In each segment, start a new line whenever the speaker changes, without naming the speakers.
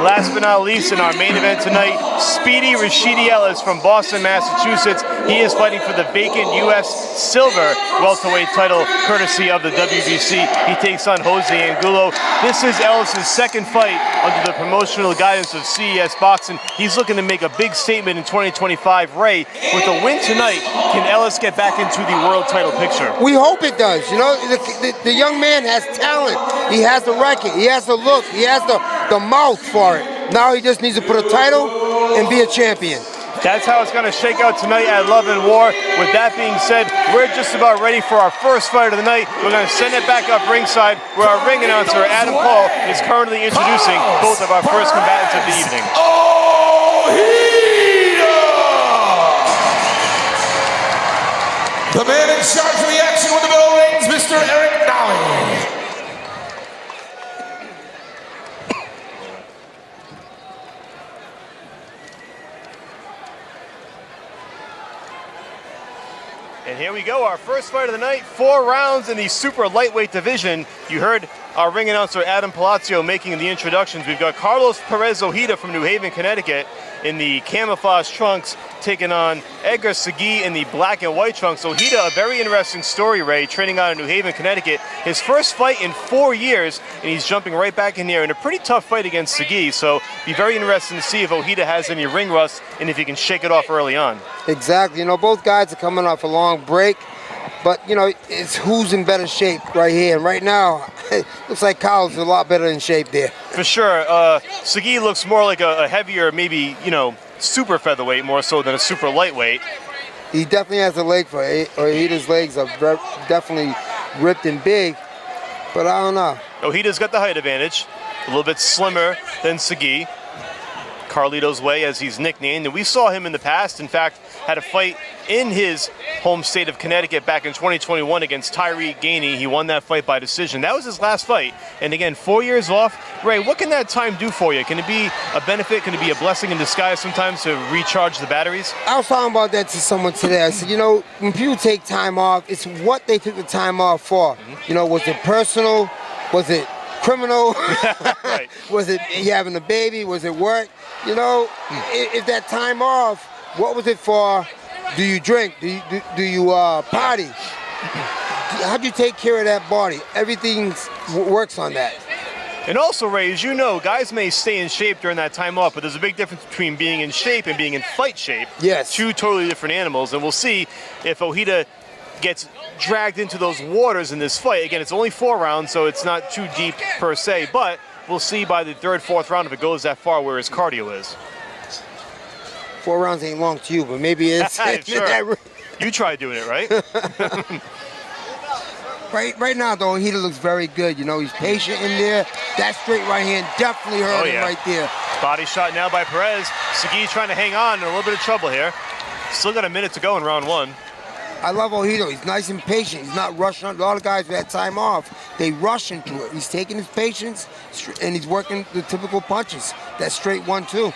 last but not least, in our main event tonight, Speedy Rashidi Ellis from Boston, Massachusetts. He is fighting for the vacant U.S. silver welterweight title, courtesy of the WBC. He takes on Jose Angulo. This is Ellis' second fight under the promotional guidance of CES Boxing. He's looking to make a big statement in 2025. Ray, with a win tonight, can Ellis get back into the world title picture?
We hope it does. You know, the young man has talent. He has the record. He has the look. He has the mouth for it. Now he just needs to put a title and be a champion.
That's how it's going to shake out tonight at Love and War. With that being said, we're just about ready for our first fight of the night. We're going to send it back up ringside, where our ring announcer, Adam Paul, is currently introducing both of our first combatants of the evening.
The man in charge of the action with the bell rings, Mr. Eric Nolly.
And here we go, our first fight of the night, 4 rounds in the super lightweight division. You heard our ring announcer, Adam Palazzo, making the introductions. We've got Carlos Perez Ojeda from New Haven, Connecticut, in the camouflage trunks, taking on Edgar Segui in the black and white trunks. Ojeda, a very interesting story, Ray, training out in New Haven, Connecticut. His first fight in 4 years, and he's jumping right back in there in a pretty tough fight against Segui. So be very interesting to see if Ojeda has any ring rust and if he can shake it off early on.
Exactly. You know, both guys are coming off a long break, but, you know, it's who's in better shape right here. And right now, it looks like Carlos is a lot better in shape there.
For sure. Segui looks more like a heavier, maybe, you know, super featherweight more so than a super lightweight.
He definitely has a leg for it. Ojeda's legs are definitely ripped and big, but I don't know.
Ojeda's got the height advantage, a little bit slimmer than Segui. Carlito's Way, as he's nicknamed, and we saw him in the past. In fact, had a fight in his home state of Connecticut back in 2021 against Tyree Gainey. He won that fight by decision. That was his last fight, and again, 4 years off. Ray, what can that time do for you? Can it be a benefit? Can it be a blessing in disguise sometimes to recharge the batteries?
I was talking about that to someone today. I said, you know, when people take time off, it's what they took the time off for. You know, was it personal? Was it criminal?
Right.
Was it you having a baby? Was it work? You know, if that time off, what was it for? Do you drink? Do you party? How do you take care of that body? Everything works on that.
And also, Ray, as you know, guys may stay in shape during that time off, but there's a big difference between being in shape and being in fight shape.
Yes.
2 totally different animals, and we'll see if Ojeda gets dragged into those waters in this fight. Again, it's only 4 rounds, so it's not too deep per se, but we'll see by the 3rd, 4th round if it goes that far where his cardio is.
4 rounds ain't long to you, but maybe it's...
Sure. You tried doing it, right?
Right now, though, Ojeda looks very good. You know, he's patient in there. That straight right hand definitely hurt him right there.
Body shot now by Perez. Segui trying to hang on, in a little bit of trouble here. Still got a minute to go in round 1.
I love Ojeda. He's nice and patient. He's not rushing. A lot of guys who had time off, they rush into it. He's taking his patience, and he's working the typical punches. That straight 1-2.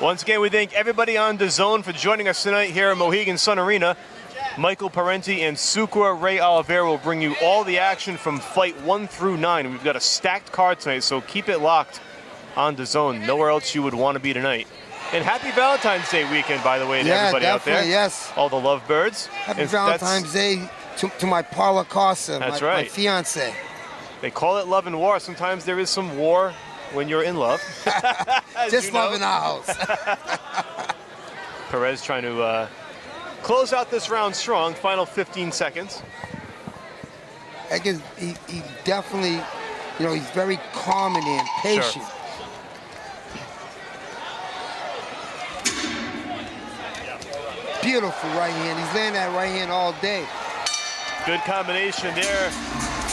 Once again, we thank everybody on DAZN for joining us tonight here at Mohegan Sun Arena. Michael Parenti and Sucre Ray Oliveira will bring you all the action from fight 1 through 9. We've got a stacked card tonight, so keep it locked on DAZN. Nowhere else you would want to be tonight. And happy Valentine's Day weekend, by the way, to everybody out there.
Yes.
All the lovebirds.
Happy Valentine's Day to my Paula Carson, my fiance.
They call it Love and War. Sometimes there is some war when you're in love.
Just love in our house.
Perez trying to close out this round strong. Final 15 seconds.
I guess he definitely, you know, he's very calm and patient.
Sure.
Beautiful right hand. He's laying that right hand all day.
Good combination there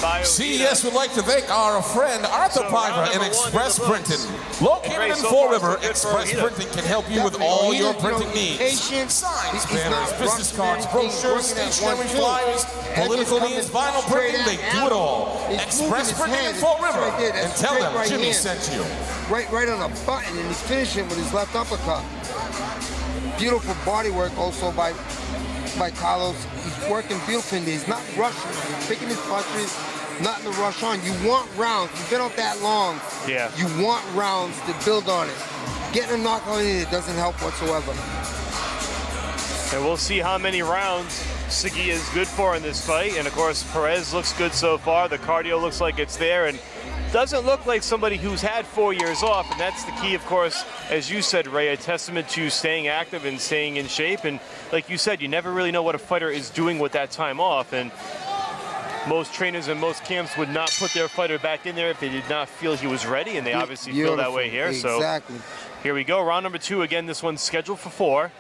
by
CES would like to thank our friend Arthur Piper in Express Printing. Located in Fall River, Express Printing can help you with all your printing needs. Signs, banners, business cards, brochures, stationery, flyers, political needs, vinyl printing, they do it all. Express Printing in Fall River, and tell them Jimmy sent you.
Right on a button, and he's finishing with his left uppercut. Beautiful body work also by Carlos. He's working beautifully. He's not rushing. He's picking his punches. nothing to rush on. You want rounds. You've been up that long.
Yeah.
You want rounds to build on it. Getting a knockout in it doesn't help whatsoever.
And we'll see how many rounds Segui is good for in this fight. And of course, Perez looks good so far. The cardio looks like it's there, and doesn't look like somebody who's had 4 years off. And that's the key, of course, as you said, Ray, a testament to staying active and staying in shape. And like you said, you never really know what a fighter is doing with that time off. And most trainers and most camps would not put their fighter back in there if they did not feel he was ready, and they obviously feel that way here.
Exactly.
So here we go, round number 2. Again, this one's scheduled for 4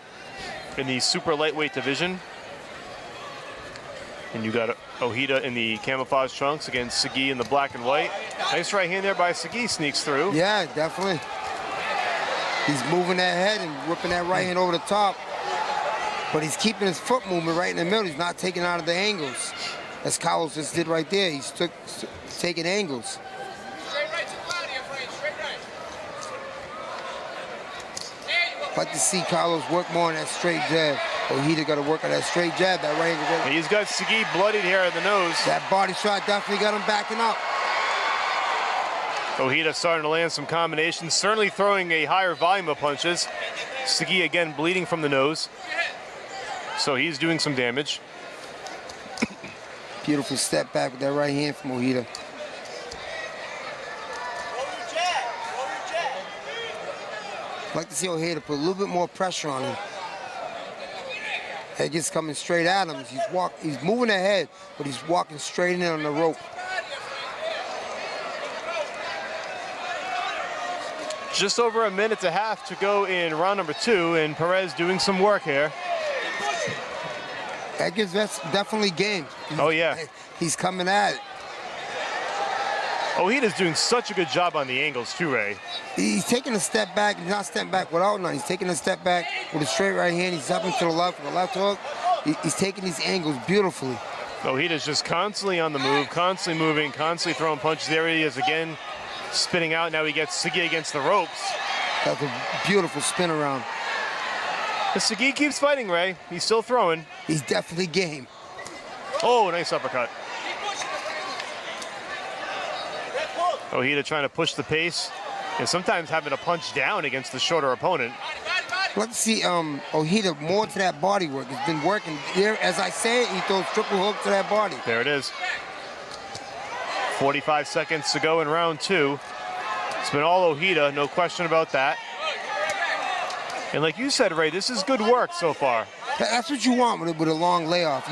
in the super lightweight division. And you got Ojeda in the camouflage trunks against Segui in the black and white. Nice right hand there by Segui, sneaks through.
Yeah, definitely. He's moving that head and whipping that right hand over the top. But he's keeping his foot movement right in the middle. He's not taking out of the angles. As Carlos just did right there. He's taking angles.
Straight right to Claudia, Frank. Straight right.
I'd like to see Carlos work more on that straight jab. Ojeda got to work on that straight jab, that right hand.
He's got Segui bloodied here at the nose.
That body shot definitely got him backing up.
Ojeda starting to land some combinations, certainly throwing a higher volume of punches. Segui again bleeding from the nose. So he's doing some damage.
Beautiful step back with that right hand from Ojeda. I'd like to see Ojeda put a little bit more pressure on him. Head gets coming straight at him. He's moving ahead, but he's walking straight in on the rope.
Just over a minute and a half to go in round number 2, and Perez doing some work here.
That gives definitely game.
Oh, yeah.
He's coming at it.
Ojeda's doing such a good job on the angles, too, Ray.
He's taking a step back. He's not stepping back without none. He's taking a step back with a straight right hand. He's stepping to the left with a left hook. He's taking these angles beautifully.
Ojeda's just constantly on the move, constantly moving, constantly throwing punches. There he is again, spinning out. Now he gets Segui against the ropes.
That's a beautiful spin around.
But Segui keeps fighting, Ray. He's still throwing.
He's definitely game.
Oh, nice uppercut. Ojeda trying to push the pace and sometimes having to punch down against the shorter opponent.
I'd like to see Ojeda more to that body work. He's been working there. As I say, he throws triple hook to that body.
There it is. 45 seconds to go in round 2. It's been all Ojeda, no question about that. And like you said, Ray, this is good work so far.
That's what you want with a long layoff.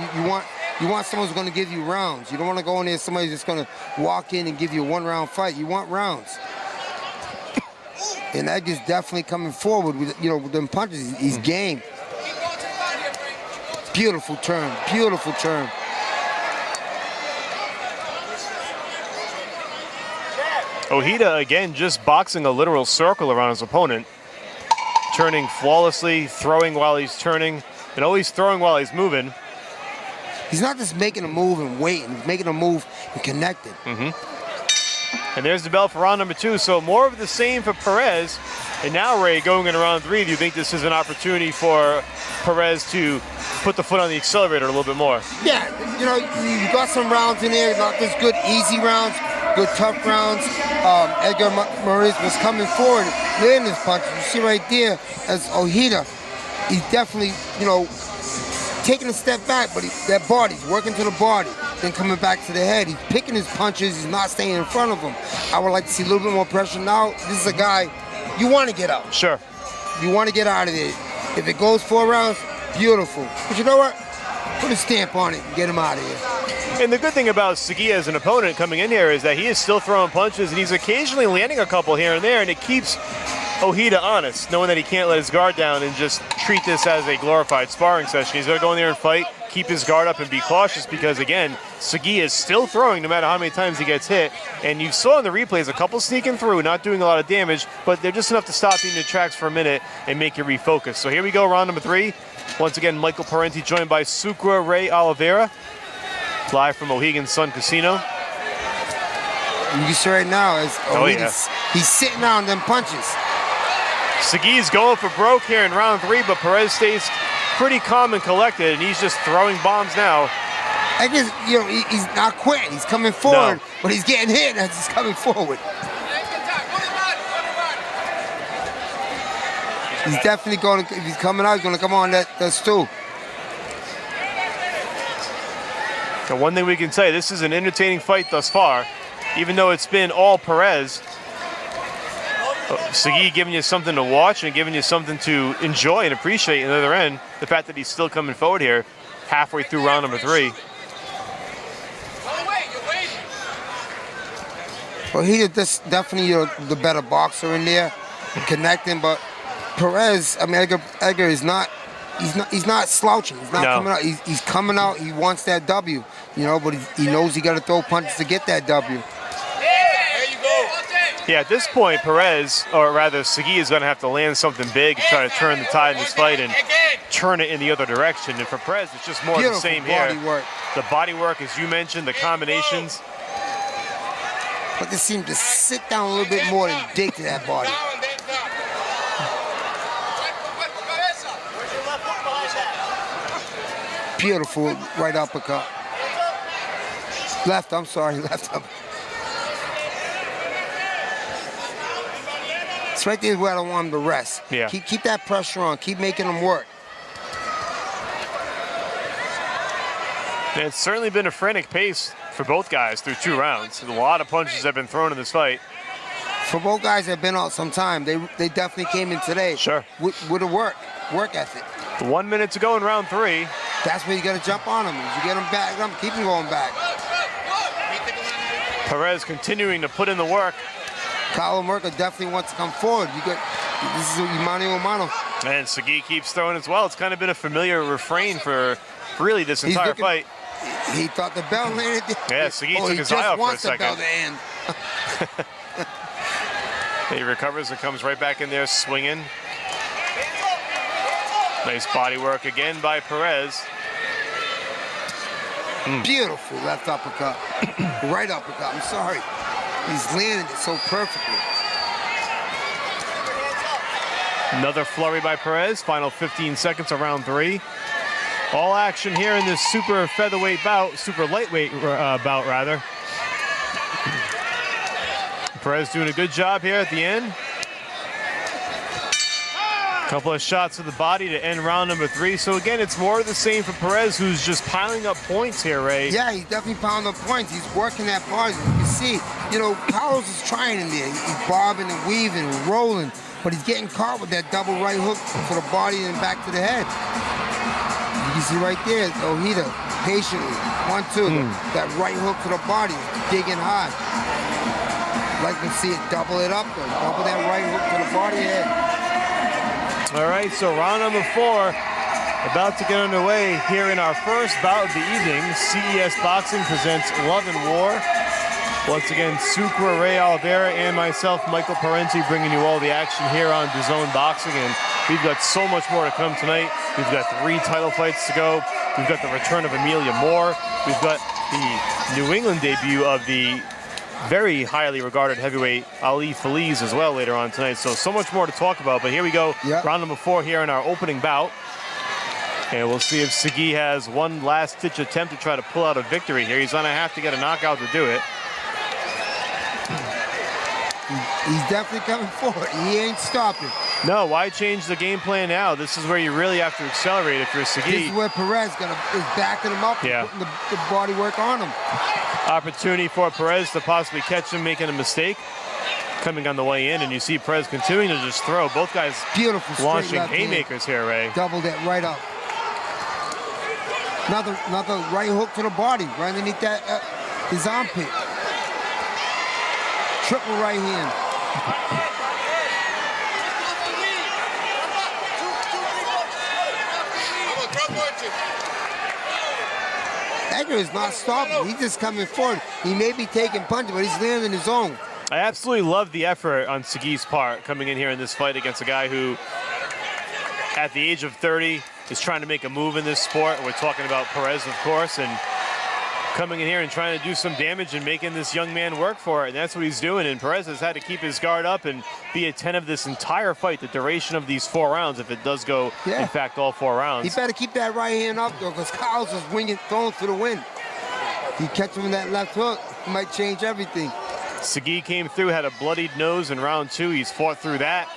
You want someone who's going to give you rounds. You don't want to go in there somebody's just going to walk in and give you a one-round fight. You want rounds. And that is definitely coming forward with, with them punches. He's game. Beautiful turn. Beautiful turn.
Ojeda, again, just boxing a literal circle around his opponent. Turning flawlessly, throwing while he's turning, and always throwing while he's moving.
He's not just making a move and waiting. He's making a move and connecting.
And there's the bell for round number 2. So more of the same for Perez. And now, Ray, going into round 3, do you think this is an opportunity for Perez to put the foot on the accelerator a little bit more?
Yeah, you got some rounds in there, not just good, easy rounds, good, tough rounds. Edgar Maurice was coming forward, landing his punches. You see right there, as Ojeda, he's definitely, taking a step back, but that body's working to the body, then coming back to the head. He's picking his punches. He's not staying in front of him. I would like to see a little bit more pressure. Now, this is a guy you want to get out.
Sure.
You want to get out of there. If it goes 4 rounds, beautiful. But you know what? Put a stamp on it and get him out of here.
And the good thing about Segui as an opponent coming in here is that he is still throwing punches, and he's occasionally landing a couple here and there, and it keeps Ojeda honest, knowing that he can't let his guard down and just treat this as a glorified sparring session. He's going to go in there and fight, keep his guard up, and be cautious because, again, Segui is still throwing no matter how many times he gets hit. And you saw in the replays a couple sneaking through, not doing a lot of damage, but they're just enough to stop you in your tracks for a minute and make you refocus. So here we go, round number 3. Once again, Michael Parenti joined by Sucre Ray Oliveira, live from Mohegan Sun Casino.
You can see right now as he's sitting on them punches.
Segui's going for broke here in round 3, but Perez stays pretty calm and collected, and he's just throwing bombs now.
Edgar's, you know, he's not quitting. He's coming forward, but he's getting hit as he's coming forward. He's definitely going to, if he's coming out, he's going to come on that stool.
So one thing we can say, this is an entertaining fight thus far. Even though it's been all Perez, Segui giving you something to watch and giving you something to enjoy and appreciate on the other end. The fact that he's still coming forward here, halfway through round number 3.
Well, he is definitely, you know, the better boxer in there, connecting. But Perez, I mean, Edgar is not. He's not slouching. He's not coming out. He's coming out. He wants that W, you know. But he knows he got to throw punches to get that W.
There you go.
Yeah, at this point, Perez, or rather Segui, is going to have to land something big and try to turn the tide in this fight and turn it in the other direction. And for Perez, it's just more of the same here.
Work.
The body work, as you mentioned, the combinations.
But they seem to sit down a little bit more than dig to that body. Beautiful right uppercut. Left, I'm sorry, left up. It's right there where I don't want him to rest.
Yeah.
Keep that pressure on. Keep making him work.
And it's certainly been a frantic pace for both guys through 2 rounds. A lot of punches have been thrown in this fight.
For both guys that have been out some time, they definitely came in today.
Sure.
With a work ethic.
1 minute to go in round 3.
That's where you got to jump on him. You get him back, keep him going back.
Perez continuing to put in the work.
Kyle Merker definitely wants to come forward. This is mano a mano.
And Segui keeps throwing as well. It's kind of been a familiar refrain for really this entire fight.
He thought the bell landed.
Yeah, Segui took his eye off for a second. He recovers and comes right back in there swinging. Nice body work again by Perez.
Beautiful left uppercut. Right uppercut, I'm sorry. He's landed it so perfectly.
Another flurry by Perez. Final 15 seconds of round 3. All action here in this super featherweight bout, super lightweight bout rather. Perez doing a good job here at the end. Couple of shots to the body to end round number 3. So again, it's more of the same for Perez, who's just piling up points here, Ray.
Yeah, he's definitely piling up points. He's working that body. You can see, you know, Carlos is trying in there. He's bobbing and weaving and rolling, but he's getting caught with that double right hook to the body and back to the head. You can see right there, Ojeda, patiently, 1-2, that right hook to the body, digging hard. Like to see it, double it up though, double that right hook to the body head.
All right, so round number 4 about to get underway here in our first bout of the evening. CES Boxing presents Love and War. Once again, Sucre, Ray Oliveira, and myself, Michael Parenti, bringing you all the action here on DAZN Boxing. And we've got so much more to come tonight. We've got 3 title fights to go. We've got the return of Amelia Moore. We've got the New England debut of the very highly regarded heavyweight Ali Feliz as well later on tonight. So much more to talk about. But here we go, round number 4 here in our opening bout. And we'll see if Segui has one last-ditch attempt to try to pull out a victory here. He's going to have to get a knockout to do it.
He's definitely coming forward. He ain't stopping.
No, why change the game plan now? This is where you really have to accelerate if you're Segui.
This is where Perez is backing him up and putting the body work on him.
Opportunity for Perez to possibly catch him making a mistake coming on the way in, and you see Perez continuing to just throw. Both guys
beautiful
launching haymakers here, Ray.
Doubled it right up. Another right hook to the body, right underneath that his armpit. Triple right hand. Edgar is not stopping. He's just coming forward. He may be taking punches, but he's landing his own.
I absolutely love the effort on Segui's part coming in here in this fight against a guy who, at the age of 30, is trying to make a move in this sport. We're talking about Perez, of course, and coming in here and trying to do some damage and making this young man work for it, and that's what he's doing. And Perez has had to keep his guard up and be attentive this entire fight, the duration of these 4 rounds, if it does go, in fact, all 4 rounds.
He better keep that right hand up, though, because Kyle's is throwing to the wind. You catch him in that left hook, it might change everything.
Segui came through, had a bloodied nose in round 2. He's fought through that.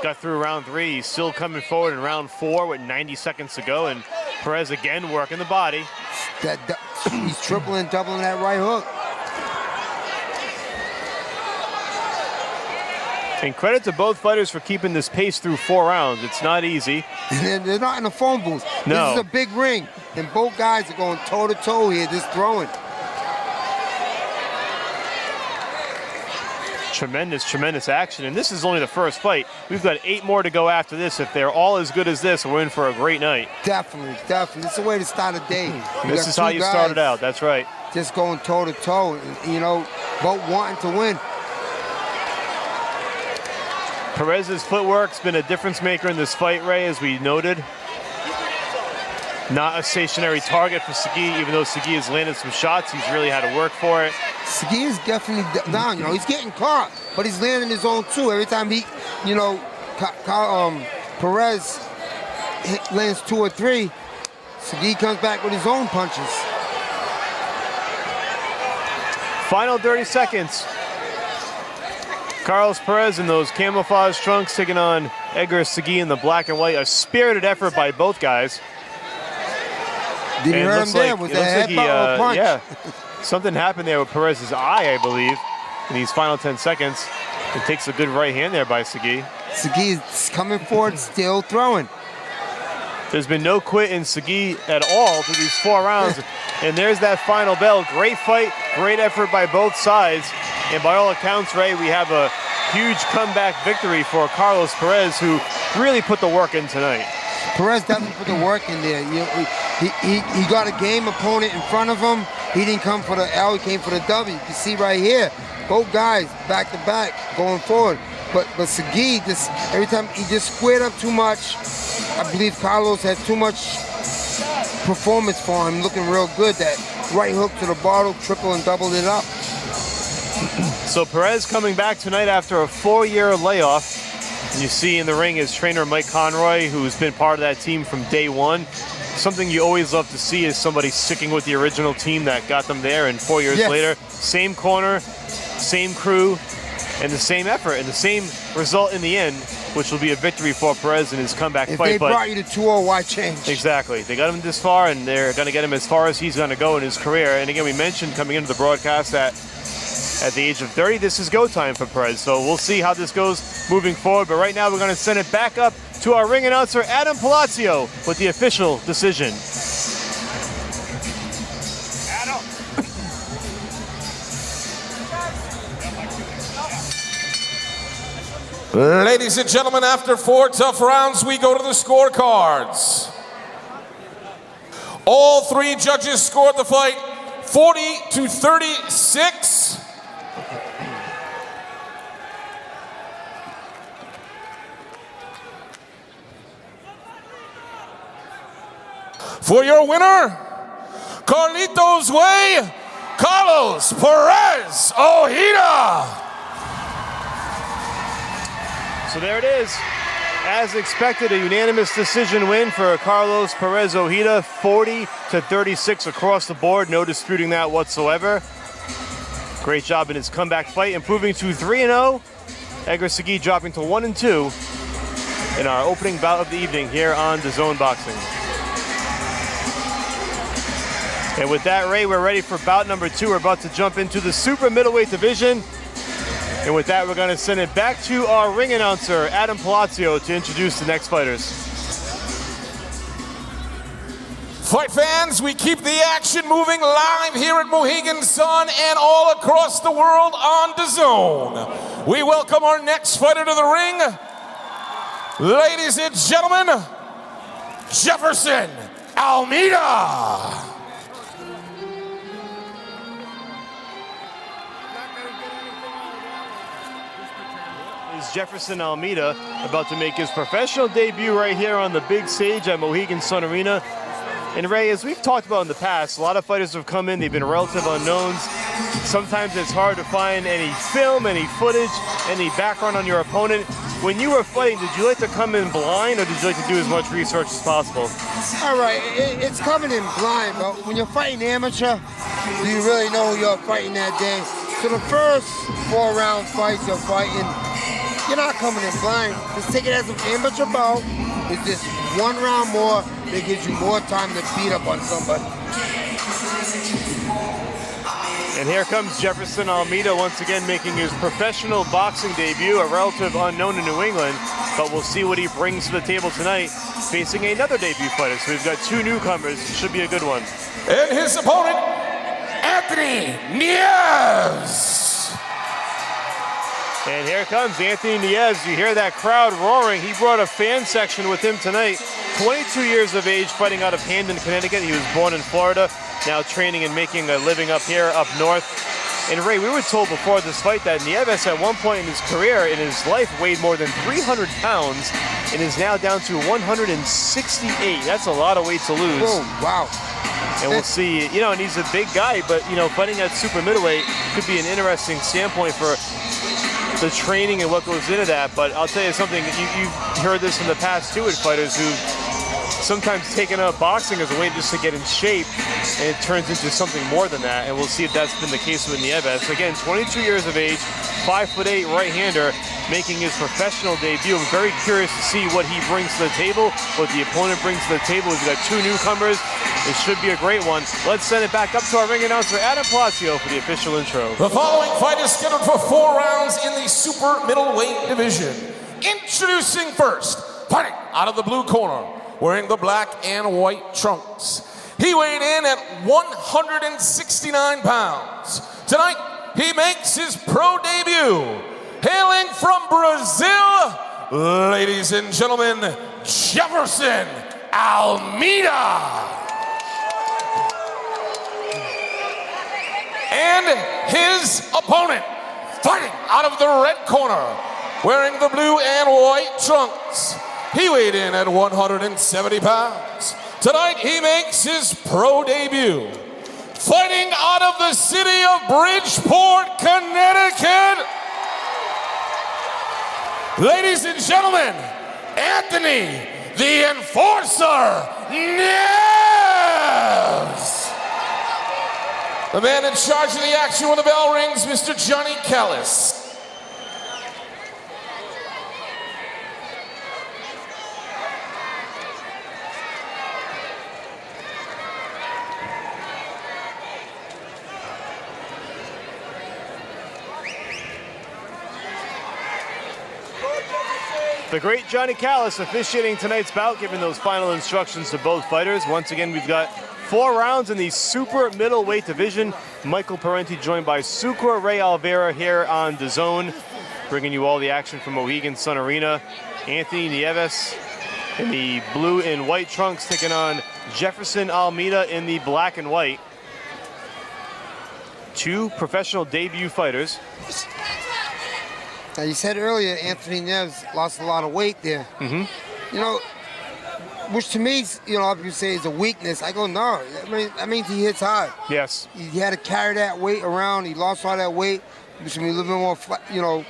Got through round 3. He's still coming forward in round 4 with 90 seconds to go. And Perez again working the body.
He's tripling, doubling that right hook.
And credit to both fighters for keeping this pace through 4 rounds. It's not easy.
And they're not in a phone booth.
No.
This is a big ring. And both guys are going toe-to-toe here, just throwing.
Tremendous, tremendous action. And this is only the first fight. We've got 8 more to go after this. If they're all as good as this, we're in for a great night.
Definitely, definitely. It's a way to start a day.
This is how you started out. That's right.
Just going toe-to-toe, you know, both wanting to win.
Perez's footwork's been a difference maker in this fight, Ray, as we noted. Not a stationary target for Segui, even though Segui has landed some shots. He's really had to work for it.
Segui is definitely down, you know, he's getting caught, but he's landing his own too. Every time he, you know, Perez lands 2 or 3, Segui comes back with his own punches.
Final 30 seconds. Carlos Perez in those camouflage trunks taking on Edgar Segui in the black and white. A spirited effort by both guys.
Did you hear him there? Was that headbutt or punch?
Yeah. Something happened there with Perez's eye, I believe, in these final 10 seconds. It takes a good right hand there by Segui.
Segui is coming forward, still throwing.
There's been no quit in Segui at all through these 4 rounds. And there's that final bell. Great fight, great effort by both sides. And by all accounts, Ray, we have a huge comeback victory for Carlos Perez, who really put the work in tonight.
Perez definitely put the work in there. You know, he got a game opponent in front of him. He didn't come for the L, he came for the W. You can see right here, both guys back to back going forward. But Segui, just every time he just squared up too much. I believe Carlos had too much performance for him, looking real good. That right hook to the bottle, triple and doubled it up.
So Perez coming back tonight after a 4-year layoff. You see in the ring his trainer Mike Conroy, who's been part of that team from day one. Something you always love to see is somebody sticking with the original team that got them there, and 4 years later, same corner, same crew, and the same effort, and the same result in the end, which will be a victory for Perez in his comeback fight.
If they brought you to 2-0, why change?
Exactly. They got him this far, and they're going to get him as far as he's going to go in his career. And again, we mentioned coming into the broadcast that at the age of 30, this is go time for Perez. So we'll see how this goes moving forward. But right now, we're going to send it back up to our ring announcer, Adam Palazzo, with the official decision.
Ladies and gentlemen, after 4 tough rounds, we go to the scorecards. All 3 judges scored the fight 40-36. For your winner, Carlitos Way, Carlos Perez Ojeda.
So there it is. As expected, a unanimous decision win for Carlos Perez Ojeda, 40-36 across the board. No disputing that whatsoever. Great job in his comeback fight, improving to 3-0. Edgar Segui dropping to 1-2 in our opening bout of the evening here on DAZN Boxing. And with that, Ray, we're ready for bout number 2. We're about to jump into the super middleweight division. And with that, we're going to send it back to our ring announcer, Adam Palazzo, to introduce the next fighters.
Fight fans, we keep the action moving live here at Mohegan Sun and all across the world on DAZN. We welcome our next fighter to the ring. Ladies and gentlemen, Jefferson Almeida.
Jefferson Almeida about to make his professional debut right here on the big stage at Mohegan Sun Arena. And Ray, as we've talked about in the past, a lot of fighters have come in, they've been relative unknowns. Sometimes it's hard to find any film, any footage, any background on your opponent. when you were fighting, did you like to come in blind or did you like to do as much research as possible?
All right, it's coming in blind, but when you're fighting amateur, do you really know who you're fighting that day? So the first 4-round fights you're fighting, you're not coming in blind. Just take it as an amateur bout. It's just 1 round more that gives you more time to beat up on somebody.
And here comes Jefferson Almeida once again making his professional boxing debut, a relative unknown in New England, but we'll see what he brings to the table tonight, facing another debut fighter. So we've got 2 newcomers, should be a good one.
And his opponent, Anthony Niez.
And here comes Anthony Niez. You hear that crowd roaring. He brought a fan section with him tonight. 22 years of age, fighting out of Hamden, Connecticut. He was born in Florida, now training and making a living up here, up north. And Ray, we were told before this fight that Nieves at one point in his career, in his life, weighed more than 300 pounds and is now down to 168. That's a lot of weight to lose.
Oh, wow.
And we'll see, you know, and he's a big guy, but, you know, fighting at super middleweight could be an interesting standpoint for the training and what goes into that. But I'll tell you something, you've heard this in the past too with fighters who sometimes taking up boxing as a way just to get in shape, and it turns into something more than that. And we'll see if that's been the case with Nieves. Again, 22 years of age, 5'8" right-hander, making his professional debut. I'm very curious to see what he brings to the table, what the opponent brings to the table. We've got 2 newcomers. It should be a great one. Let's send it back up to our ring announcer, Adam Palacio, for the official intro.
The following fight is scheduled for 4 rounds in the super middleweight division. Introducing first, fighting out of the blue corner, wearing the black and white trunks. He weighed in at 169 pounds. Tonight, he makes his pro debut. Hailing from Brazil, ladies and gentlemen, Jefferson Almeida. And his opponent, fighting out of the red corner, wearing the blue and white trunks. He weighed in at 170 pounds. Tonight, he makes his pro debut. Fighting out of the city of Bridgeport, Connecticut, ladies and gentlemen, Anthony, the Enforcer, Niez. The man in charge of the action when the bell rings, Mr. Johnny Callis.
The great Johnny Callis officiating tonight's bout, giving those final instructions to both fighters. Once again, we've got 4 rounds in the super middleweight division. Michael Parenti joined by Sucre Ray Alvera here on DAZN, bringing you all the action from Mohegan Sun Arena. Anthony Nieves in the blue and white trunks taking on Jefferson Almeida in the black and white. 2 professional debut fighters.
Now, you said earlier Anthony Nieves lost a lot of weight there. You know, which to me, you know, people say is a weakness. I go, no. I mean, that means he hits hard.
Yes.
He had to carry that weight around. He lost all that weight, which means a little bit more, you know,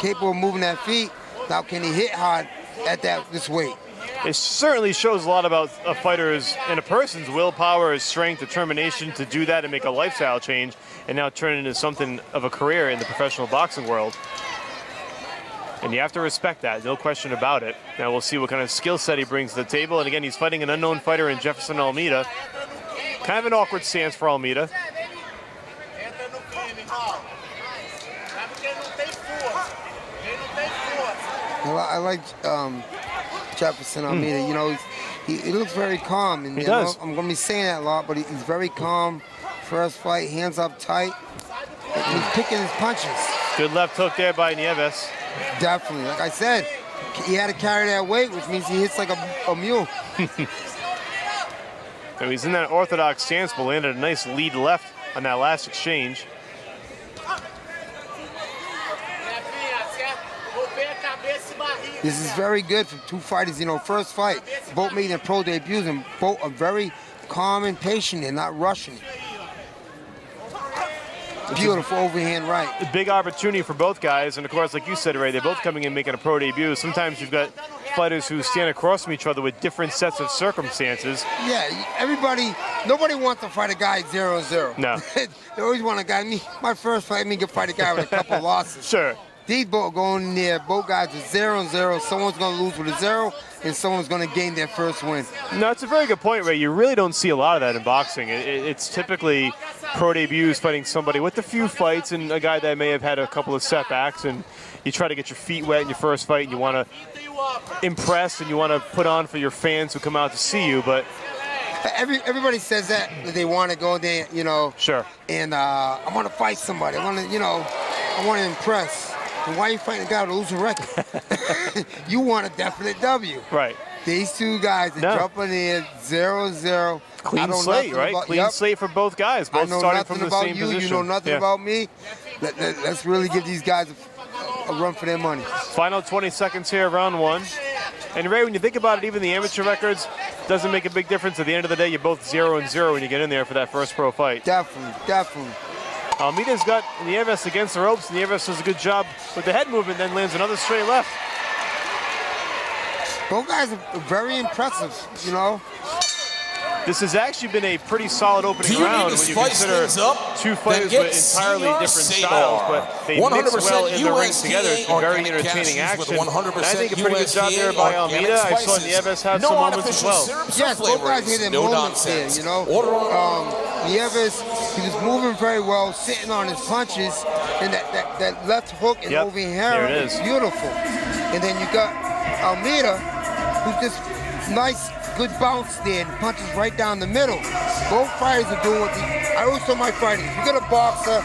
capable of moving that feet. Now, can he hit hard at this weight?
It certainly shows a lot about a fighter's and a person's willpower, his strength, determination to do that and make a lifestyle change, and now turn it into something of a career in the professional boxing world. And you have to respect that, no question about it. Now we'll see what kind of skill set he brings to the table. And again, he's fighting an unknown fighter in Jefferson Almeida. Kind of an awkward stance for Almeida.
I like Jefferson Almeida. You know, he looks very calm. And,
he does.
I'm going to be saying that a lot, but he's very calm. First fight, hands up tight. And he's picking his punches.
Good left hook there by Nieves.
Definitely. Like I said, he had to carry that weight, which means he hits like a mule.
So he's in that orthodox stance, but landed a nice lead left on that last exchange.
This is very good for 2 fighters. You know, first fight, both made their pro debuts, and both are very calm and patient and not rushing it. Beautiful overhand right.
A big opportunity for both guys, and of course, like you said, Ray, they're both coming in making a pro debut. Sometimes you've got fighters who stand across from each other with different sets of circumstances.
Yeah, nobody wants to fight a guy 0-0.
No.
They always want a guy. My first fight, me could fight a guy with a couple losses.
Sure.
These both going in there, both guys are 0-0. Someone's going to lose with a 0, and someone's going to gain their first win.
No, it's a very good point, Ray. You really don't see a lot of that in boxing. It's typically pro debuts fighting somebody with a few fights and a guy that may have had a couple of setbacks, and you try to get your feet wet in your first fight, and you want to impress and you want to put on for your fans who come out to see you, but
everybody says that they want to go there,
Sure.
And I want to fight somebody. I want to impress. And why are you fighting a guy with a losing record? You want a definite W.
Right.
These two guys are jumping in 0-0.
Clean slate, right? Clean slate for both guys. Both starting from the same position.
You know nothing about me. Let's really give these guys a run for their money.
Final 20 seconds here, round one. And Ray, when you think about it, even the amateur records doesn't make a big difference. At the end of the day, you're both 0-0 when you get in there for that first pro fight.
Definitely.
Almeida's got Nieves against the ropes. Nieves does a good job with the head movement, then lands another straight left.
Both guys are very impressive,
This has actually been a pretty solid opening round when you consider two fighters with entirely different styles, but they mix well in the ring together. It's been very entertaining action. And I think a pretty good job there by Almeida. I saw Nieves have some moments as well.
Yes, both guys had their moments there, Nieves, he was moving very well, sitting on his punches, and that left hook and overhand is beautiful. And then you got Almeida, who's just nice, good bounce there and punches right down the middle. Both fighters are doing what I always tell my fighters, if you got a boxer,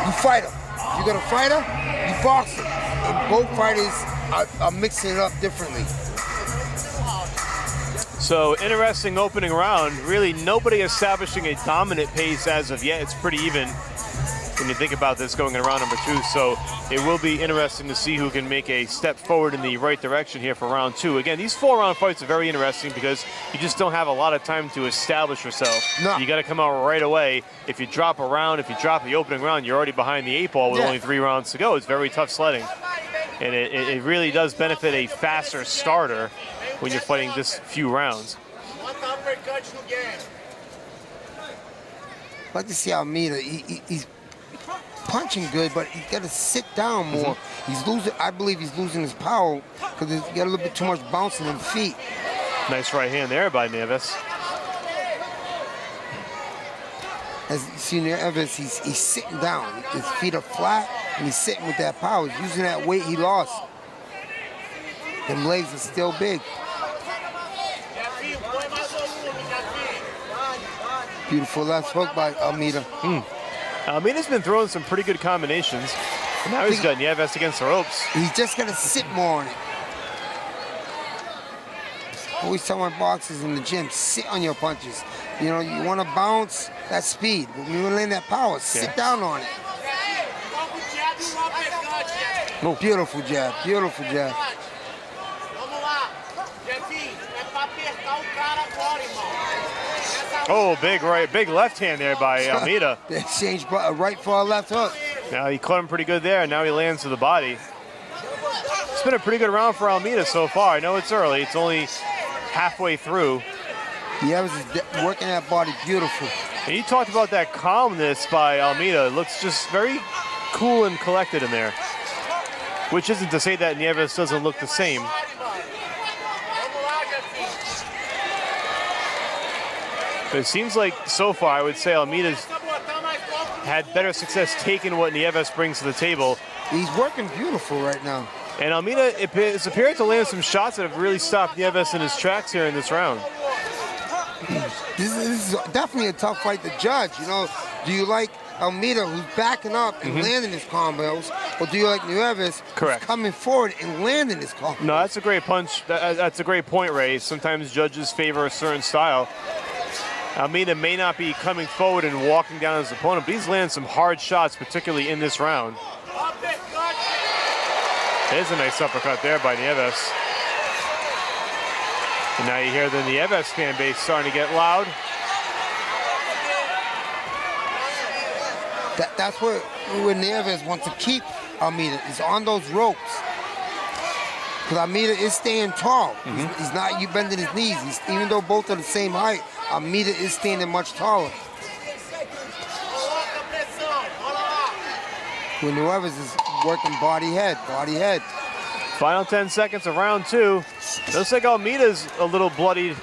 you fight him. If you got a fighter, you box him. And both fighters are mixing it up differently.
So interesting opening round. Really nobody establishing a dominant pace as of yet. It's pretty even when you think about this going in round number two. So it will be interesting to see who can make a step forward in the right direction here for round two. Again, these 4-round fights are very interesting because you just don't have a lot of time to establish yourself.
No.
You got to come out right away. If you drop a round, if you drop the opening round, you're already behind the 8 ball with only 3 rounds to go. It's very tough sledding. And it really does benefit a faster starter when you're fighting this few rounds.
I'd like to see Almeida. He's punching good, but he's got to sit down more. He's losing. I believe he's losing his power because he's got a little bit too much bouncing in feet.
Nice right hand there by Nieves.
As you see Nieves, he's sitting down. His feet are flat, and he's sitting with that power. He's using that weight he lost. Them legs are still big. Beautiful left hook by Almeida.
Almeida's been throwing some pretty good combinations. And now he's got Nieves against the ropes.
He's just going to sit more on it. I always tell my boxers in the gym, sit on your punches. You want to bounce, that speed. When you land that power, sit down on it. Oh, beautiful jab, beautiful jab.
Oh, big left hand there by Almeida.
The exchange right for a left hook.
Now he caught him pretty good there, and now he lands to the body. It's been a pretty good round for Almeida so far. I know it's early. It's only halfway through.
Yeah, he's working that body beautiful.
And you talked about that calmness by Almeida. It looks just very cool and collected in there. Which isn't to say that Nieves doesn't look the same. But it seems like so far, I would say Almeida's had better success taking what Nieves brings to the table.
He's working beautiful right now.
And Almeida has appeared to land some shots that have really stopped Nieves in his tracks here in this round.
This is definitely a tough fight to judge. Do you like Almeida, who's backing up and landing his combos, or do you like Nieves, who's coming forward and landing his combos?
No, that's a great punch. That's a great point, Ray. Sometimes judges favor a certain style. Almeida may not be coming forward and walking down his opponent, but he's landing some hard shots, particularly in this round. There's a nice uppercut there by Nieves. And now you hear the Nieves fan base starting to get loud.
That's where Nieves wants to keep Almeida, is on those ropes. Because Almeida is staying tall. He's not bending his knees. Even though both are the same height, Almeida is standing much taller. When Nieves is working body head.
Final 10 seconds of round 2. Looks like Almeida's a little bloodied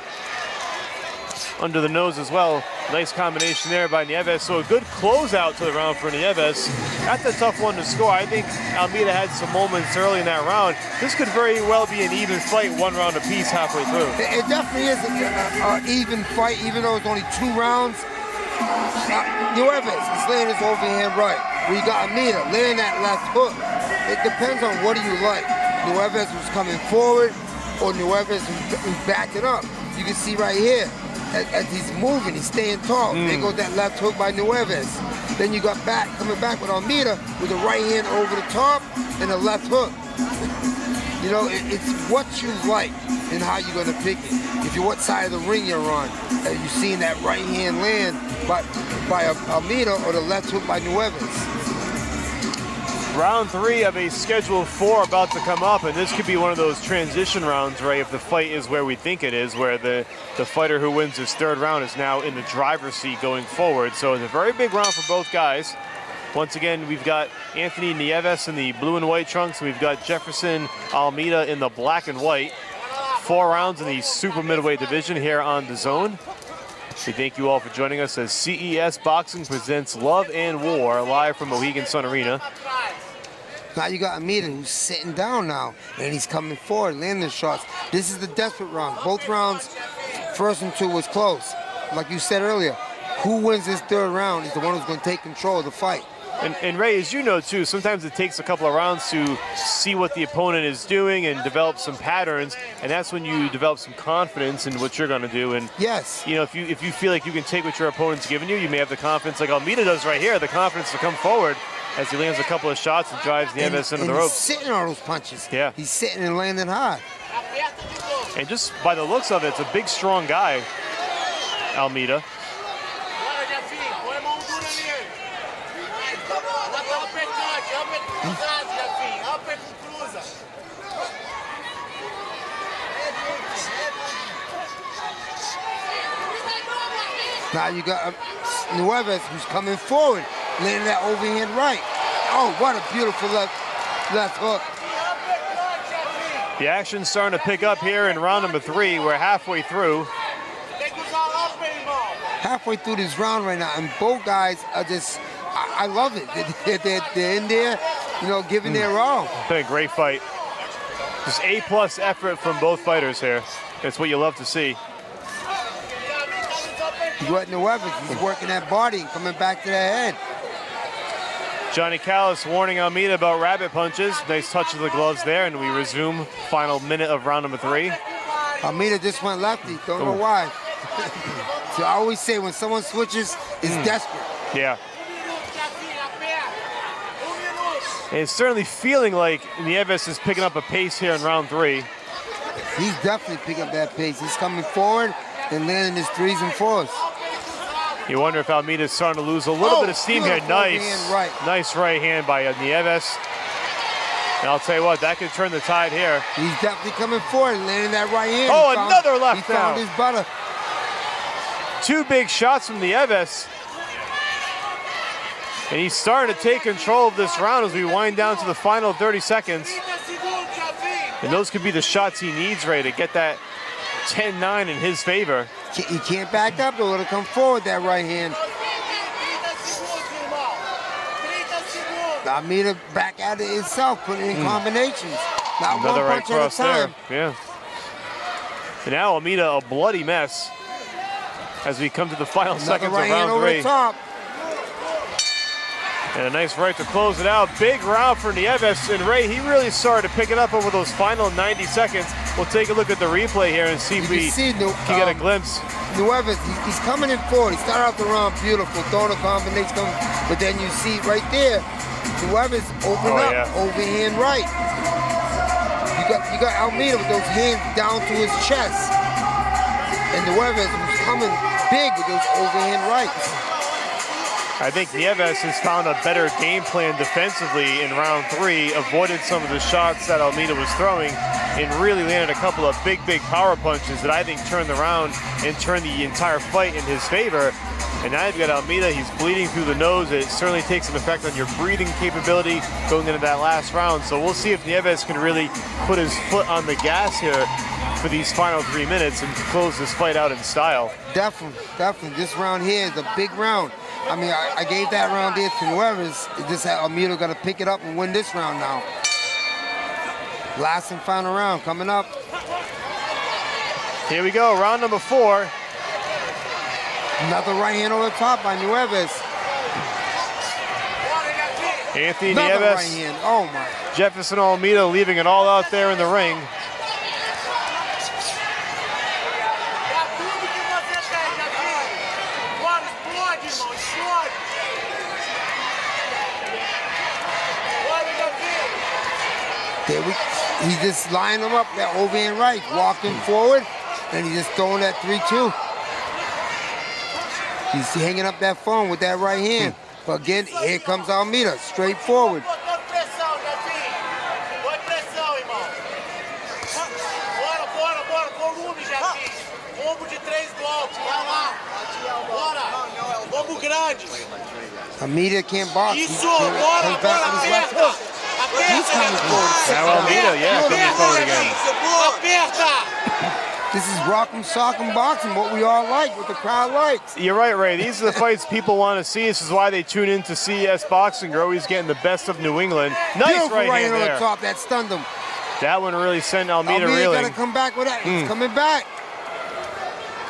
under the nose as well. Nice combination there by Nieves. So a good closeout to the round for Nieves. That's a tough one to score. I think Almeida had some moments early in that round. This could very well be an even fight, 1 round apiece halfway through.
It definitely is an even fight, even though it's only 2 rounds. Nieves is laying his overhand right. We got Almeida laying that left hook. It depends on what do you like. Nieves was coming forward or Nieves was backing up. You can see right here, as he's moving, he's staying tall. There goes that left hook by Nieves. Then you got coming back with Almeida with the right hand over the top and the left hook. You know, it's what you like and how you're gonna pick it. If you're what side of the ring you're on, you're seeing that right hand land by Almeida or the left hook by Nieves.
Round 3 of a scheduled 4 about to come up, and this could be one of those transition rounds, Ray, if the fight is where we think it is, where the fighter who wins his 3rd round is now in the driver's seat going forward. So it's a very big round for both guys. Once again, we've got Anthony Nieves in the blue and white trunks. We've got Jefferson Almeida in the black and white. 4 rounds in the super middleweight division here on DAZN. We thank you all for joining us as CES Boxing presents Love and War live from Mohegan Sun Arena.
Now you got Almeida who's sitting down now, and he's coming forward, landing shots. This is the desperate round. Both rounds, 1st and 2 was close. Like you said earlier, who wins this 3rd round is the one who's going to take control of the fight.
And Ray, as you know too, sometimes it takes a couple of rounds to see what the opponent is doing and develop some patterns, and that's when you develop some confidence in what you're going to do. And
yes,
you know, if you feel like you can take what your opponent's giving you, you may have the confidence, like Almeida does right here, the confidence to come forward as he lands a couple of shots and drives Nieves into the ropes.
He's sitting on those punches.
Yeah,
he's sitting and landing hard.
And just by the looks of it, it's a big, strong guy, Almeida.
Now you got Nieves who's coming forward, landing that overhand right. Oh, what a beautiful left hook.
The action's starting to pick up here in round number 3. We're halfway through.
Halfway through this round right now, and both guys are just, I love it. They're in there, you know, giving their all.
It's been a great fight. Just A+ effort from both fighters here. That's what you love to see.
You got Nieves, he's working that body and coming back to that head.
Johnny Callis warning Almeida about rabbit punches. Nice touch of the gloves there, and we resume final minute of round number 3.
Almeida just went lefty, don't know why. So I always say when someone switches, it's desperate.
Yeah. And it's certainly feeling like Nieves is picking up a pace here in round 3.
He's definitely picking up that pace. He's coming forward and landing his 3s and 4s.
You wonder if Almeida is starting to lose a little bit of steam here. Nice right hand by Nieves. And I'll tell you what, that could turn the tide here.
He's definitely coming forward, landing that right hand.
Oh, another left
He found his butter.
2 big shots from Nieves. And he's starting to take control of this round as we wind down to the final 30 seconds. And those could be the shots he needs, Ray, to get that 10-9 in his favor.
He can't back up, though. It'll come forward, that right hand. Almeida back at it itself, putting in combinations. Not
another
one
right
punch
cross
at a time.
there. Yeah. And now Almeida a bloody mess as we come to the final seconds
right
of round 3.
Over the top.
And a nice right to close it out. Big round for Nieves. And Ray, he really started to pick it up over those final 90 seconds. We'll take a look at the replay here and see if we can get a glimpse.
Nieves, he's coming in forward. He started off the round beautiful, throwing a combination, but then you see right there, Nieves open up, overhand right. You got Almeida with those hands down to his chest. And Nieves was coming big with those overhand rights.
I think Nieves has found a better game plan defensively in round 3, avoided some of the shots that Almeida was throwing, and really landed a couple of big power punches that I think turned around and turned the entire fight in his favor. And now you've got Almeida, he's bleeding through the nose. It certainly takes an effect on your breathing capability going into that last round. So we'll see if Nieves can really put his foot on the gas here for these final 3 minutes and close this fight out in style.
Definitely. This round here is a big round. I mean, I gave that round there to Nieves. Just that Almeida got to pick it up and win this round now. Last and final round coming up.
Here we go, round number 4.
Another right hand over the top by Nieves.
Anthony
Another
Nieves,
right hand. Oh my.
Jefferson Almeida leaving it all out there in the ring.
He just lined him up, that overhand right, walking forward, and he just throwing that 3-2. He's hanging up that phone with that right hand. But again, here comes Almeida, straight forward. Almeida can't box. He's coming forward.
Now Almeida, yeah, coming forward again.
This is rock'em sock'em boxing, what we all like, what the crowd likes.
You're right, Ray. These are the fights people want to see. This is why they tune into CES Boxing. You're always getting the best of New England. Nice
Beautiful
right hand
on
there.
the top, that stunned him.
That one really sent Almeida
Almeida
reeling.
gotta come back with that. He's coming back.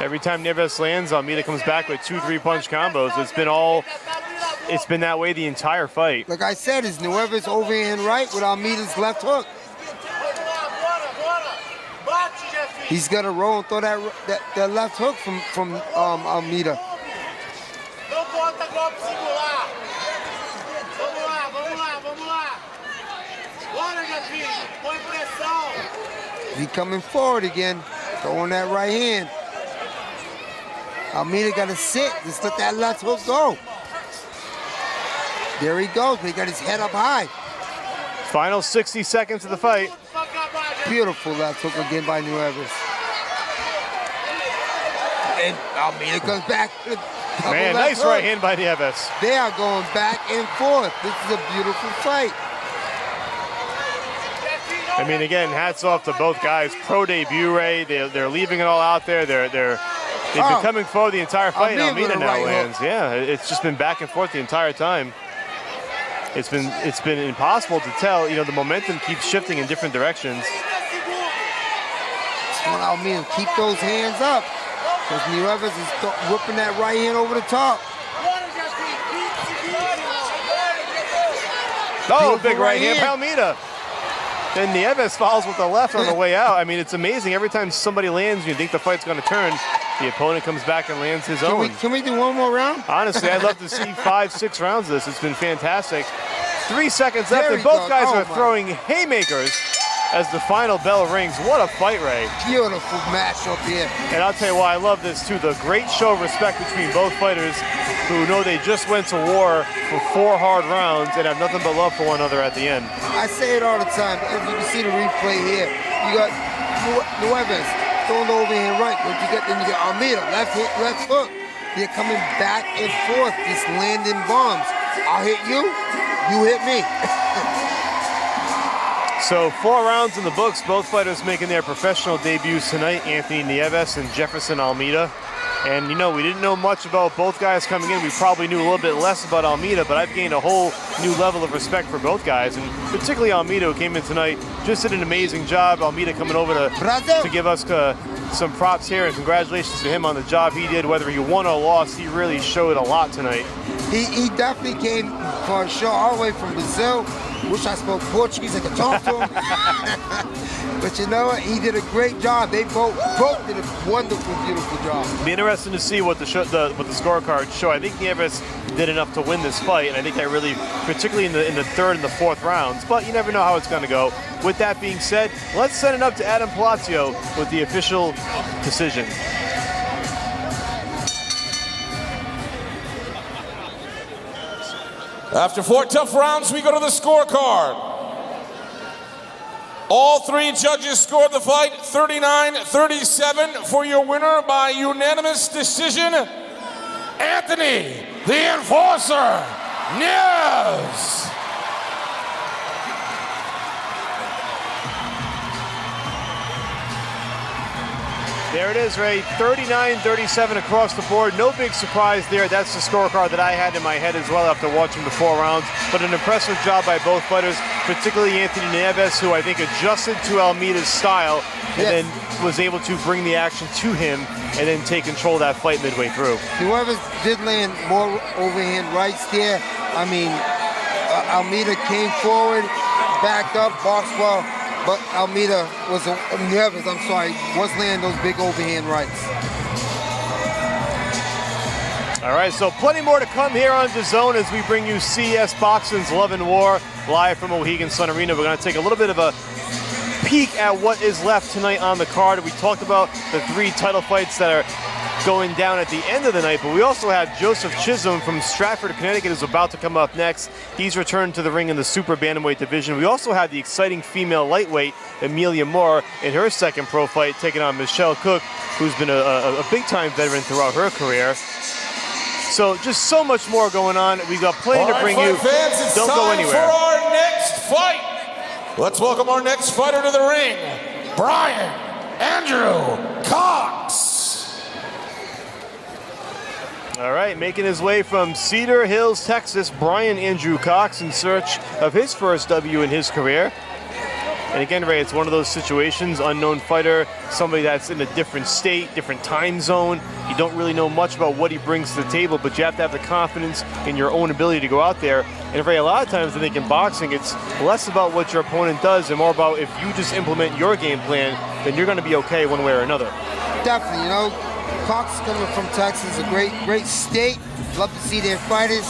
Every time Nieves lands, Almeida comes back with 2-3 punch combos. It's been that way the entire fight.
Like I said, it's Nieves overhand right with Almeida's left hook. He's gonna roll and throw that left hook from Almeida. He coming forward again, throwing that right hand. Almeida gotta sit, just let that left hook go. There he goes, but he got his head up high.
Final 60 seconds of the fight.
Beautiful left hook again by Nieves. And Almeida comes back.
Man, nice right hand by Nieves.
They are going back and forth. This is a beautiful fight.
I mean, again, hats off to both guys. Pro debut, Ray. They're leaving it all out there. They've been coming forward the entire fight. And Almeida now lands. Yeah, it's just been back and forth the entire time. It's been impossible to tell. You know, the momentum keeps shifting in different directions.
Just want Almeida to keep those hands up, because Nieves is whipping that right hand over the top.
Oh, big right hand by Almeida. Then Nieves follows with the left on the way out. I mean, it's amazing. Every time somebody lands, you think the fight's going to turn. The opponent comes back and lands his own.
Can we do one more round?
Honestly, I'd love to see 5-6 rounds of this. It's been fantastic. 3 seconds left, and both guys are throwing haymakers as the final bell rings. What a fight, Ray.
Beautiful matchup here.
And I'll tell you why I love this, too. The great show of respect between both fighters who know they just went to war for 4 hard rounds and have nothing but love for one another at the end.
I say it all the time. As you can see the replay here, you got Nieves throwing the overhand right. Then you get Almeida, left hook. They're coming back and forth, just landing bombs. I'll hit you, you hit me.
So 4 rounds in the books, both fighters making their professional debuts tonight, Anthony Nieves and Jefferson Almeida. And you know, we didn't know much about both guys coming in. We probably knew a little bit less about Almeida, but I've gained a whole new level of respect for both guys, and particularly Almeida, who came in tonight, just did an amazing job. Almeida coming over to give us some props here, and congratulations to him on the job he did. Whether he won or lost, he really showed a lot tonight.
He definitely came for a show all the way from Brazil. Wish I spoke Portuguese, I could talk to him. But you know what? He did a great job. They both did a wonderful, beautiful job.
It'll be interesting to see what the scorecards show. I think Nieves did enough to win this fight, and I think that really, particularly in the 3rd and the 4th rounds. But you never know how it's going to go. With that being said, let's send it up to Adam Palacio with the official decision.
After 4 tough rounds, we go to the scorecard. All 3 judges scored the fight 39-37 for your winner by unanimous decision, Anthony, the Enforcer, News.
There it is, Ray. 39-37 across the board. No big surprise there. That's the scorecard that I had in my head as well after watching the 4 rounds. But an impressive job by both fighters, particularly Anthony Neves, who I think adjusted to Almeida's style and then was able to bring the action to him and then take control of that fight midway through.
Whoever did land more overhand rights there, I mean, Almeida came forward, backed up, boxed well. But Almeida was was landing those big overhand rights.
All right, so plenty more to come here on DAZN as we bring you CES Boxing's Love and War live from Mohegan Sun Arena. We're going to take a little bit of a peek at what is left tonight on the card. We talked about the 3 title fights that are going down at the end of the night, but we also have Joseph Chisholm from Stratford, Connecticut, is about to come up next. He's returned to the ring in the super bantamweight division. We also have the exciting female lightweight, Amelia Moore, in her second pro fight, taking on Michelle Cook, who's been a big-time veteran throughout her career. So just so much more going on. We've got plenty to bring you.
Fans,
don't go anywhere.
For our next fight. Let's welcome our next fighter to the ring, Brian Andrew Cox.
All right, making his way from Cedar Hills, Texas, Brian Andrew Cox in search of his first W in his career. And again, Ray, it's one of those situations, unknown fighter, somebody that's in a different state, different time zone. You don't really know much about what he brings to the table, but you have to have the confidence in your own ability to go out there. And Ray, a lot of times I think in boxing, it's less about what your opponent does and more about if you just implement your game plan, then you're going to be okay one way or another.
Definitely, you know. Cox coming from Texas, a great state. Love to see their fighters.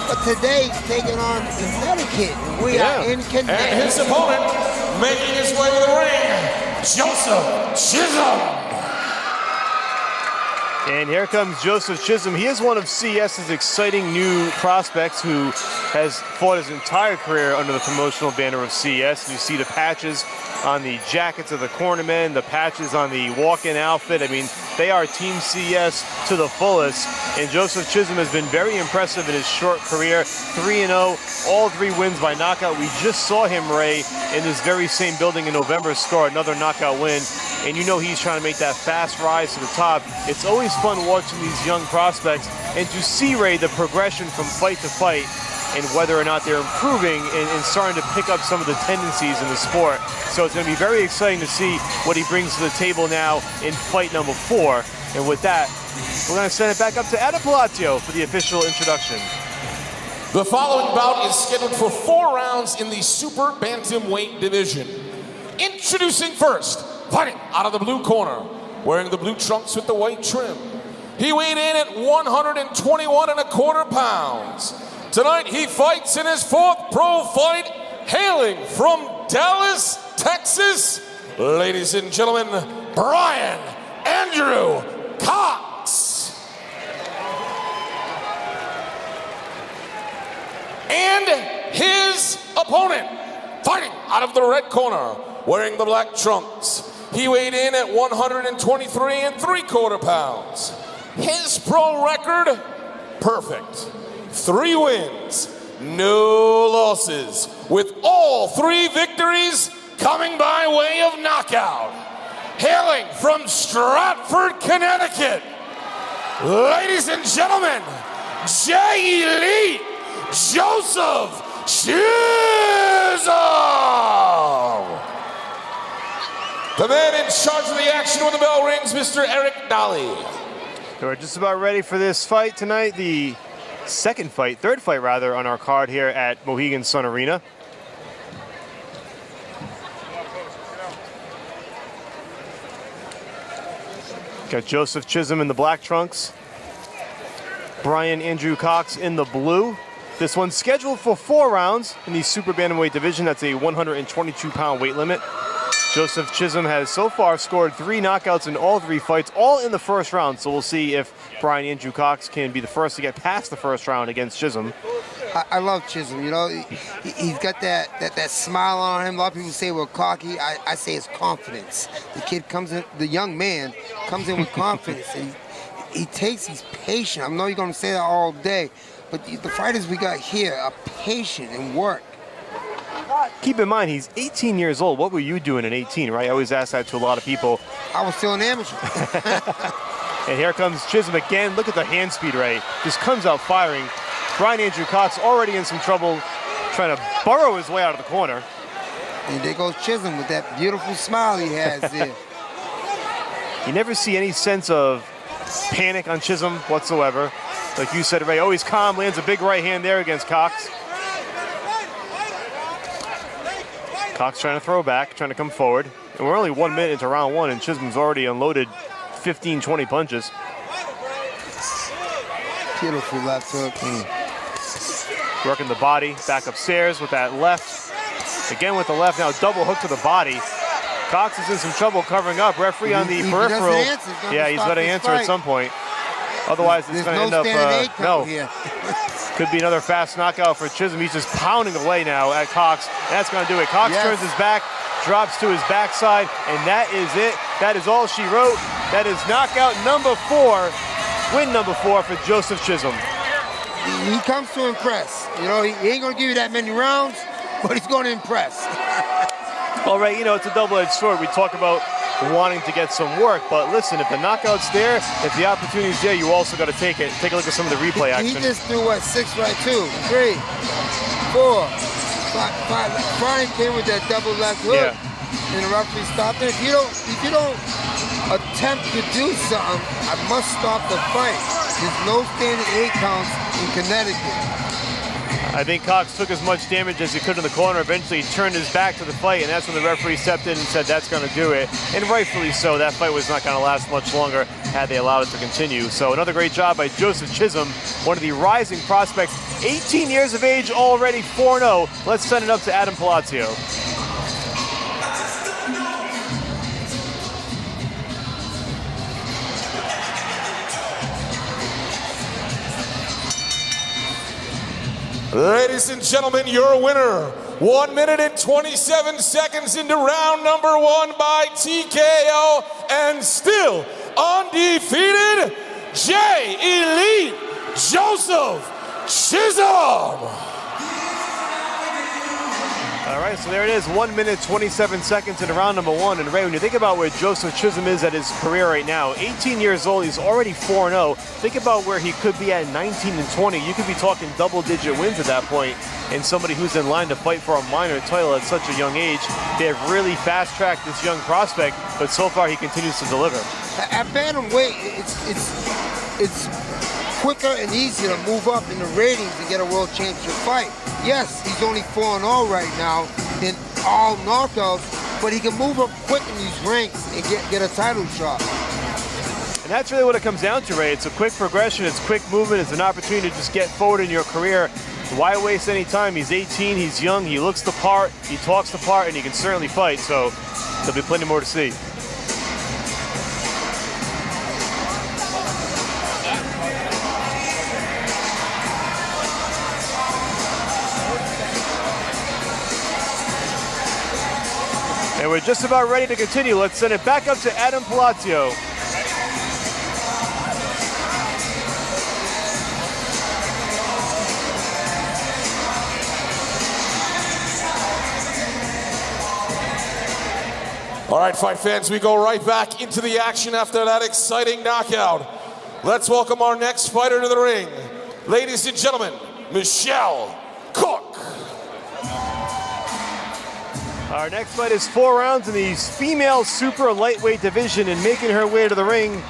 But today, taking on Connecticut. We are in Connecticut.
And his opponent, making his way to the ring, Joseph Chisholm.
And here comes Joseph Chisholm. He is one of CES's exciting new prospects who has fought his entire career under the promotional banner of CES. You see the patches on the jackets of the cornermen, the patches on the walk-in outfit. I mean, they are Team CES to the fullest. And Joseph Chisholm has been very impressive in his short career. 3-0, all 3 wins by knockout. We just saw him, Ray, in this very same building in November score another knockout win. And you know he's trying to make that fast rise to the top. It's always fun watching these young prospects and to see, Ray, the progression from fight to fight and whether or not they're improving and starting to pick up some of the tendencies in the sport. So it's going to be very exciting to see what he brings to the table now in fight number 4. And with that, we're going to send it back up to Adam Palacio for the official introduction.
The following bout is scheduled for 4 rounds in the super bantamweight division. Introducing first, fighting out of the blue corner, wearing the blue trunks with the white trim. He weighed in at 121.25 pounds. Tonight he fights in his 4th pro fight, hailing from Dallas, Texas. Ladies and gentlemen, Brian Andrew Cox. And his opponent, fighting out of the red corner, wearing the black trunks. He weighed in at 123.75 pounds. His pro record, perfect. 3 wins, no losses, with all 3 victories coming by way of knockout. Hailing from Stratford, Connecticut, ladies and gentlemen, J-Elite Joseph Chisholm. The man in charge of the action when the bell rings, Mr. Eric Dolly.
We're just about ready for this fight tonight, the third fight rather, on our card here at Mohegan Sun Arena. Got Joseph Chisholm in the black trunks, Brian Andrew Cox in the blue. This one's scheduled for 4 rounds in the super bantamweight division. That's a 122-pound weight limit. Joseph Chisholm has so far scored 3 knockouts in all 3 fights, all in the first round. So we'll see if Brian Andrew Cox can be the first to get past the first round against Chisholm.
I love Chisholm. You know, he's got that smile on him. A lot of people say we're cocky. I say it's confidence. The kid comes in, the young man comes in with confidence. And he's patient. I know you're going to say that all day, but the fighters we got here are patient and work.
Keep in mind, he's 18 years old. What were you doing at 18, right? I always ask that to a lot of people.
I was still an amateur.
And here comes Chisholm again. Look at the hand speed, Ray. Just comes out firing. Brian Andrew Cox already in some trouble, trying to burrow his way out of the corner.
And there goes Chisholm with that beautiful smile he has there.
You never see any sense of panic on Chisholm whatsoever. Like you said, Ray, always calm, lands a big right hand there against Cox. Cox trying to throw back, trying to come forward. And we're only 1 minute into round one, and Chisholm's already unloaded 15, 20 punches.
Beautiful left hook.
Working the body, back upstairs with that left. Again with the left, now double hook to the body. Cox is in some trouble covering up. Referee on the peripheral. Yeah, he's got to answer at some point. Otherwise, it's going to end up, no. Could be another fast knockout for Chisholm. He's just pounding away now at Cox. That's going to do it. Cox turns his back, drops to his backside, and that is it. That is all she wrote. That is knockout number 4, win number 4 for Joseph Chisholm.
He comes to impress. You know, he ain't going to give you that many rounds, but he's going to impress.
All right, you know, it's a double-edged sword. We talk about wanting to get some work, but listen, if the knockout's there, if the opportunity's there, you also got to take it. Take a look at some of the replay action.
He just threw, what, 6 right, 2, 3, 4, 5. Brian came with that double left hook, and the referee stopped it. If you don't attempt to do something, I must stop the fight. There's no standing 8 counts in Connecticut.
I think Cox took as much damage as he could in the corner. Eventually, he turned his back to the fight, and that's when the referee stepped in and said that's going to do it. And rightfully so. That fight was not going to last much longer had they allowed it to continue. So another great job by Joseph Chisholm, one of the rising prospects. 18 years of age, already 4-0. Let's send it up to Adam Palazzo.
Ladies and gentlemen, your winner, 1 minute and 27 seconds into round number 1 by TKO, and still undefeated, J. Elite Joseph Chisholm.
All right, so there it is, 1 minute, 27 seconds into round number 1. And Ray, when you think about where Joseph Chisholm is at his career right now, 18 years old, he's already 4-0. Think about where he could be at 19 and 20. You could be talking double-digit wins at that point, and somebody who's in line to fight for a minor title at such a young age. They have really fast-tracked this young prospect, but so far he continues to deliver.
At bantamweight, it's quicker and easier to move up in the ratings and get a world championship fight. Yes, he's only 4-0 right now in all knockouts, but he can move up quick in these ranks and get a title shot.
And that's really what it comes down to, Ray. It's a quick progression, it's quick movement, it's an opportunity to just get forward in your career. Why waste any time? He's 18, he's young, he looks the part, he talks the part, and he can certainly fight, so there'll be plenty more to see. And we're just about ready to continue. Let's send it back up to Adam Palazzo.
All right, fight fans, we go right back into the action after that exciting knockout. Let's welcome our next fighter to the ring. Ladies and gentlemen, Michelle Cook.
Our next fight is 4 rounds in the female super lightweight division, and making her way to the ring,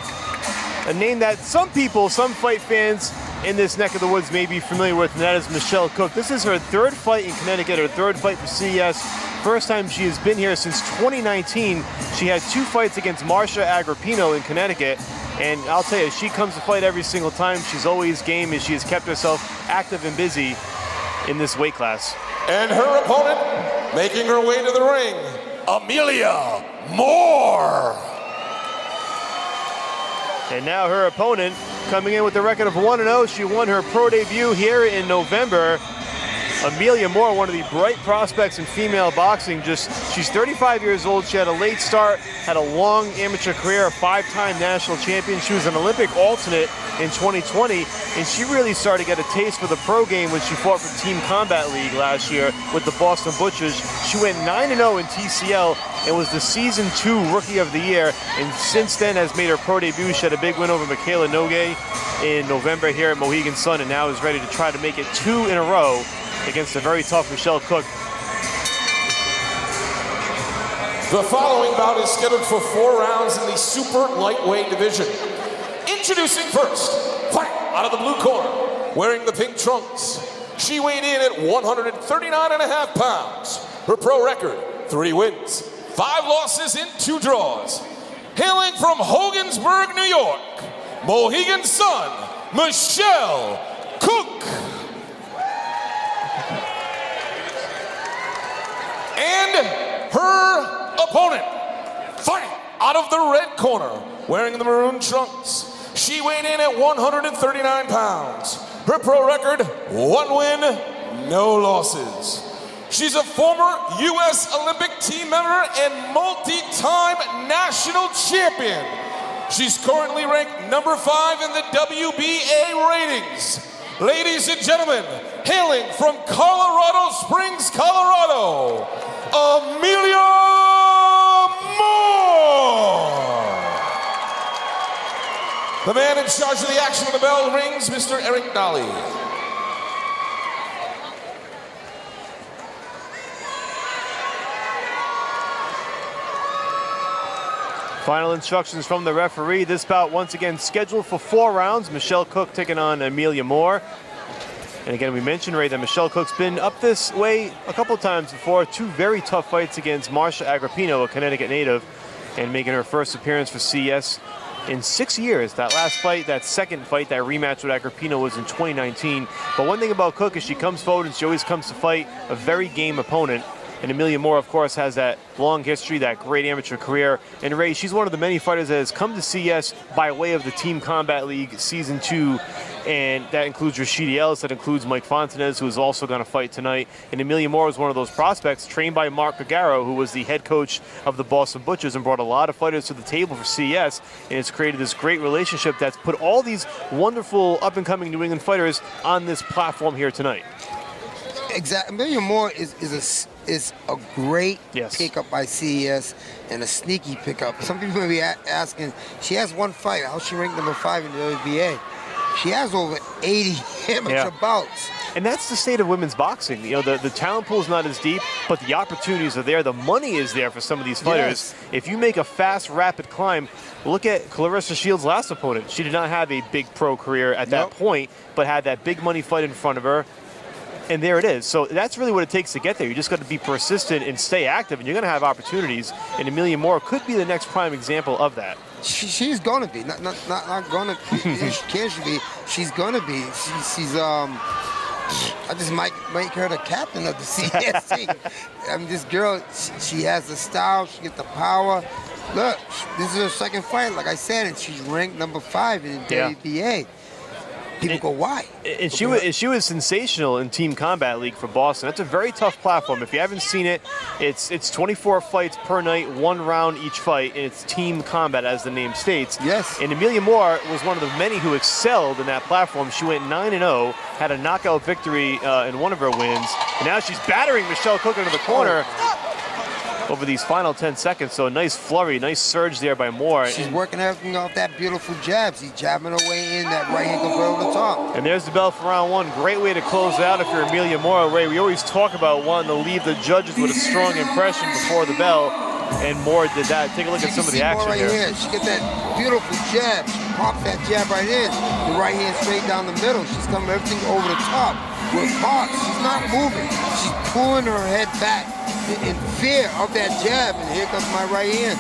a name that some people, some fight fans in this neck of the woods may be familiar with, and that is Michelle Cook. This is her 3rd fight in Connecticut, her 3rd fight for CES. First time she has been here since 2019. She had 2 fights against Marcia Agrippino in Connecticut, and I'll tell you, she comes to fight every single time. She's always game, and she has kept herself active and busy in this weight class.
And her opponent, making her way to the ring, Amelia Moore.
And now her opponent coming in with a record of 1-0. She won her pro debut here in November. Amelia Moore, one of the bright prospects in female boxing. She's 35 years old. She had a late start, had a long amateur career, a 5-time national champion. She was an Olympic alternate in 2020, and she really started to get a taste for the pro game when she fought for Team Combat League last year with the Boston Butchers. She went 9-0 in TCL and was the Season 2 Rookie of the Year, and since then has made her pro debut. She had a big win over Michaela Nogue in November here at Mohegan Sun, and now is ready to try to make it 2 in a row against a very tough Michelle Cook.
The following bout is scheduled for 4 rounds in the super lightweight division. Introducing first, fighting out of the blue corner, wearing the pink trunks. She weighed in at 139.5 pounds. Her pro record, 3 wins, 5 losses and 2 draws. Hailing from Hogansburg, New York, Mohegan Sun, Michelle Cook. And her opponent, fighting out of the red corner, wearing the maroon trunks. She weighed in at 139 pounds. Her pro record, 1 win, no losses. She's a former U.S. Olympic team member and multi-time national champion. She's currently ranked number 5 in the WBA ratings. Ladies and gentlemen, hailing from Colorado Springs, Colorado, Amelia Moore. The man in charge of the action when the bell rings, Mr. Eric Nolly.
Final instructions from the referee. This bout once again scheduled for 4 rounds. Michelle Cook taking on Amelia Moore. And again, we mentioned, Ray, that Michelle Cook's been up this way a couple times before. 2 very tough fights against Marsha Agrippino, a Connecticut native, and making her first appearance for CES in 6 years. That last fight, that second fight, that rematch with Agrippino was in 2019. But one thing about Cook is she comes forward and she always comes to fight a very game opponent. And Amelia Moore, of course, has that long history, that great amateur career. And Ray, she's one of the many fighters that has come to CES by way of the Team Combat League Season 2. And that includes Rashidi Ellis, that includes Mike Fontanez, who is also going to fight tonight. And Amelia Moore is one of those prospects trained by Mark Gagaro, who was the head coach of the Boston Butchers and brought a lot of fighters to the table for CES. And it's created this great relationship that's put all these wonderful up-and-coming New England fighters on this platform here tonight.
Exactly. Amelia Moore is a great pickup by CES and a sneaky pickup. Some people may be asking, she has 1 fight. How's she ranked number 5 in the WBA? She has over 80 amateur bouts.
And that's the state of women's boxing. You know, the talent pool is not as deep, but the opportunities are there. The money is there for some of these fighters. Yes. If you make a fast, rapid climb, look at Clarissa Shields' last opponent. She did not have a big pro career at that point, but had that big money fight in front of her. And there it is. So that's really what it takes to get there. You just got to be persistent and stay active, and you're going to have opportunities. And Amelia Moore could be the next prime example of that.
She's going to be. Not going to be. Can she be? She's going to be. She's I just might make her the captain of the CES team. I mean, this girl, she has the style. She gets the power. Look, this is her second fight, like I said, and she's ranked number 5 in the WBA. People go, why?
And she was sensational in Team Combat League for Boston. That's a very tough platform. If you haven't seen it, it's 24 fights per night, 1 round each fight, and it's Team Combat, as the name states.
Yes.
And Amelia Moore was one of the many who excelled in that platform. She went 9-0, had a knockout victory in one of her wins, and now she's battering Michelle Cook into the corner over these final 10 seconds. So a nice flurry, nice surge there by Moore.
She's working everything off that beautiful jab. She's jabbing her way in, that right hand goes right over the top.
And there's the bell for round 1. Great way to close it out if you're Amelia Moore. Ray, we always talk about wanting to leave the judges with a strong impression before the bell, and Moore did that. Take a look at some of the action
right here. She gets that beautiful jab. She pops that jab right in. The right hand straight down the middle. She's coming everything over the top. With Parks, she's not moving. She's pulling her head back in fear of that jab, and here comes my right hand.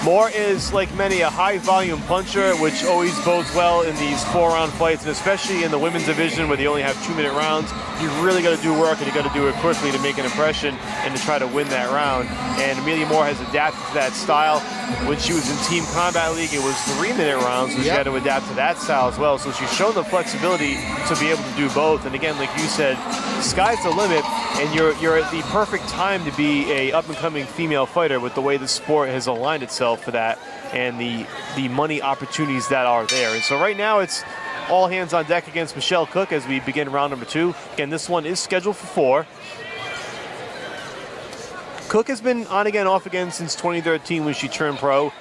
Moore is, like many, a high-volume puncher, which always bodes well in these 4-round fights, and especially in the women's division where they only have 2-minute rounds. You really got to do work, and you got to do it quickly to make an impression and to try to win that round. And Amelia Moore has adapted to that style. When she was in Team Combat League, it was 3-minute rounds, so she had to adapt to that style as well. So she's shown the flexibility to be able to do both. And again, like you said, sky's the limit, and you're at the perfect time to be a up-and-coming female fighter with the way the sport has aligned itself for that and the money opportunities that are there. And so right now it's all hands on deck against Michelle Cook as we begin round number 2. Again, this one is scheduled for 4. Cook has been on again, off again since 2013 when she turned pro.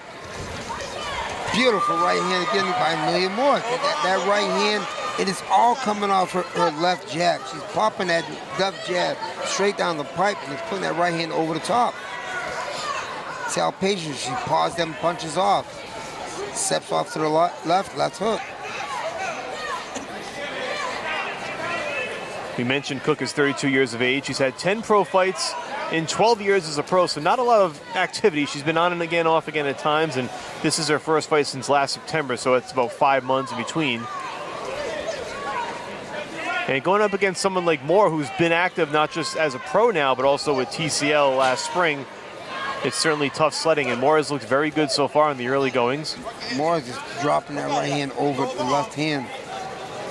Beautiful right hand again by Amelia Moore. That right hand, it is all coming off her left jab. She's popping that left jab straight down the pipe and is putting that right hand over the top. See how patient she paws them punches off. Steps off to the left hook.
We mentioned Cook is 32 years of age. She's had 10 pro fights in 12 years as a pro, so not a lot of activity. She's been on and again, off again at times, and this is her first fight since last September, so it's about 5 months in between. And going up against someone like Moore, who's been active not just as a pro now, but also with TCL last spring, it's certainly tough sledding, and Moore has looked very good so far in the early goings.
Moore is just dropping that right hand over the left hand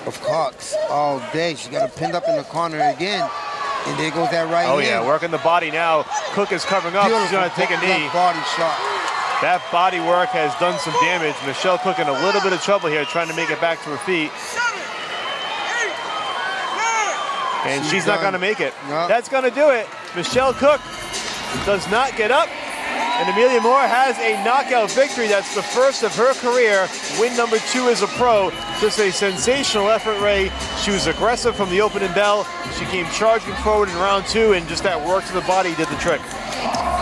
of Cox all day. She got her pinned up in the corner again, and there goes that right hand.
Oh yeah, working the body now. Cook is covering up.
Beautiful.
She's going to take a knee.
Body shot.
That body work has done some damage. Michelle Cook in a little bit of trouble here, trying to make it back to her feet. And she's not going to make it.
No.
That's going to do it. Michelle Cook does not get up. And Amelia Moore has a knockout victory. That's the first of her career. Win number 2 as a pro. Just a sensational effort, Ray. She was aggressive from the opening bell. She came charging forward in round 2, and just that work to the body did the trick.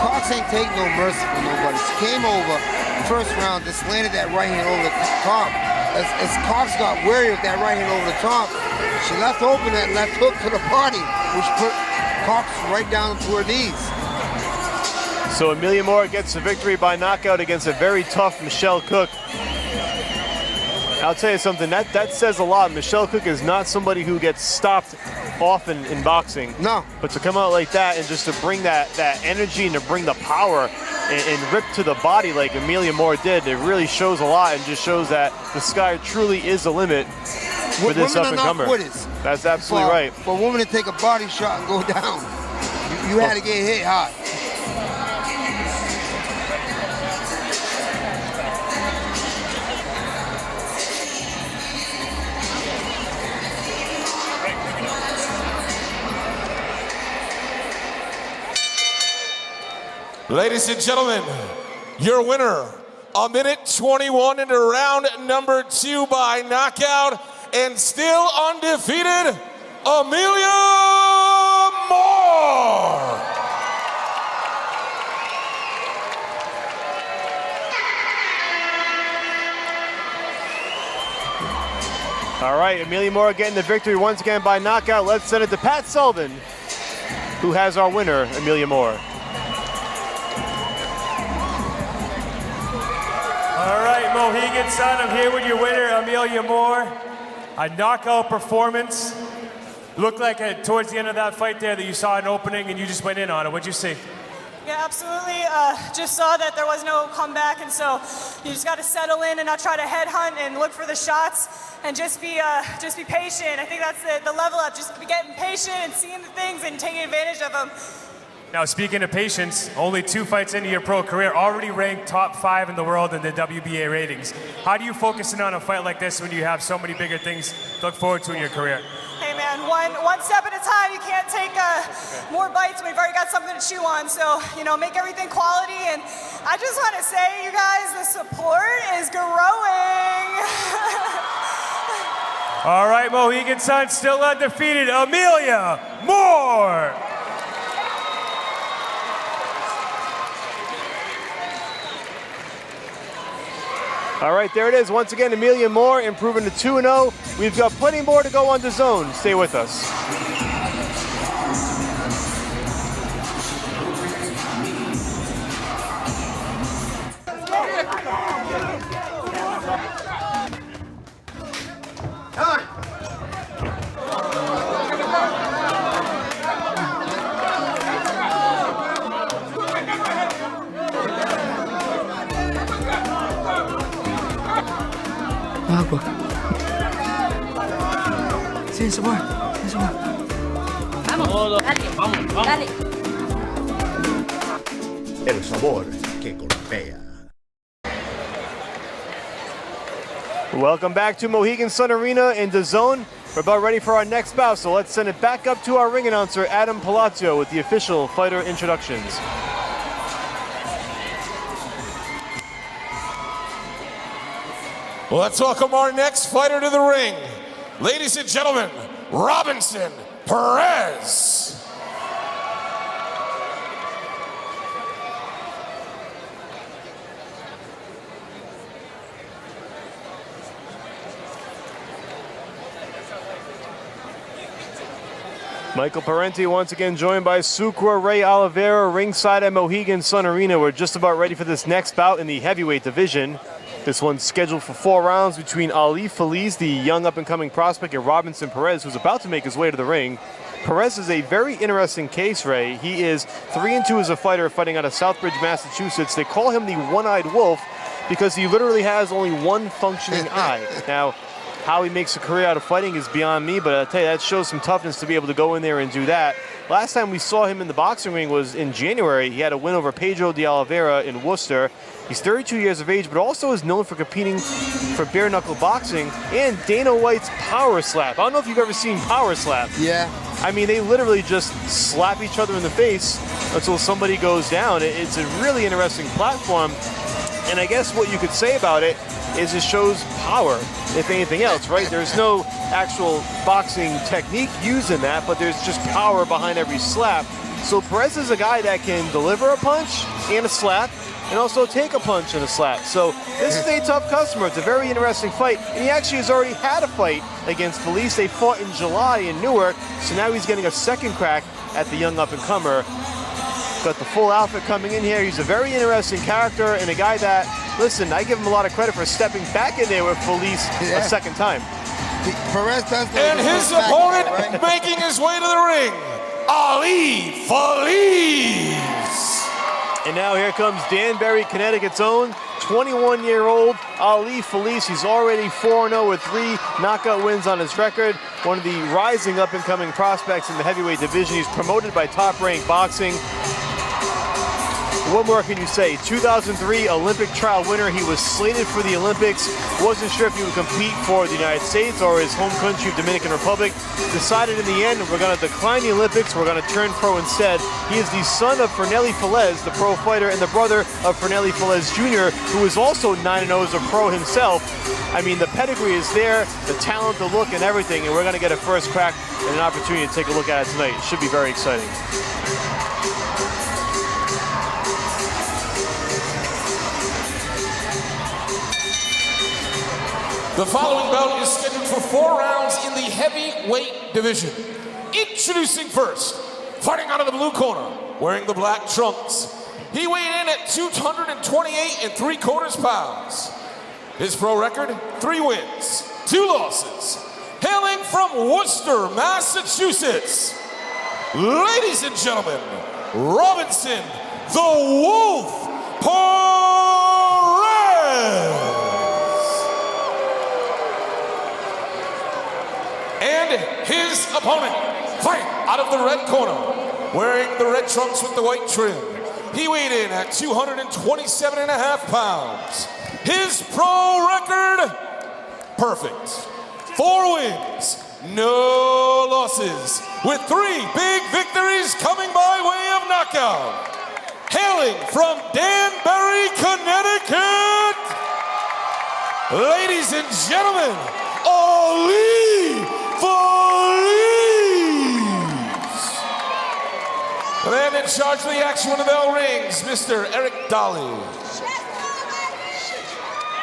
Cox ain't taking no mercy from nobody. She came over first round, just landed that right hand over the top. As Cox got wary of that right hand over the top, she left open that left hook to the body, which put Cox right down to her knees.
So Amelia Moore gets the victory by knockout against a very tough Michelle Cook. I'll tell you something, that says a lot. Michelle Cook is not somebody who gets stopped often in boxing.
No.
But to come out like that and just to bring that energy and to bring the power and rip to the body like Amelia Moore did, it really shows a lot and just shows that the sky truly is the limit for this up-and-comer. That's absolutely right.
For a woman to take a body shot and go down, you had to get hit hard.
Ladies and gentlemen, your winner, 1:21 into round number 2 by knockout, and still undefeated, Amelia Moore.
All right, Amelia Moore getting the victory once again by knockout. Let's send it to Pat Sullivan, who has our winner, Amelia Moore.
All right, Mohegan Sun, I'm here with your winner, Amelia Moore. A knockout performance. Looked like towards the end of that fight there that you saw an opening and you just went in on it. What'd you see?
Yeah, absolutely. Just saw that there was no comeback, and so you just got to settle in and not try to headhunt and look for the shots, and just be patient. I think that's the level up. Just be getting patient and seeing the things and taking advantage of them.
Now, speaking of patience, only 2 fights into your pro career, already ranked top 5 in the world in the WBA ratings. How do you focus in on a fight like this when you have so many bigger things to look forward to in your career?
Hey man, one step at a time. You can't take more bites when we've already got something to chew on. So, make everything quality. And I just want to say, you guys, the support is growing.
All right, Mohegan Sun, still undefeated, Amelia Moore.
All right, there it is. Once again, Amelia Moore improving to 2-0. We've got plenty more to go on DAZN. Stay with us.
Agua. Sin sabor. Sin sabor.
Vamos, dale, vamos, vamos. Dale.
El sabor que golpea.
Welcome back to Mohegan Sun Arena in DAZN. We're about ready for our next bout, so let's send it back up to our ring announcer, Adam Palazzo, with the official fighter introductions.
Let's welcome our next fighter to the ring. Ladies and gentlemen, Robinson Perez.
Michael Parenti once again joined by Sucre Ray Oliveira ringside at Mohegan Sun Arena. We're just about ready for this next bout in the heavyweight division. This one's scheduled for 4 rounds between Ali Feliz, the young up-and-coming prospect, and Robinson Perez, who's about to make his way to the ring. Perez is a very interesting case, Ray. He is 3-2 as a fighter, fighting out of Southbridge, Massachusetts. They call him the one-eyed wolf because he literally has only one functioning eye. Now, how he makes a career out of fighting is beyond me, but I'll tell you, that shows some toughness to be able to go in there and do that. Last time we saw him in the boxing ring was in January. He had a win over Pedro de Oliveira in Worcester. He's 32 years of age, but also is known for competing for bare-knuckle boxing and Dana White's power slap. I don't know if you've ever seen power slap.
Yeah.
I mean, they literally just slap each other in the face until somebody goes down. It's a really interesting platform. And I guess what you could say about it is it shows power, if anything else, right? There's no actual boxing technique used in that, but there's just power behind every slap. So Perez is a guy that can deliver a punch and a slap, and also take a punch and a slap. So this is a tough customer. It's a very interesting fight. And he actually has already had a fight against Felice. They fought in July in Newark, so now he's getting a second crack at the young up-and-comer. Got the full outfit coming in here. He's a very interesting character and a guy that, listen, I give him a lot of credit for stepping back in there with Felice a second time.
Perez does.
And his opponent making his way to the ring, Ali Feliz.
And now here comes Danbury, Connecticut's own 21-year-old Ali Feliz. He's already 4-0 with 3 knockout wins on his record. One of the rising up-and-coming prospects in the heavyweight division. He's promoted by Top Rank Boxing. What more can you say? 2003 Olympic trial winner. He was slated for the Olympics. Wasn't sure if he would compete for the United States or his home country of Dominican Republic. Decided in the end, we're going to decline the Olympics. We're going to turn pro instead. He is the son of Fernelli Feliz, the pro fighter, and the brother of Fernelli Feliz Jr., who is also 9-0 as a pro himself. I mean, the pedigree is there, the talent, the look, and everything, and we're going to get a first crack and an opportunity to take a look at it tonight. It should be very exciting.
The following bout is scheduled for 4 rounds in the heavyweight division. Introducing first, fighting out of the blue corner, wearing the black trunks. He weighed in at 228 3/4 pounds. His pro record, 3 wins, 2 losses. Hailing from Worcester, Massachusetts, ladies and gentlemen, Robinson the Wolf Perez. And his opponent, fighting out of the red corner, wearing the red trunks with the white trim. He weighed in at 227.5 pounds. His pro record, perfect. 4 wins, no losses, with 3 big victories coming by way of knockout. Hailing from Danbury, Connecticut, ladies and gentlemen, Ali Feliz. The man in charge of the action when the bell rings, Mr. Eric Dolly.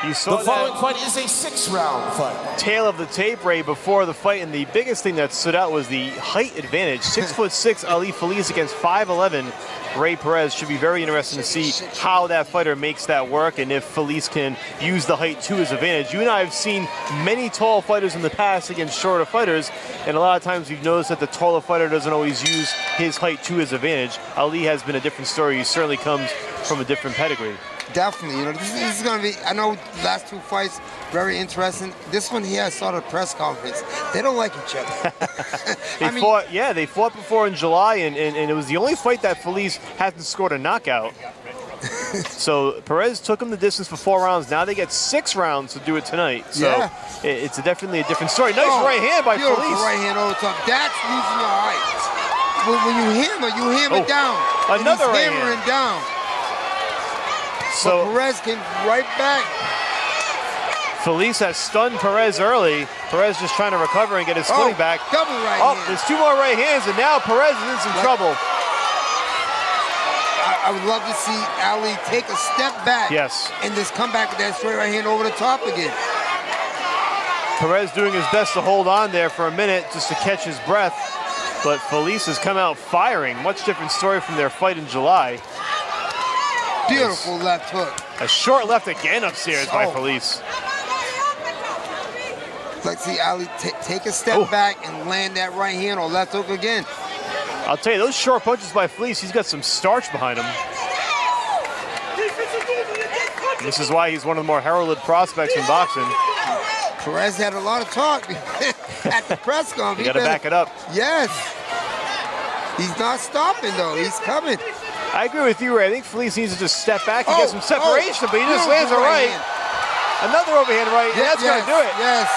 You saw
the following fight is a 6-round fight.
Tail of the tape, Ray, before the fight, and the biggest thing that stood out was the height advantage. 6'6" Ali Feliz against 5'11" Ray Perez. Should be very interesting to see how that fighter makes that work and if Feliz can use the height to his advantage. You and I have seen many tall fighters in the past against shorter fighters, and a lot of times we've noticed that the taller fighter doesn't always use his height to his advantage. Ali has been a different story. He certainly comes from a different pedigree.
Definitely. You know, this is going to be, I know the last two fights, very interesting. This one here, I saw the press conference. They don't like each other.
They fought before in July, and it was the only fight that Felice hasn't scored a knockout. So Perez took him the distance for 4 rounds. Now they get 6 rounds to do it tonight. So it's definitely a different story. Nice right hand by Felice.
Right hand over the top. That's losing your height. When you hammer down.
Another
and he's
right
hammering
hand.
down.
So
but Perez came right back.
Felice has stunned Perez early. Perez just trying to recover and get his footing back.
Double right hand.
There's 2 more right hands, and now Perez is in some trouble.
I would love to see Ali take a step back.
Yes.
And just come back with that straight right hand over the top again.
Perez doing his best to hold on there for a minute just to catch his breath. But Felice has come out firing. Much different story from their fight in July.
Beautiful left hook.
A short left again upstairs by Felice.
Let's see Ali take a step back and land that right hand or left hook again.
I'll tell you, those short punches by Felice, he's got some starch behind him. This is why he's one of the more heralded prospects in boxing.
Perez had a lot of talk at the press conference.
You got to back it up.
Yes. He's not stopping, though. He's coming.
I agree with you, Ray. I think Felice needs to just step back and get some separation, but he just lands a right. Another overhand right. That's going to do it.
Yes.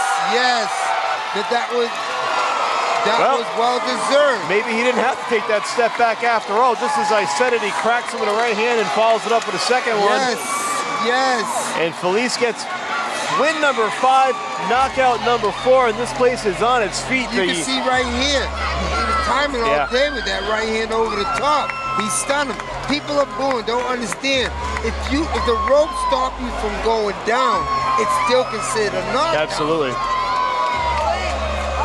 That was well deserved.
Maybe he didn't have to take that step back after all. Just as I said it, he cracks him with a right hand and follows it up with a second one.
Yes.
And Felice gets win number 5, knockout number 4, and this place is on its feet.
You can see right here. He was timing all day with that right hand over the top. He stunned him. People are booing, don't understand. If the rope stopped you from going down, it's still considered a knockout.
Absolutely.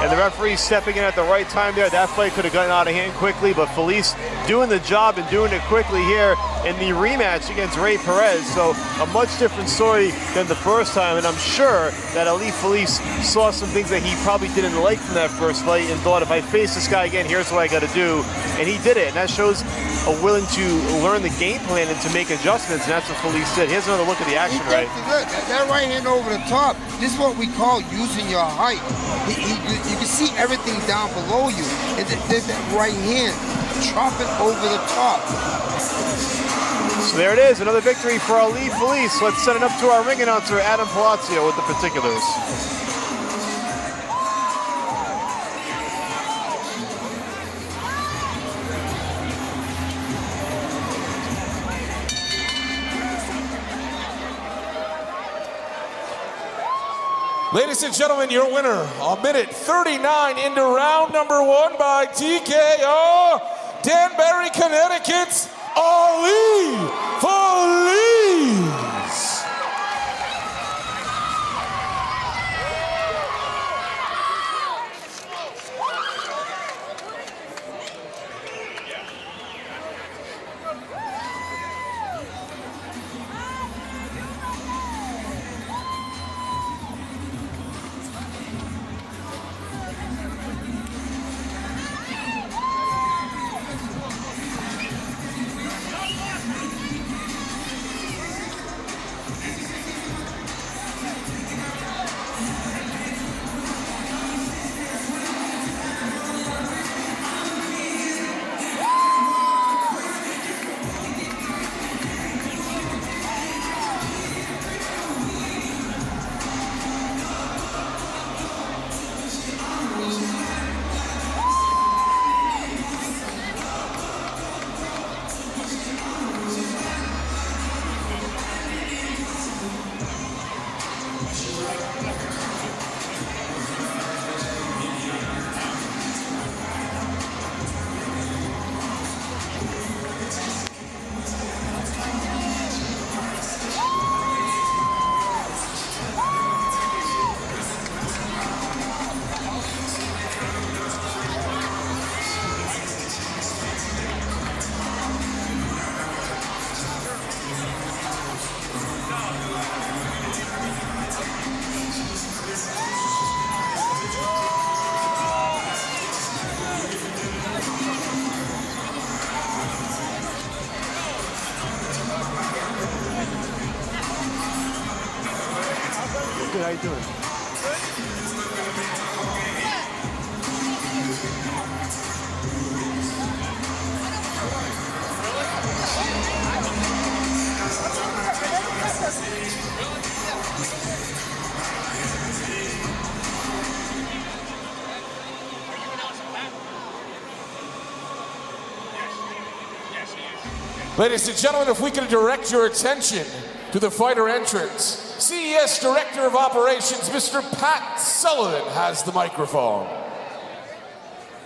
And the referee stepping in at the right time there. That fight could have gotten out of hand quickly, but Felice doing the job and doing it quickly here in the rematch against Ray Perez. So a much different story than the first time, and I'm sure that Ali Felice saw some things that he probably didn't like from that first fight and thought, if I face this guy again, here's what I got to do. And he did it, and that shows a willing to learn the game plan and to make adjustments, and that's what Felice did. Here's another look at the action, right?
Look, that right hand over the top, this is what we call using your height. You can see everything down below you, and there's that right hand chopping over the top.
So there it is, another victory for Ali Felice. Let's send it up to our ring announcer, Adam Palazzo, with the particulars.
Ladies and gentlemen, your winner, a minute 39 into round number 1 by TKO, Danbury, Connecticut's Ali Felice.
Good, how you doing?
Ladies and gentlemen, if we could direct your attention to the fighter entrance, CES Director of Operations, Mr. Pat Sullivan, has the microphone.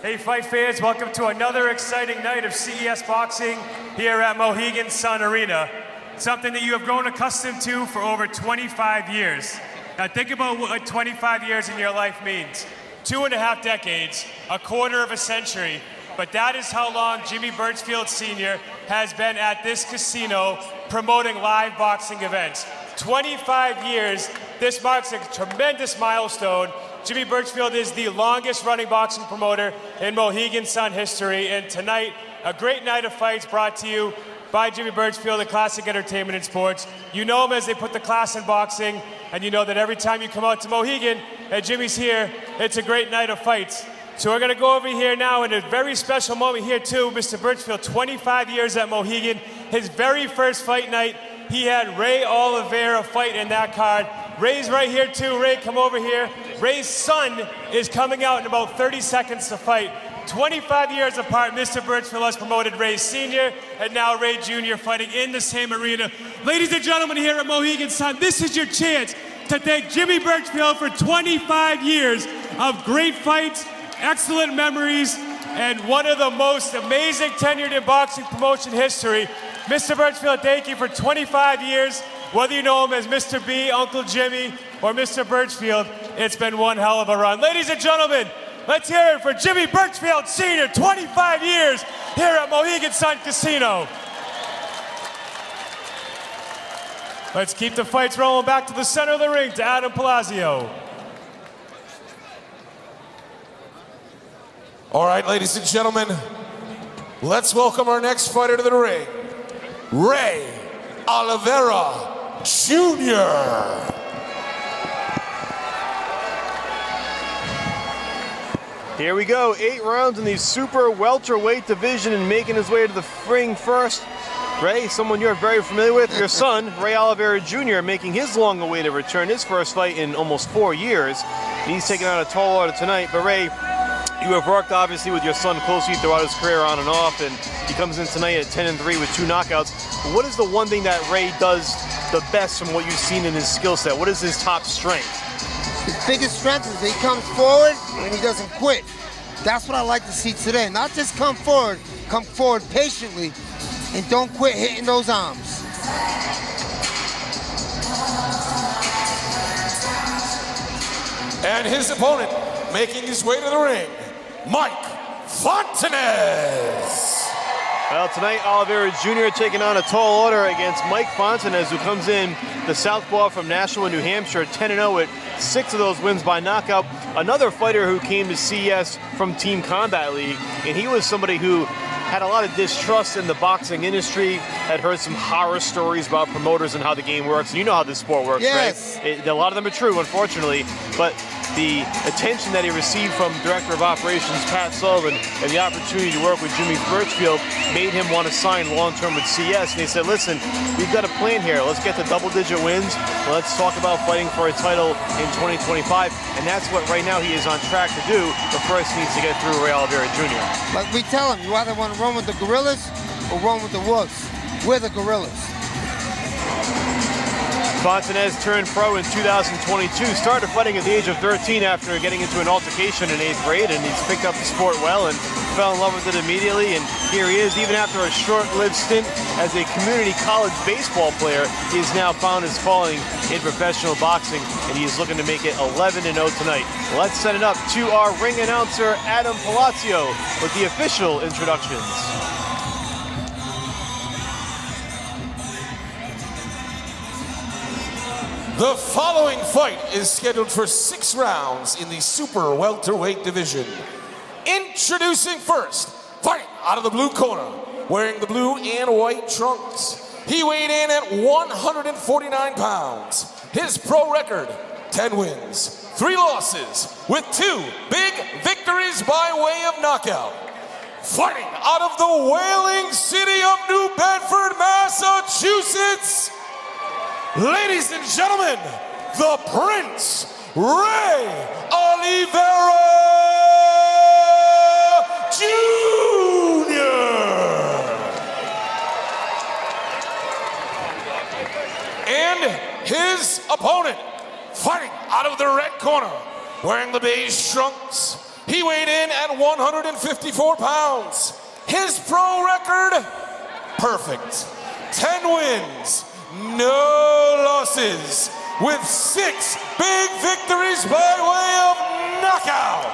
Hey, fight fans, welcome to another exciting night of CES Boxing here at Mohegan Sun Arena. Something that you have grown accustomed to for over 25 years. Now think about what 25 years in your life means. 2.5 decades, a quarter of a century, but that is how long Jimmy Birchfield Sr. has been at this casino promoting live boxing events. 25 years, this marks a tremendous milestone. Jimmy Birchfield is the longest running boxing promoter in Mohegan Sun history, and tonight, a great night of fights brought to you by Jimmy Birchfield, the Classic Entertainment and Sports. You know him as they put the class in boxing, and you know that every time you come out to Mohegan and Jimmy's here, it's a great night of fights. So we're gonna go over here now in a very special moment here too. Mr. Birchfield, 25 years at Mohegan. His very first fight night, he had Ray Oliveira fight in that card. Ray's right here too. Ray, come over here. Ray's son is coming out in about 30 seconds to fight. 25 years apart, Mr. Birchfield has promoted Ray Sr. and now Ray Jr. fighting in the same arena. Ladies and gentlemen, here at Mohegan Sun, this is your chance to thank Jimmy Birchfield for 25 years of great fights, excellent memories, and one of the most amazing tenured in boxing promotion history. Mr. Birchfield, thank you for 25 years. Whether you know him as Mr. B, Uncle Jimmy, or Mr. Birchfield, it's been one hell of a run. Ladies and gentlemen, let's hear it for Jimmy Birchfield Sr., 25 years here at Mohegan Sun Casino. Let's keep the fights rolling back to the center of the ring to Adam Palazzo.
All right, ladies and gentlemen, let's welcome our next fighter to the ring, Ray Oliveira Jr.
Here we go, 8 rounds in the super welterweight division, and making his way to the ring first. Ray, someone you're very familiar with, your son, Ray Oliveira Jr., making his long-awaited return, his first fight in almost 4 years. He's taking on a tall order tonight, but Ray, you have worked obviously with your son closely throughout his career on and off, and he comes in tonight at 10-3 with 2 knockouts. What is the one thing that Ray does the best from what you've seen in his skill set? What is his top strength?
His biggest strength is he comes forward and he doesn't quit. That's what I like to see today. Not just come forward patiently and don't quit hitting those arms.
And his opponent, making his way to the ring, Mike Fontanez.
Well, tonight, Oliveira Jr. taking on a tall order against Mike Fontanez, who comes in, the southpaw from Nashua, New Hampshire, 10-0 with 6 of those wins by knockout. Another fighter who came to CES from Team Combat League, and he was somebody who had a lot of distrust in the boxing industry, had heard some horror stories about promoters and how the game works. You know how this sport works,
yes.
Right? A lot of them are true, unfortunately, but the attention that he received from Director of Operations Pat Sullivan and the opportunity to work with Jimmy Birchfield made him want to sign long-term with CS. And they said, listen, we've got a plan here. Let's get to double-digit wins. Let's talk about fighting for a title in 2025. And that's what right now he is on track to do, but first he needs to get through Ray Oliveira Jr.
Like we tell him, you either want to run with the gorillas or run with the wolves. We're the gorillas.
Fontanez turned pro in 2022, started fighting at the age of 13 after getting into an altercation in 8th grade, and he's picked up the sport well and fell in love with it immediately. And here he is, even after a short-lived stint as a community college baseball player, he has now found his calling in professional boxing, and he is looking to make it 11-0 tonight. Let's set it up to our ring announcer, Adam Palazzo, with the official introductions.
The following fight is scheduled for 6 rounds in the super welterweight division. Introducing first, fighting out of the blue corner, wearing the blue and white trunks. He weighed in at 149 pounds. His pro record, 10 10 wins, 3 losses, with 2 big victories by way of knockout. Fighting out of the whaling city of New Bedford, Massachusetts, ladies and gentlemen, the Prince, Ray Oliveira Jr. And his opponent, fighting out of the red corner, wearing the beige trunks. He weighed in at 154 pounds. His pro record, perfect. 10 wins, no losses, with 6 big victories by way of knockout.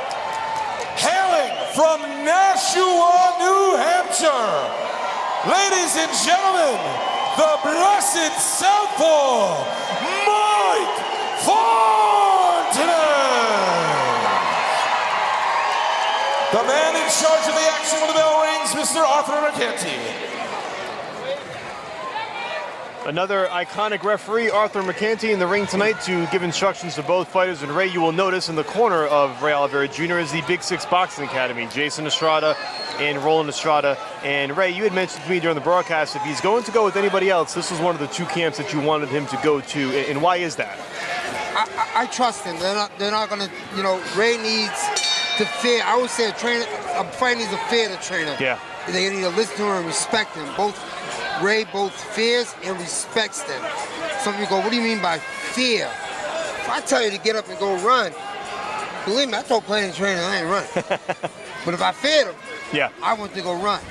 Hailing from Nashua, New Hampshire, ladies and gentlemen, the blessed Southpaw, Mike Fontenay. The man in charge of the action when the bell rings, Mr. Arthur McCanty.
Another iconic referee, Arthur McCanty, in the ring tonight to give instructions to both fighters. And Ray, you will notice in the corner of Ray Oliveira Jr. is the Big Six Boxing Academy, Jason Estrada and Roland Estrada. And Ray, you had mentioned to me during the broadcast, if he's going to go with anybody else, this was one of the 2 camps that you wanted him to go to. And why is that?
I trust him. They're not going to, you know, Ray needs to fear. I would say a fighter needs to fear the trainer.
Yeah.
They need to listen to him and respect him. Ray both fears and respects them. Some people go, what do you mean by fear? If I tell you to get up and go run, believe me, I told playing trainer I ain't running. But if I feared him,
yeah,
I want to go run.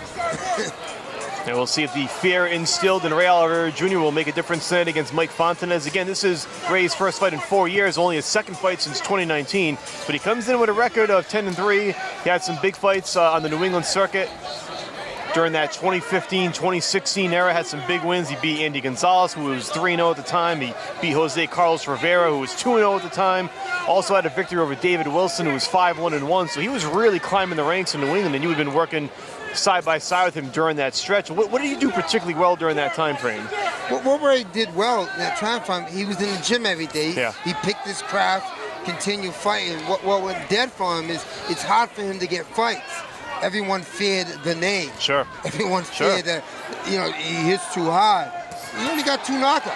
And we'll see if the fear instilled in Ray Oliveira Jr. will make a difference tonight against Mike Fontenay. Again, this is Ray's first fight in 4 years, only his second fight since 2019. But he comes in with a record of 10-3. He had some big fights on the New England circuit. During that 2015-2016 era, had some big wins. He beat Andy Gonzalez, who was 3-0 at the time. He beat Jose Carlos Rivera, who was 2-0 at the time. Also had a victory over David Wilson, who was 5-1-1. So he was really climbing the ranks in New England, and you had been working side by side with him during that stretch. What did he do particularly well during that time frame?
What Ray did well in that time frame, he was in the gym every day.
Yeah.
He picked his craft, continued fighting. What went dead for him is it's hard for him to get fights. Everyone feared the name.
Sure.
Everyone feared that, you know, he hits too hard. He only got 2 knockouts.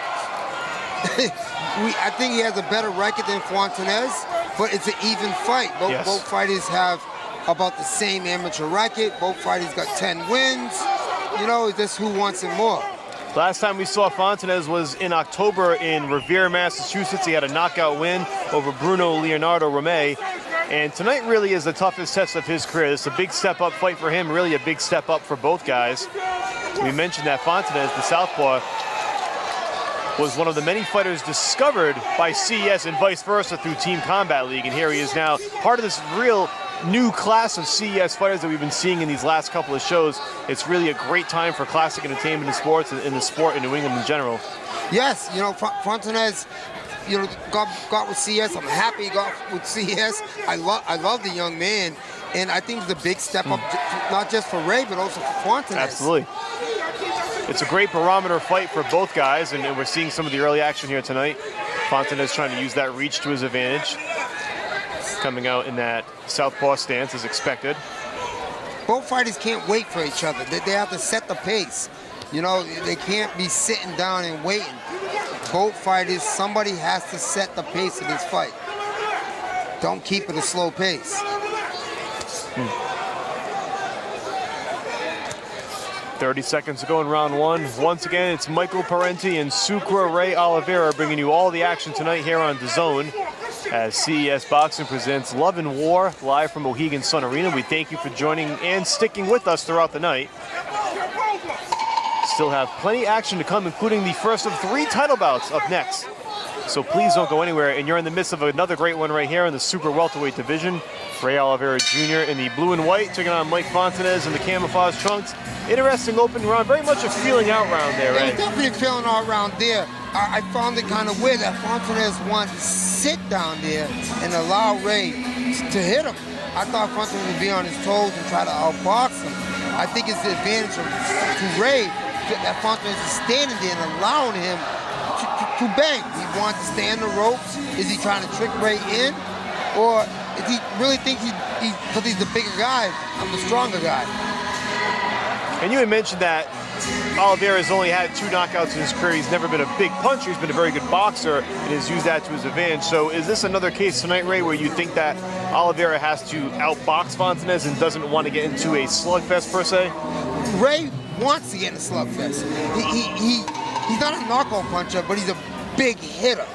I think he has a better record than Fontenay, but it's an even fight. Both fighters have about the same amateur record. Both fighters got 10 wins. You know, it's just who wants it more.
Last time we saw Fontenay was in October in Revere, Massachusetts. He had a knockout win over Bruno Leonardo Romay. And tonight really is the toughest test of his career. It's a big step-up fight for him, really a big step up for both guys. We mentioned that Fontenay, the southpaw, was one of the many fighters discovered by CES and vice versa through Team Combat League. And here he is now, part of this real new class of CES fighters that we've been seeing in these last couple of shows. It's really a great time for classic entertainment and sports, and in the sport in New England in general.
Yes, you know, Fontenay, you know, got with CES. I'm happy he got with CES. I love the young man, and I think it's a big step up, not just for Ray, but also for Fontenay.
Absolutely. It's a great barometer fight for both guys, and we're seeing some of the early action here tonight. Fontenay's trying to use that reach to his advantage, coming out in that southpaw stance as expected.
Both fighters can't wait for each other. They have to set the pace. You know, they can't be sitting down and waiting. Both fighters, somebody has to set the pace of this fight. Don't keep it a slow pace.
30 seconds to go in round 1. Once again, it's Michael Parenti and Sucre Ray Oliveira bringing you all the action tonight here on DAZN as CES Boxing presents Love and War live from Mohegan Sun Arena. We thank you for joining and sticking with us throughout the night. Still have plenty action to come, including the first of 3 title bouts up next. So please don't go anywhere. And you're in the midst of another great one right here in the super welterweight division. Ray Oliveira Jr. in the blue and white, taking on Mike Fontenay in the camouflage trunks. Interesting open round, very much a feeling out round there, right?
Yeah, definitely feeling out round there. I found it kind of weird that Fontenay wanted to sit down there and allow Ray to hit him. I thought Fontenay would be on his toes and try to outbox him. I think it's the advantage to Ray that Fontenay is standing there and allowing him to bang. He wants to stay on the ropes. Is he trying to trick Ray in? Or does he really think because he's the bigger guy, I'm the stronger guy?
And you had mentioned that Oliveira's only had 2 knockouts in his career. He's never been a big puncher. He's been a very good boxer and has used that to his advantage. So is this another case tonight, Ray, where you think that Oliveira has to outbox Fontanez and doesn't want to get into a slugfest per se?
Ray wants to get in a slugfest. He's not a knockout puncher, but he's a big hitter.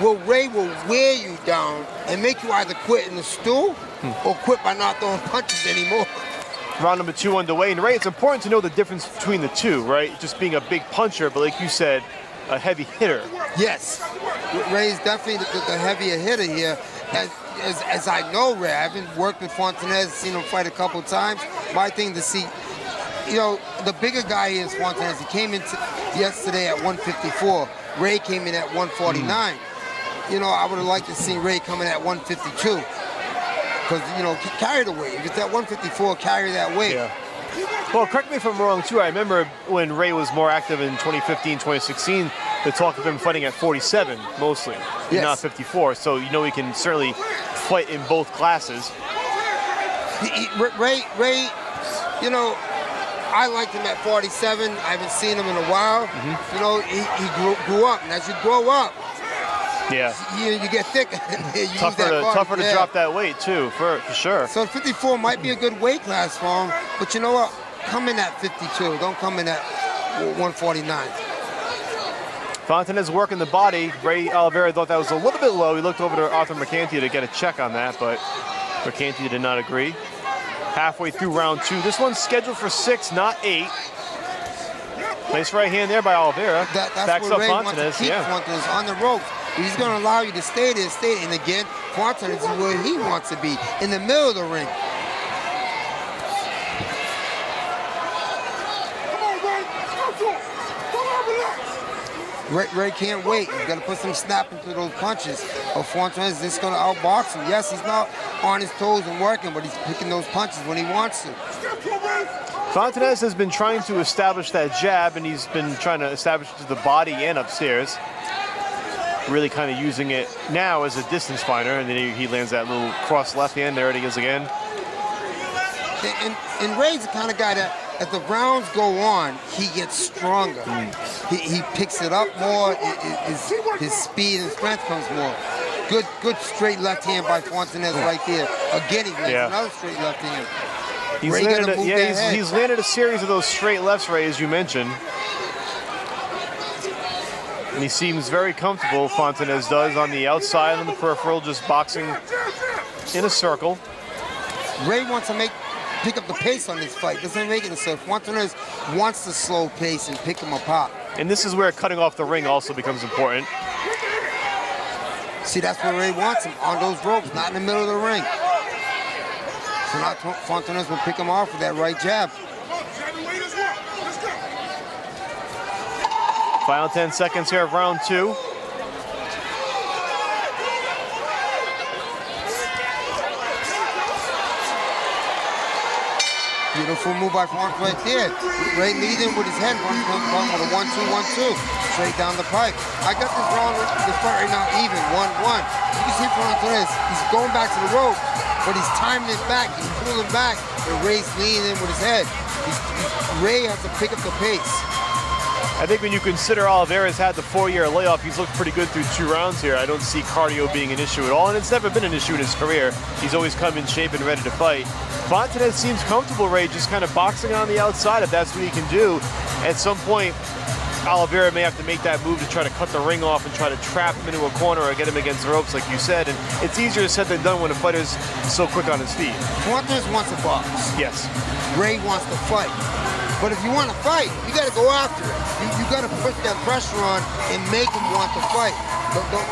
Well, Ray will wear you down and make you either quit in the stool or quit by not throwing punches anymore.
Round number 2 underway. And Ray, it's important to know the difference between the two, right? Just being a big puncher, but like you said, a heavy hitter.
Yes, Ray is definitely the heavier hitter here. As I know Ray, I haven't worked with Fontanez, seen him fight a couple times. My thing to see, you know, the bigger guy is Fontanez. He came in yesterday at 154. Ray came in at 149. You know, I would have liked to see Ray coming at 152. Because, you know, carry the weight. If it's at 154, carry that weight.
Yeah. Well, correct me if I'm wrong, too. I remember when Ray was more active in 2015, 2016, the talk of him fighting at 47, mostly, not 54. So, you know, he can certainly fight in both classes.
Ray, you know, I liked him at 47. I haven't seen him in a while. You know, he grew up. And as you grow up, you get thicker.
Tougher to drop that weight, too, for sure.
So 54 might be a good weight class for him. But you know what? Come in at 52. Don't come in at 149.
Fontanez working the body. Ray Oliveira thought that was a little bit low. He looked over to Arthur Mercanti to get a check on that, but Mercanti did not agree. Halfway through round 2. This one's scheduled for 6, not 8. Nice right hand there by Oliveira.
That's
backs
where
up
Ray
Fontanez.
wants to keep Fontanez on the ropes. He's going to allow you to stay there. And again, Fontanez is where he wants to be, in the middle of the ring. Ray can't wait. He's got to put some snap into those punches. Or Fontanez is just going to outbox him. Yes, he's not on his toes and working, but he's picking those punches when he wants to.
Fontanez has been trying to establish that jab, and he's been trying to establish it to the body and upstairs. Really kind of using it now as a distance fighter, and then he lands that little cross left hand. There it is again.
And Ray's the kind of guy that, as the rounds go on, he gets stronger. He picks it up more. His speed and strength comes more. Good straight left hand by Fontanez right there. Again, he lands another straight left hand.
He's landed a series of those straight lefts, Ray, as you mentioned. And he seems very comfortable, Fontanez does, on the outside, on the peripheral, just boxing in a circle.
Ray wants to pick up the pace on this fight. Doesn't make it so. Fontanez wants the slow pace and pick him apart.
And this is where cutting off the ring also becomes important.
See, that's where Ray wants him, on those ropes, not in the middle of the ring. So now Fontanez will pick him off with that right jab.
Final 10 seconds here of round 2.
Beautiful move by Fontanez right there. Ray leading with his head, going with a 1-2-1-2, straight down the pipe. I got this round, this fight right now even, 1-1. You can see Fontanez, he's going back to the rope, but he's timing it back, he's pulling back, and Ray's leaning in with his head. Ray has to pick up the pace.
I think when you consider Oliveira's had the 4-year layoff, he's looked pretty good through 2 rounds here. I don't see cardio being an issue at all, and it's never been an issue in his career. He's always come in shape and ready to fight. Fontanez seems comfortable, Ray, just kind of boxing on the outside if that's what he can do. At some point, Oliveira may have to make that move to try to cut the ring off and try to trap him into a corner or get him against the ropes, like you said. And it's easier said than done when a fighter's so quick on his feet.
Fontanez wants to box.
Yes.
Ray wants to fight. But if you want to fight, you got to go after it. You got to put that pressure on and make him want to fight.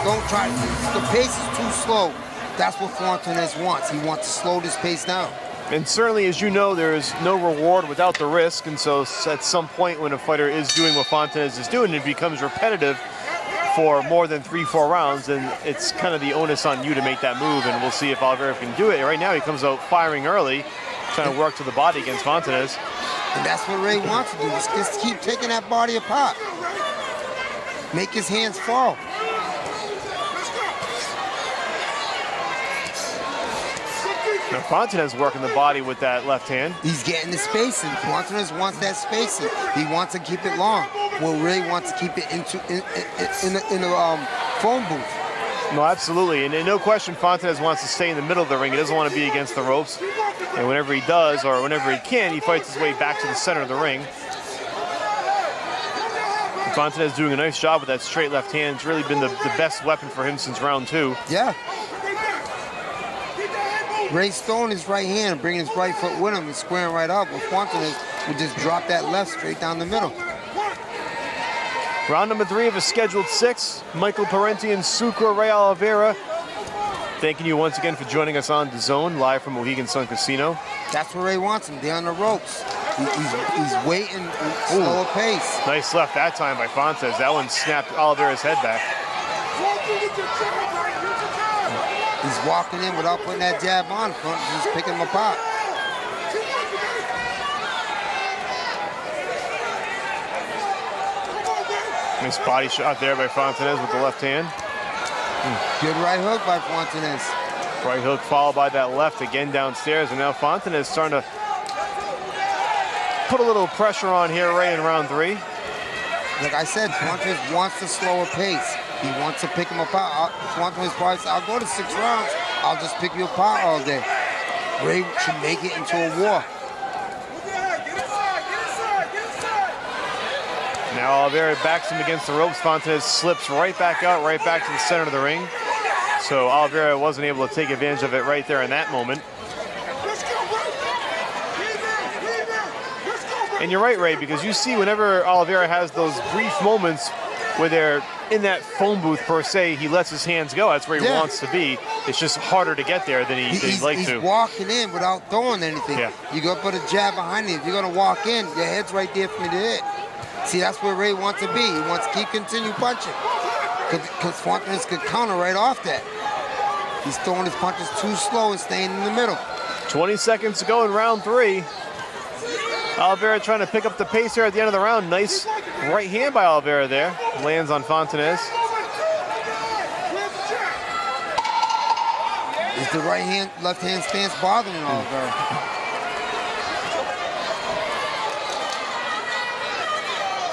Don't try. The pace is too slow. That's what Fontanez wants. He wants to slow this pace down.
And certainly, as you know, there is no reward without the risk. And so at some point when a fighter is doing what Fontanez is doing, it becomes repetitive for more than 3-4 rounds, and it's kind of the onus on you to make that move. And we'll see if Oliveira can do it. Right now, he comes out firing early, trying to work to the body against Fontanez.
And that's what Ray wants to do, just keep taking that body apart. Make his hands fall.
Now Fontanez working the body with that left hand.
He's getting the spacing. Fontanez wants that spacing. He wants to keep it long. Will Ray wants to keep it in the phone booth.
No, absolutely. And no question, Fontanez wants to stay in the middle of the ring. He doesn't want to be against the ropes. And whenever he does, or whenever he can, he fights his way back to the center of the ring. And Fontanez doing a nice job with that straight left hand. It's really been the best weapon for him since round 2.
Yeah. Ray's throwing his right hand and bringing his right foot with him and squaring right up. But Fontanez would just drop that left straight down the middle.
Round number 3 of a scheduled 6. Michael Parenti and Sucre Ray Oliveira. Thanking you once again for joining us on DAZN, live from Mohegan Sun Casino.
That's where Ray wants him. They're on the ropes. He's waiting at slower pace.
Nice left that time by Fontanez. That one snapped Oliveira's head back.
He's walking in without putting that jab on. He's picking him apart.
Nice body shot there by Fontanez with the left hand.
Good right hook by Fontanez.
Right hook followed by that left again downstairs. And now Fontanez starting to put a little pressure on here, Ray, in round 3.
Like I said, Fontanez wants the slower pace. He wants to pick him apart. Fontanez probably said, I'll go to 6 rounds. I'll just pick you apart all day. Ray should make it into a war.
Now Oliveira backs him against the ropes. Fontanez slips right back out, right back to the center of the ring. So Oliveira wasn't able to take advantage of it right there in that moment. And you're right, Ray, because you see whenever Oliveira has those brief moments where they're in that phone booth per se, he lets his hands go. That's where he wants to be. It's just harder to get there than he'd like to.
He's walking in without throwing anything.
Yeah.
You go put a jab behind him. If you're going to walk in, your head's right there for you to hit. See, that's where Ray wants to be. He wants to continue punching. Because Fontanez could counter right off that. He's throwing his punches too slow and staying in the middle.
20 seconds to go in round 3. Oliveira trying to pick up the pace here at the end of the round. Nice right hand by Oliveira there. Lands on Fontanez.
Is the right hand, left hand stance bothering Oliveira?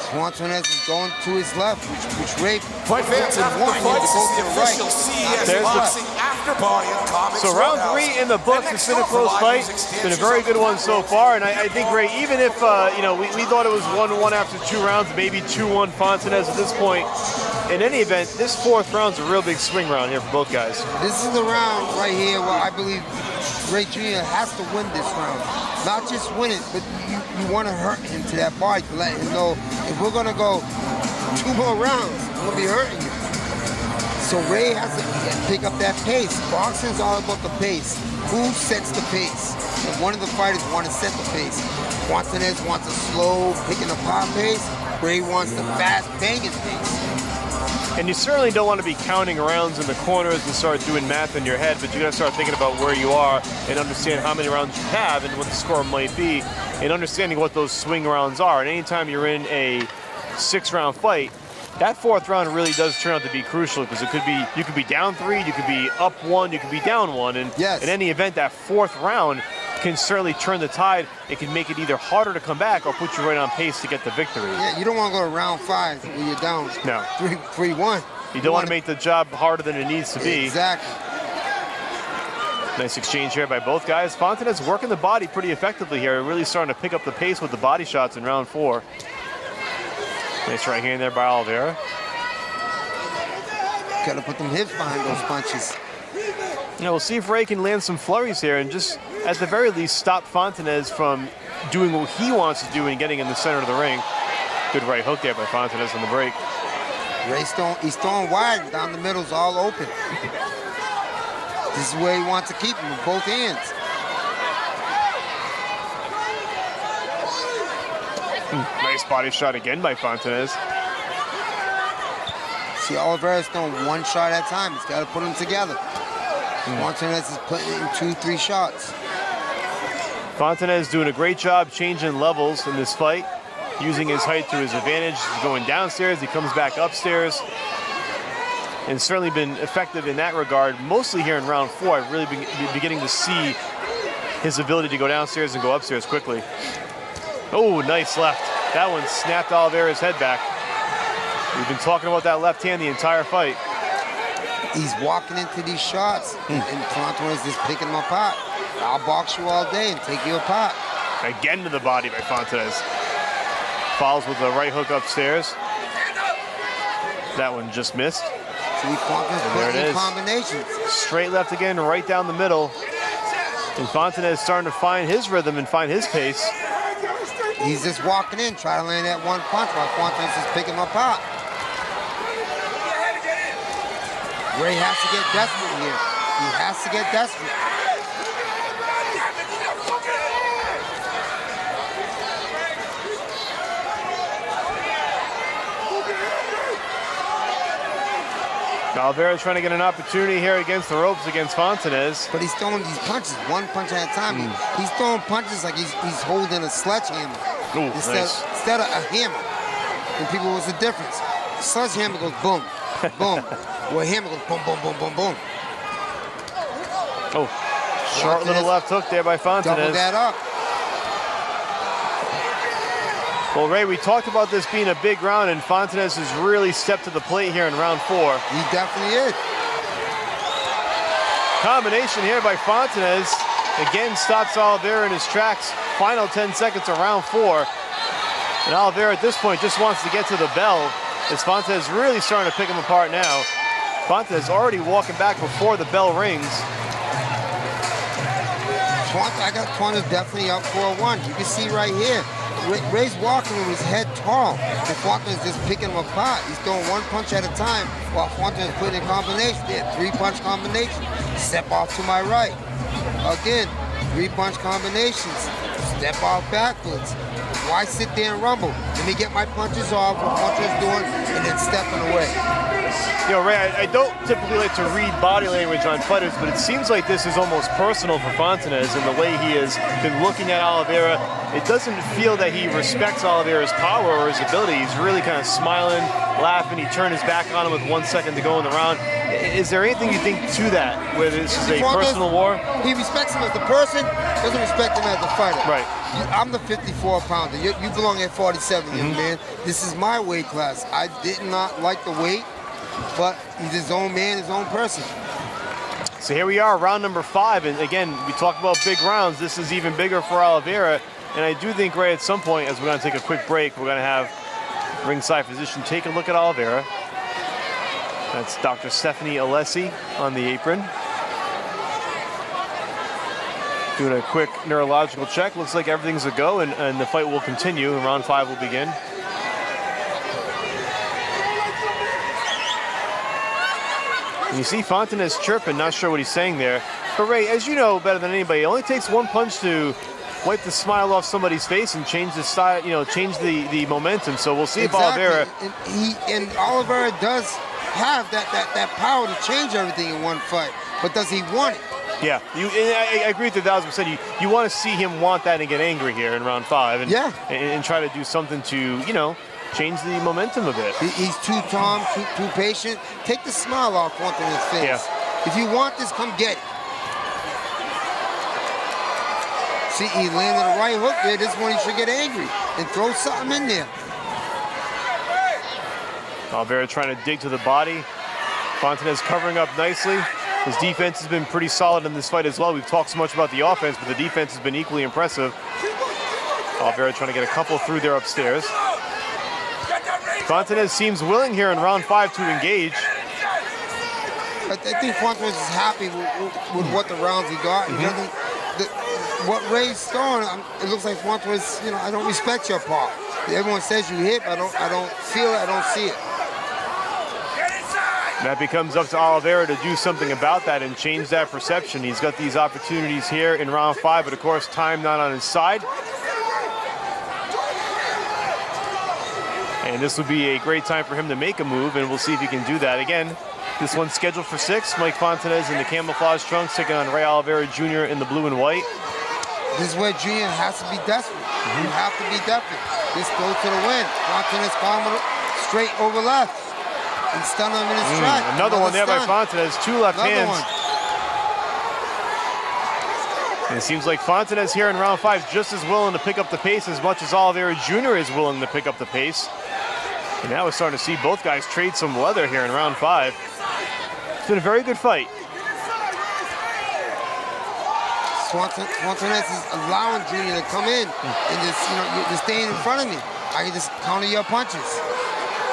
Fontanez is going to his left, which Ray
Fight fans, after the fight, this is the official CES Boxing After Party and Comics.
So round 3 in the books. It's been a close fight. It's been a very good one so far. And I think, Ray, even if we thought it was 1-1 after 2 rounds, maybe 2-1 Fontanez at this point. In any event, this 4th round's a real big swing round here for both guys.
This is the round right here where I believe Ray Jr. has to win this round. Not just win it, but you want to hurt him to that body to let him know if we're going to go 2 more rounds, I'm going to be hurting you. So Ray has to pick up that pace. Boxing's all about the pace. Who sets the pace? And one of the fighters want to set the pace. Fontanez wants a slow, picking apart pace. Ray wants the fast, banging pace.
And you certainly don't want to be counting rounds in the corners and start doing math in your head, but you got to start thinking about where you are and understand how many rounds you have and what the score might be, and understanding what those swing rounds are. And anytime you're in a 6-round fight, that 4th round really does turn out to be crucial, because you could be down 3, you could be up 1, you could be down 1, and in any event, that 4th round can certainly turn the tide. It can make it either harder to come back or put you right on pace to get the victory.
Yeah, you don't want to go to round 5 when you're down 3-1.
You don't want to make the job harder than it needs to be.
Exactly.
Nice exchange here by both guys. Fontanez working the body pretty effectively here, really starting to pick up the pace with the body shots in round 4. Nice right hand there by Oliveira.
Got to put them hips behind those punches.
We'll see if Ray can land some flurries here and just, at the very least, stop Fontanez from doing what he wants to do and getting in the center of the ring. Good right hook there by Fontanez on the break.
He's throwing wide down the middle's all open. This is where he wants to keep him with both hands.
Nice body shot again by Fontanez.
See, Oliveira's throwing 1 shot at a time. He's got to put them together. Fontanez is putting it in 2-3 shots.
Fontanez doing a great job changing levels in this fight. using his height to his advantage. He's going downstairs, he comes back upstairs. And certainly been effective in that regard. Mostly here in round 4, I've really been beginning to see his ability to go downstairs and go upstairs quickly. Oh, nice left. That one snapped Oliveira's head back. We've been talking about that left hand the entire fight.
He's walking into these shots, and Fontanes is just picking them apart. I'll box you all day and take you apart.
Again to the body by Fontanes. Follows with the right hook upstairs. That one just missed.
See, Fontanes putting in combinations.
Straight left again, right down the middle. And Fontanes starting to find his rhythm and find his pace.
He's just walking in, trying to land that one punch while Fontanes is picking him apart. Ray has to get desperate here. He has to get desperate.
Oliveira trying to get an opportunity here against the ropes against Fontanes.
But he's throwing these punches, one punch at a time. He's throwing punches like he's holding a sledgehammer.
Ooh,
instead of a hammer. And people, what's the difference? The sledgehammer goes boom, boom. Well, a hammer goes boom, boom, boom, boom, boom.
Oh, short little left hook there by Fontanes.
Double that up.
Well, Ray, we talked about this being a big round, and Fontanes has really stepped to the plate here in round 4.
He definitely is.
Combination here by Fontanes. Again, stops Oliveira in his tracks. Final 10 seconds of round 4. And Oliveira at this point just wants to get to the bell, as Fontanes really starting to pick him apart now. Fontanes already walking back before the bell rings.
I got Fontanes definitely up 4-1. You can see right here. Ray's walking with his head tall, and Fontanes just picking him apart. He's throwing one punch at a time while Fontanes putting in combination. There, 3-punch combination. Step off to my right. Again, 3-punch combinations. Step off backwards. Why sit there and rumble? Let me get my punches off, what Fontanes doing, and then stepping away.
You know, Ray, I don't typically like to read body language on fighters, but it seems like this is almost personal for Fontanes in the way he has been looking at Oliveira. It doesn't feel that he respects Oliveira's power or his ability. He's really kind of smiling, laughing. He turned his back on him with 1 second to go in the round. Is there anything you think to that, where this is a personal war?
He respects him as a person, doesn't respect him as a fighter.
Right.
I'm the 54-pounder. You belong at 47, young man. This is my weight class. I did not like the weight, but he's his own man, his own person.
So here we are, round number 5, and again, we talked about big rounds. This is even bigger for Oliveira, and I do think, Ray, at some point, as we're going to take a quick break, we're going to have ringside physician take a look at Oliveira. That's Dr. Stephanie Alessi on the apron. Doing a quick neurological check. Looks like everything's a go, and the fight will continue, and round 5 will begin. And you see Fontanes chirping, not sure what he's saying there. But Ray, as you know better than anybody, it only takes one punch to wipe the smile off somebody's face and change the style, change the momentum. So we'll see if Oliveira.
And Oliveira does have that power to change everything in one fight, but does he want it?
Yeah, I agree with you 1,000%. You want to see him want that and get angry here in round 5, and try to do something to change the momentum a bit.
He's too calm, too patient. Take the smile off Fontanes' face.
Yeah.
If you want this, come get it. See, he landed a right hook there. This one he should get angry and throw something in there.
Oliveira trying to dig to the body. Fontanes covering up nicely. His defense has been pretty solid in this fight as well. We've talked so much about the offense, but the defense has been equally impressive. Oliveira trying to get a couple through there upstairs. Fontanes seems willing here in round 5 to engage.
I think Fontanes is happy with what the rounds he got. He doesn't, what Ray's throwing, it looks like Fontanes, I don't respect your part. Everyone says you hit, but I don't feel it, I don't see it.
That becomes up to Oliveira to do something about that and change that perception. He's got these opportunities here in round 5, but of course, time not on his side. And this would be a great time for him to make a move, and we'll see if he can do that. Again, this one's scheduled for 6. Mike Fontanes in the camouflage trunks taking on Ray Oliveira Jr. in the blue and white.
This is where Junior has to be desperate. You have to be desperate. Just go to the win. Fontanez call him straight over left and stun him in his track.
Another one there by Fontanez. 2 left hands.
One.
And it seems like Fontanez here in round 5 just as willing to pick up the pace as much as Oliveira Jr. is willing to pick up the pace. And now we're starting to see both guys trade some leather here in round 5. It's been a very good fight.
Fontanez is allowing Junior to come in and just, you're staying in front of me. I can just counter your punches.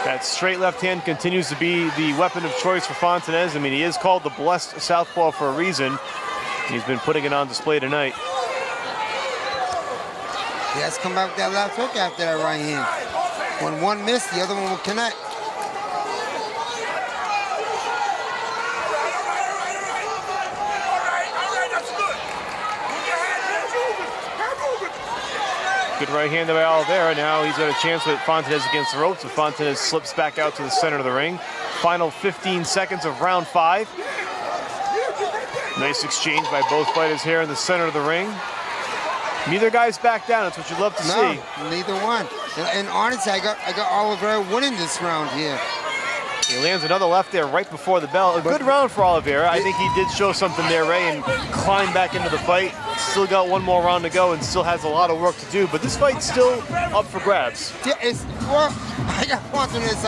That straight left hand continues to be the weapon of choice for Fontanez. I mean, he is called the blessed southpaw for a reason. He's been putting it on display tonight.
He has to come back with that left hook after that right hand. When one missed, the other one will connect.
Good right hand by Oliveira. Now he's got a chance with Fontanez against the ropes. But Fontanez slips back out to the center of the ring. Final 15 seconds of round 5. Nice exchange by both fighters here in the center of the ring. Neither guy's back down. That's what you'd love to see.
Neither one. And honestly, I got Oliveira winning this round here.
He lands another left there right before the bell. A good round for Oliveira. I think he did show something there, Ray, and climb back into the fight. Still got one more round to go and still has a lot of work to do, but this fight's still up for grabs.
Yeah, well, I got Fontanez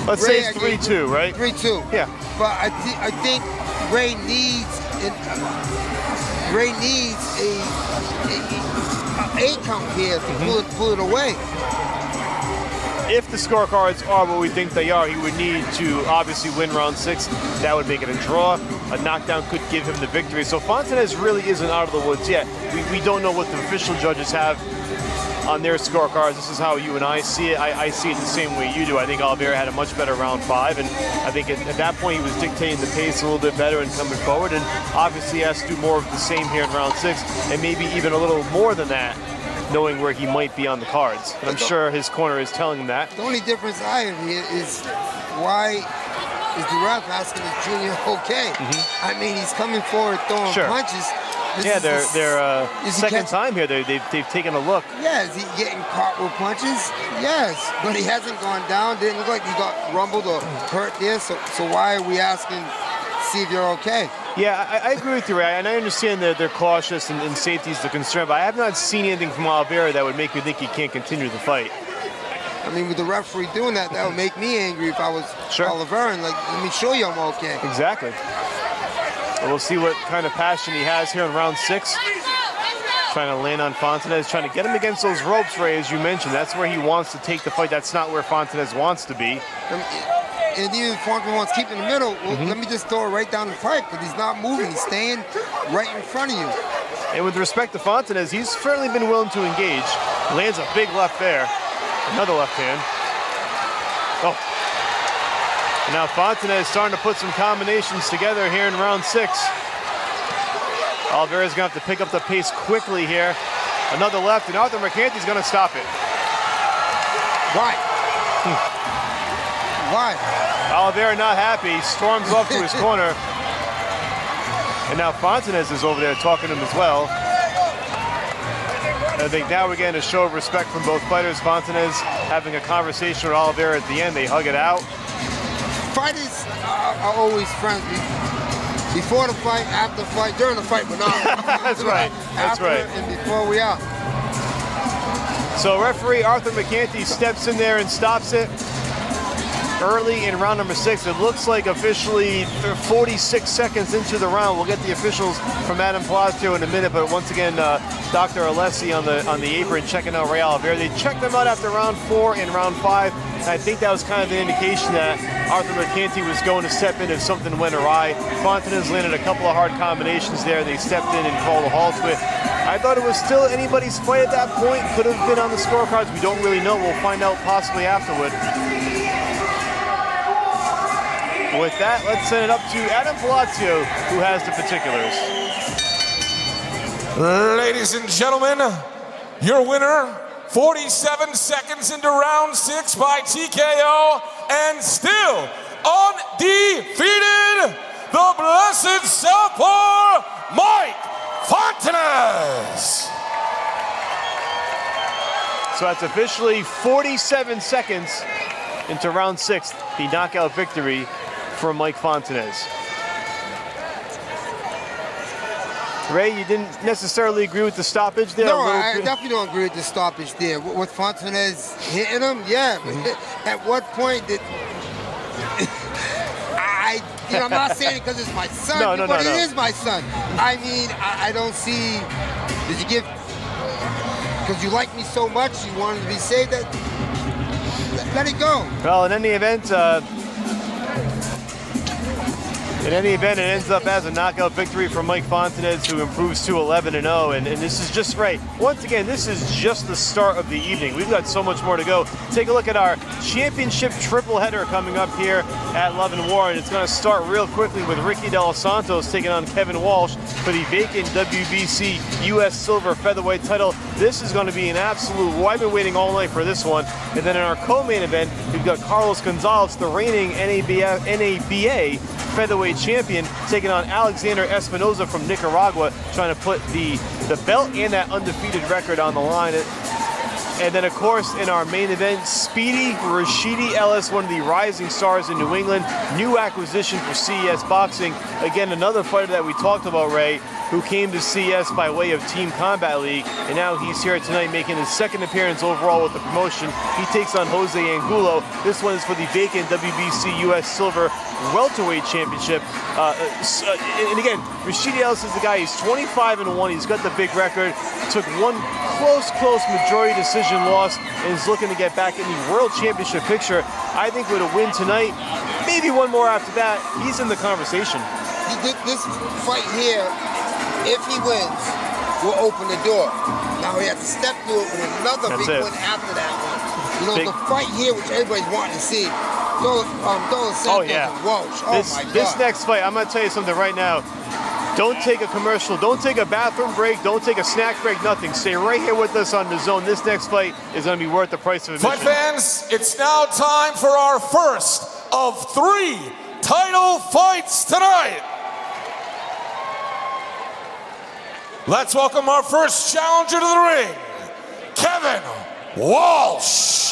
let's say it's 3-2, right?
3-2.
Yeah.
But I think Ray needs a 8 count here to pull it away.
If the scorecards are what we think they are, he would need to obviously win round 6. That would make it a draw. A knockdown could give him the victory. So Fontanez really isn't out of the woods yet. We don't know what the official judges have on their scorecards. This is how you and I see it. I see it the same way you do. I think Oliveira had a much better round 5, and I think at that point he was dictating the pace a little bit better and coming forward, and obviously has to do more of the same here in round 6, and maybe even a little more than that, knowing where he might be on the cards. And I'm sure his corner is telling him that.
The only difference I have here is why is the ref asking the Junior okay? I mean, he's coming forward throwing punches. This
their second time here. They've taken a look.
Yeah, is he getting caught with punches? Yes, but he hasn't gone down. Didn't look like he got rumbled or hurt there. So why are we asking to see if you're okay?
Yeah, I agree with you, Ray, and I understand that they're cautious and safety is the concern, but I have not seen anything from Oliveira that would make me think he can't continue the fight.
I mean, with the referee doing that, that would make me angry if I was Oliveira and let me show you I'm okay.
Exactly. Well, we'll see what kind of passion he has here in round 6. Trying to land on Fontanez, trying to get him against those ropes, Ray, as you mentioned. That's where he wants to take the fight. That's not where Fontanez wants to be.
And even if Fontanez wants to keep in the middle, well, let me just throw it right down the pipe, because he's not moving. He's staying right in front of you.
And with respect to Fontanez, he's certainly been willing to engage. Lands a big left there. Another left hand. Oh. And now Fontanez starting to put some combinations together here in round 6. Oliveira's going to have to pick up the pace quickly here. Another left, and Arthur Mercanti's going to stop it.
Why? Why?
Oliveira not happy, storms off to his corner. And now Fontanez is over there talking to him as well. And I think now we're getting a show of respect from both fighters. Fontanez having a conversation with Oliveira at the end. They hug it out.
Fighters are always friends. Before the fight, after the fight, during the fight, but not.
That's right. That's right.
And before we are.
So referee Arthur Mercanti steps in there and stops it. Early in round number 6, it looks like officially 46 seconds into the round. We'll get the officials from Adam Palacio in a minute, but once again, Dr. Alessi on the apron checking out Ray Oliveira. They checked them out after round 4 and round 5. And I think that was kind of an indication that Arthur Mercanti was going to step in if something went awry. Fontanez landed a couple of hard combinations there. They stepped in and called a halt to it. I thought it was still anybody's fight at that point. Could have been on the scorecards. We don't really know. We'll find out possibly afterward. With that, let's send it up to Adam Palacio, who has the particulars.
Ladies and gentlemen, your winner, 47 seconds into round 6 by TKO, and still undefeated, the blessed southpaw, Mike Fontanez.
So that's officially 47 seconds into round 6, the knockout victory for Mike Fontanez. Ray, you didn't necessarily agree with the stoppage there?
No, I definitely don't agree with the stoppage there. With Fontanez hitting him, yeah. At what point did... I'm not saying it because it's my son, but it is my son. I mean, I don't see... Did you give... Because you like me so much, you wanted to be saved, let it go.
Well, in any event, it ends up as a knockout victory for Mike Fontanez, who improves to 11-0. And this is just right. Once again, this is just the start of the evening. We've got so much more to go. Take a look at our championship triple header coming up here at Love and War. And it's going to start real quickly with Ricky De Los Santos taking on Kevin Walsh for the vacant WBC U.S. Silver Featherweight title. This is going to be an absolute... I've been waiting all night for this one. And then in our co-main event, we've got Carlos Gonzalez, the reigning NABA featherweight champion, taking on Alexander Espinoza from Nicaragua, trying to put the belt and that undefeated record on the line. And then, of course, in our main event, Speedy Rashidi Ellis, one of the rising stars in New England, new acquisition for CES Boxing. Again, another fighter that we talked about, Ray, who came to CES by way of Team Combat League, and now he's here tonight making his second appearance overall with the promotion. He takes on Jose Angulo. This one is for the vacant WBC U.S. Silver Welterweight Championship. And again, Rashidi Ellis is the guy. He's 25-1. He's got the big record. Took one close majority decision loss and is looking to get back in the World Championship picture. I think with a win tonight, maybe one more after that, he's in the conversation.
This fight here, if he wins, will open the door. Now he has to step through it with another big win after that one. You know, the fight here, which everybody's wanting to see.
Oh yeah. This next fight, I'm going to tell you something right now. Don't take a commercial, don't take a bathroom break, don't take a snack break, nothing. Stay right here with us on the zone. This next fight is going to be worth the price of admission.
Fight fans, it's now time for our first of 3 title fights tonight. Let's welcome our first challenger to the ring, Kevin Walsh.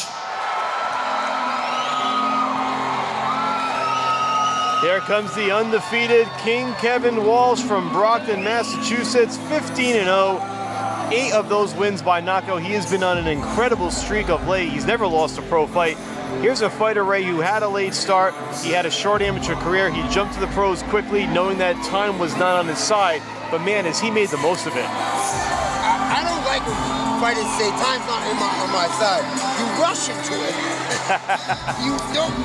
Here comes the undefeated King Kevin Walsh from Brockton, Massachusetts, 15-0. 8 of those wins by knockout. He has been on an incredible streak of late. He's never lost a pro fight. Here's a fighter, Ray, who had a late start. He had a short amateur career. He jumped to the pros quickly, knowing that time was not on his side. But man, has he made the most of it.
I don't like when fighters say time's not on my side. You rush into it. You don't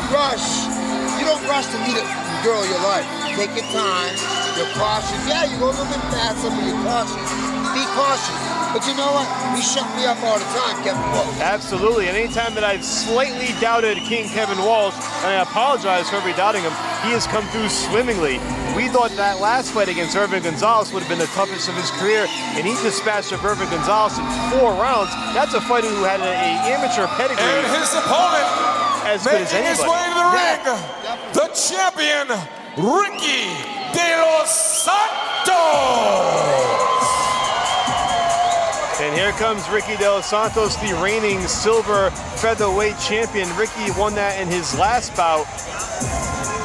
rush. You don't rush to meet a girl of your life. Take your time. You're cautious. Yeah, you go a little bit faster, but you're cautious. Be cautious. But you know what? He shut me up all the time, Kevin Walsh.
Absolutely. And anytime that I've slightly doubted King Kevin Walsh, and I apologize for every doubting him, he has come through swimmingly. We thought that last fight against Irvin Gonzalez would have been the toughest of his career, and he dispatched of Irvin Gonzalez in 4 rounds. That's a fighter who had an amateur pedigree.
And his opponent,
as good as anybody.
Making his way to the ring, the champion, Ricky De Los Santos.
And here comes Ricky De Los Santos, the reigning silver featherweight champion. Ricky won that in his last bout,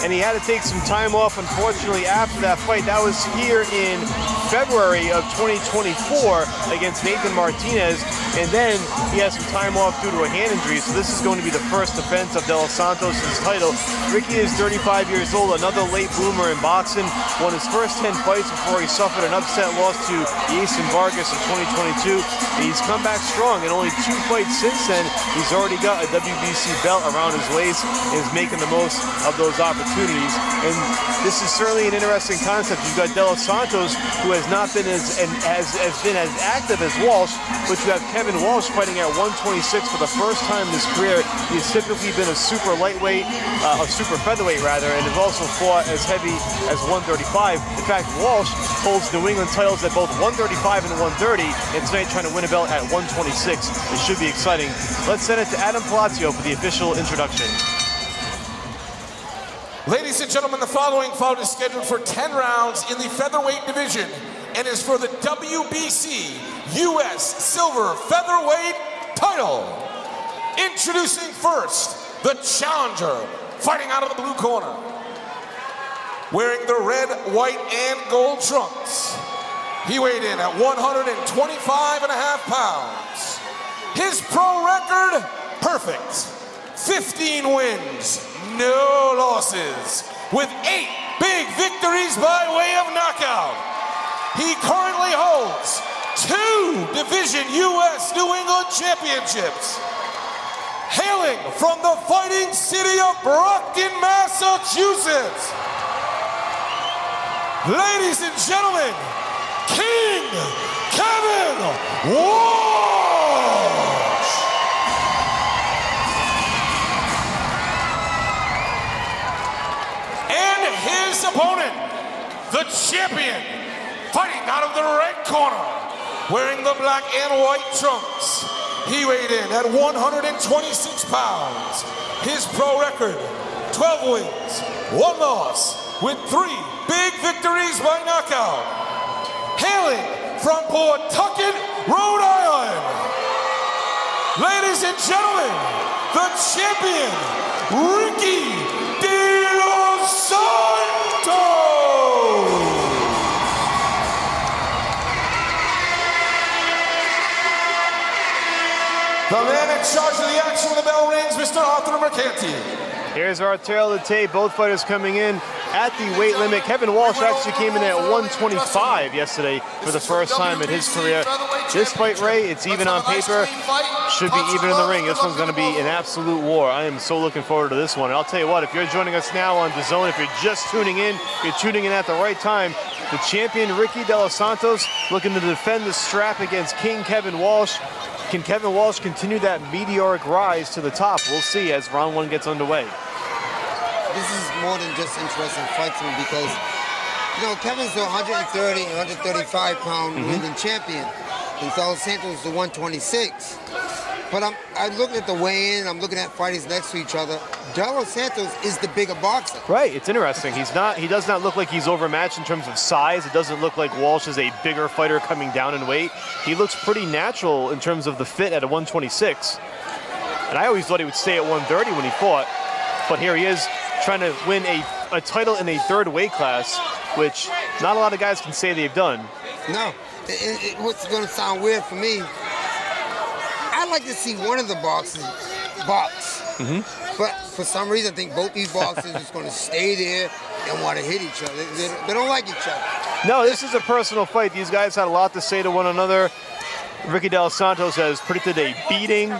and he had to take some time off, unfortunately, after that fight. That was here in February of 2024 against Nathan Martinez, and then he has some time off due to a hand injury, so this is going to be the first defense of De Los Santos' title. Ricky is 35 years old, another late bloomer in boxing, won his first 10 fights before he suffered an upset loss to Jason Vargas in 2022. He's come back strong, in only 2 fights since then. He's already got a WBC belt around his waist and is making the most of those opportunities. And this is certainly an interesting concept. You've got De Los Santos, who has not been as active as Walsh, but you have Kevin Walsh fighting at 126 for the first time in his career. He's typically been a super lightweight, a super featherweight rather, and has also fought as heavy as 135. In fact, Walsh holds New England titles at both 135 and 130, and tonight trying to win a belt at 126. It should be exciting. Let's send it to Adam Palazzo for the official introduction.
Ladies and gentlemen, the following fight is scheduled for 10 rounds in the featherweight division and is for the WBC U.S. Silver Featherweight title. Introducing first, the challenger, fighting out of the blue corner. Wearing the red, white, and gold trunks. He weighed in at 125.5 pounds. His pro record, perfect. 15 wins, no losses, with 8 big victories by way of knockout. He currently holds 2 Division U.S. New England Championships. Hailing from the fighting city of Brockton, Massachusetts, ladies and gentlemen, King Kevin Walsh! And his opponent, the champion, fighting out of the red corner, wearing the black and white trunks. He weighed in at 126 pounds. His pro record, 12 wins, 1 loss, with 3 big victories by knockout. Hailing from Pawtucket, Rhode Island, ladies and gentlemen, the champion, Ricky Dos Santos! The man in charge of the action when the bell rings, Mr. Arthur Mercanti.
Here's our tail of the tape. Both fighters coming in at the weight limit. Kevin Walsh actually came in at 125 yesterday for the first time in his career. This fight, Ray, it's even on paper. Should be even in the ring. This one's going to be an absolute war. I am so looking forward to this one. And I'll tell you what, if you're joining us now on DAZN, if you're just tuning in, you're tuning in at the right time. The champion, Ricky Dos Santos, looking to defend the strap against King Kevin Walsh. Can Kevin Walsh continue that meteoric rise to the top? We'll see as round 1 gets underway.
This is more than just interesting fight to me because, you know, Kevin's the 130, 135 pound New England champion, and Dos Santos is the 126. But I look at the weigh-in, I'm looking at fighters next to each other. Dos Santos is the bigger boxer.
Right, it's interesting. He does not look like he's overmatched in terms of size. It doesn't look like Walsh is a bigger fighter coming down in weight. He looks pretty natural in terms of the fit at a 126. And I always thought he would stay at 130 when he fought. But here he is trying to win a title in a 3rd weight class, which not a lot of guys can say they've done.
No, what's going to sound weird for me, I'd like to see one of the boxers box. But for some reason, I think both these boxers are just going to stay there and want to hit each other. They don't like each other.
No, this is a personal fight. These guys had a lot to say to one another. Ricky Dos Santos has predicted a beating.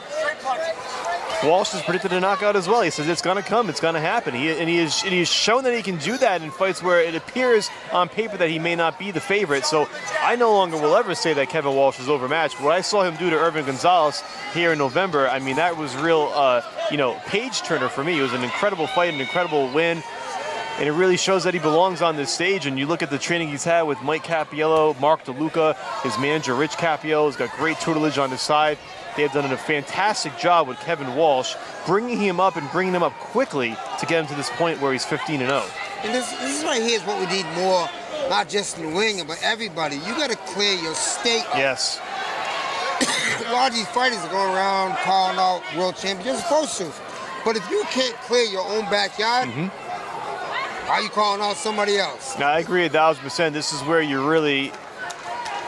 Walsh has predicted a knockout as well. He says it's going to come, it's going to happen. He has shown that he can do that in fights where it appears on paper that he may not be the favorite. So I no longer will ever say that Kevin Walsh is overmatched. What I saw him do to Irvin Gonzalez here in November, I mean, that was real, page turner for me. It was an incredible fight, an incredible win. And it really shows that he belongs on this stage. And you look at the training he's had with Mike Capiello, Mark DeLuca, his manager Rich Capiello has got great tutelage on his side. They have done a fantastic job with Kevin Walsh, bringing him up and bringing him up quickly to get him to this point where he's 15-0.
And this right here is what we need more, not just New England, but everybody. You got to clear your state up.
Yes.
A lot of these fighters are going around calling out world champions. You're supposed to. But if you can't clear your own backyard, how are you calling out somebody else?
Now, I agree 1,000%. This is where you really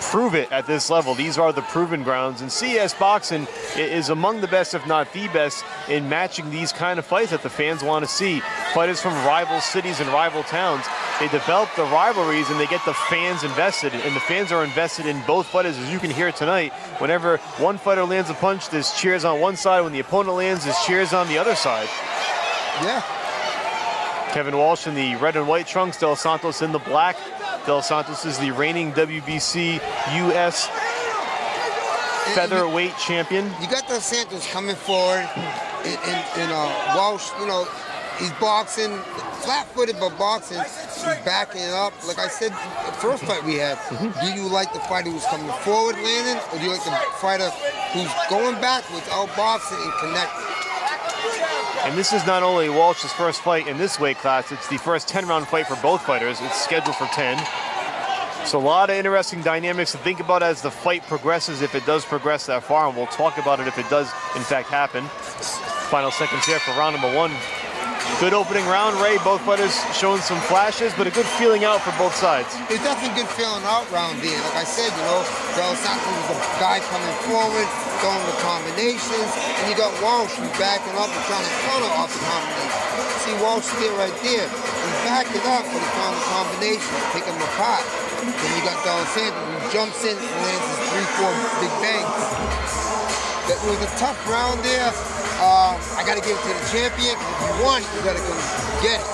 prove it at this level. These are the proven grounds, and CES Boxing is among the best, if not the best, in matching these kind of fights that the fans want to see. Fighters from rival cities and rival towns. They develop the rivalries and they get the fans invested, and the fans are invested in both fighters, as you can hear tonight. Whenever one fighter lands a punch, there's cheers on one side. When the opponent lands, there's cheers on the other side.
Yeah.
Kevin Walsh in the red and white trunks, Dos Santos in the black. Dos Santos is the reigning WBC U.S. featherweight champion.
You got Dos Santos coming forward, and Walsh, you know, he's boxing, flat-footed but boxing. He's backing it up. Like I said, the first fight we had, do you like the fighter who's coming forward landing, or do you like the fighter who's going backwards, out boxing and connecting?
And this is not only Walsh's first fight in this weight class, it's the first 10-round fight for both fighters. It's scheduled for 10. So a lot of interesting dynamics to think about as the fight progresses, if it does progress that far, and we'll talk about it if it does in fact happen. Final seconds here for round number 1. Good opening round, Ray. Both fighters showing some flashes, but a good feeling out for both sides.
It's definitely good feeling out round there. Like I said, you know, Del Santos was the guy coming forward, throwing the combinations, and you got Walsh who's backing up and trying to counter off the combinations. See Walsh there right there. He's backing up, but he's throwing the combinations, picking them apart. Then you got Del Santos who jumps in and lands his 3-4 big bangs. It was a tough round there. I got to give it to the champion. If you won, you got to go get it.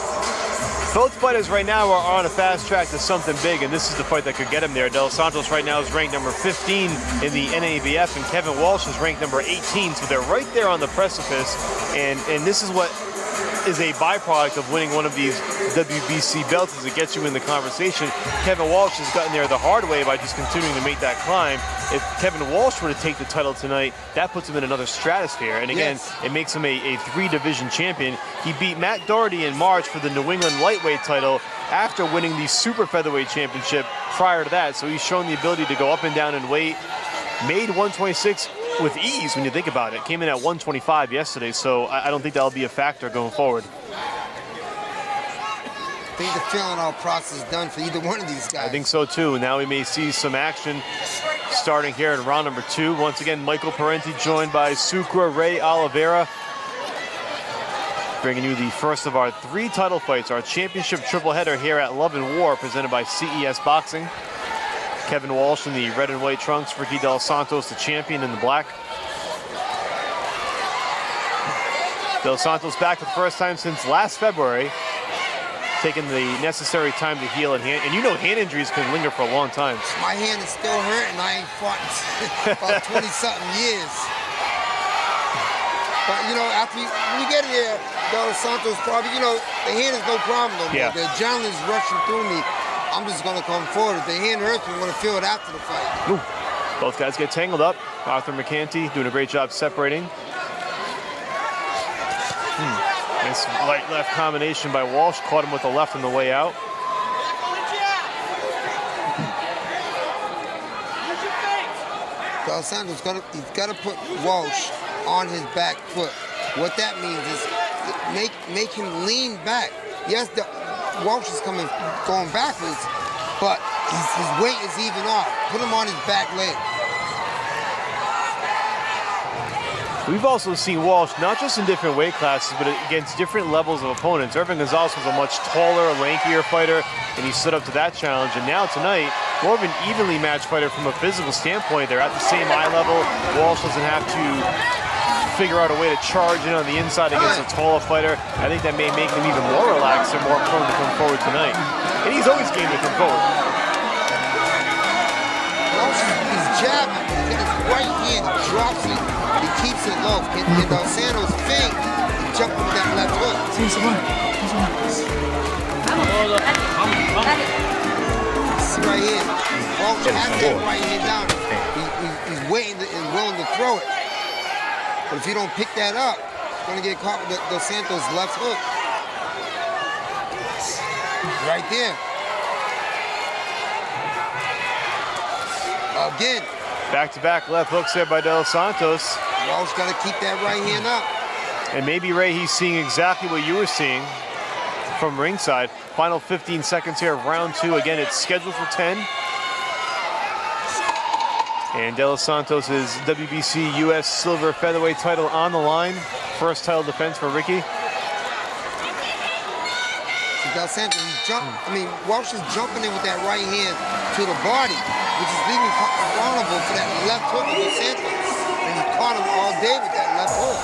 Both fighters right now are on a fast track to something big, and this is the fight that could get him there. Del Santos right now is ranked number 15 in the NABF, and Kevin Walsh is ranked number 18, so they're right there on the precipice, and this is what is a byproduct of winning one of these WBC belts, as it gets you in the conversation. Kevin Walsh has gotten there the hard way by just continuing to make that climb. If Kevin Walsh were to take the title tonight, that puts him in another stratosphere. And again, it makes him a 3-division champion. He beat Matt Doherty in March for the New England lightweight title after winning the super featherweight championship prior to that. So he's shown the ability to go up and down in weight. Made 126 with ease when you think about it. Came in at 125 yesterday, so I don't think that'll be a factor going forward.
I think the feeling out process is done for either one of these guys.
I think so too. Now we may see some action starting here in round number 2. Once again, Michael Parenti joined by Sucre Ray Oliveira, bringing you the first of our 3 title fights, our championship triple header here at Love and War, presented by CES Boxing. Kevin Walsh in the red and white trunks, Ricky Del Santos, the champion, in the black. Del Santos back for the first time since last February, taking the necessary time to heal. And you know hand injuries can linger for a long time.
My hand is still hurting. I ain't fought in about 20-something years. But, you know, when you get here, Del Santos probably, you know, the hand is no problem no more.
Yeah.
The adrenaline is rushing through me. I'm just going to come forward. If the hand hurts me, I'm going to feel it after the fight.
Ooh. Both guys get tangled up. Arthur McCanty doing a great job separating. Nice light-left combination by Walsh. Caught him with the left on the way out.
Del Santos he's got to put Walsh on his back foot. What that means is make him lean back. Yes, Walsh is going backwards, but his weight is even off. Put him on his back leg.
We've also seen Walsh not just in different weight classes, but against different levels of opponents. Irvin Gonzalez was a much taller, lankier fighter, and he stood up to that challenge. And now tonight, more of an evenly matched fighter from a physical standpoint. They're at the same eye level. Walsh doesn't have to figure out a way to charge in on the inside against a taller fighter. I think that may make them even more relaxed and more prone to come forward tonight. And he's always game to come forward.
Walsh is jabbing, and his right hand drops it. He keeps it low. And Del Santos feint and jump with that left hook.
Sí, se puede.
See right here. Walsh has that right hand down. He's waiting and willing to throw it. But if you don't pick that up, you're going to get caught with Del Santos' left hook. Right there. Again.
Back-to-back left hooks there by Del Santos.
Walsh got to keep that right hand up.
And maybe, Ray, he's seeing exactly what you were seeing from ringside. Final 15 seconds here of round 2. Again, it's scheduled for 10. And Del Santos' WBC US silver featherweight title on the line. First title defense for Ricky.
Del Santos, Walsh is jumping in with that right hand to the body, which is leaving vulnerable for that left hook of Del Santos. And he caught him all day with that left hook.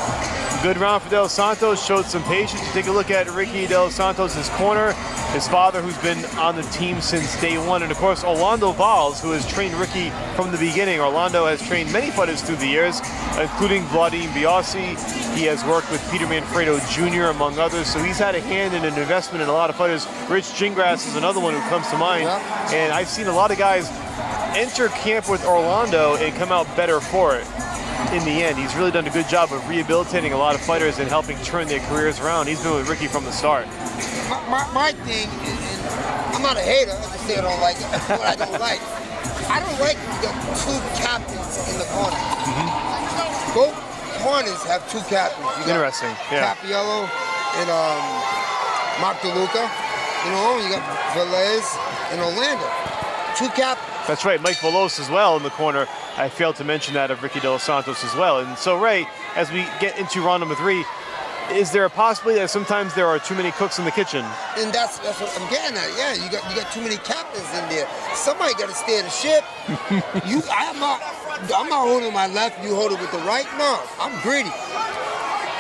Good round for Del Santos, showed some patience. Take a look at Ricky Del Santos' corner. His father, who's been on the team since day one, and of course Orlando Valls, who has trained Ricky from the beginning. Orlando has trained many fighters through the years, including Vladimir Biasi. He has worked with Peter Manfredo Jr., among others, so he's had a hand in an investment in a lot of fighters. Rich Gingras is another one who comes to mind, and I've seen a lot of guys enter camp with Orlando and come out better for it. In the end, he's really done a good job of rehabilitating a lot of fighters and helping turn their careers around. He's been with Ricky from the start.
my thing is, and I'm not a hater, I just say I don't like it. What I don't like. I don't like the two captains in the corner. Both corners have two captains. You got
Interesting, yeah.
Capiello and Mark DeLuca. You know, you got Velez and Orlando. Two captains.
That's right, Mike Veloz as well in the corner. I failed to mention that of Ricky De Los Santos as well. And so, Ray, as we get into round number 3, is there a possibility that sometimes there are too many cooks in the kitchen?
And that's what I'm getting at. Yeah, you got too many captains in there. Somebody got to steer the ship. I'm not holding my left. You hold it with the right. No, I'm greedy.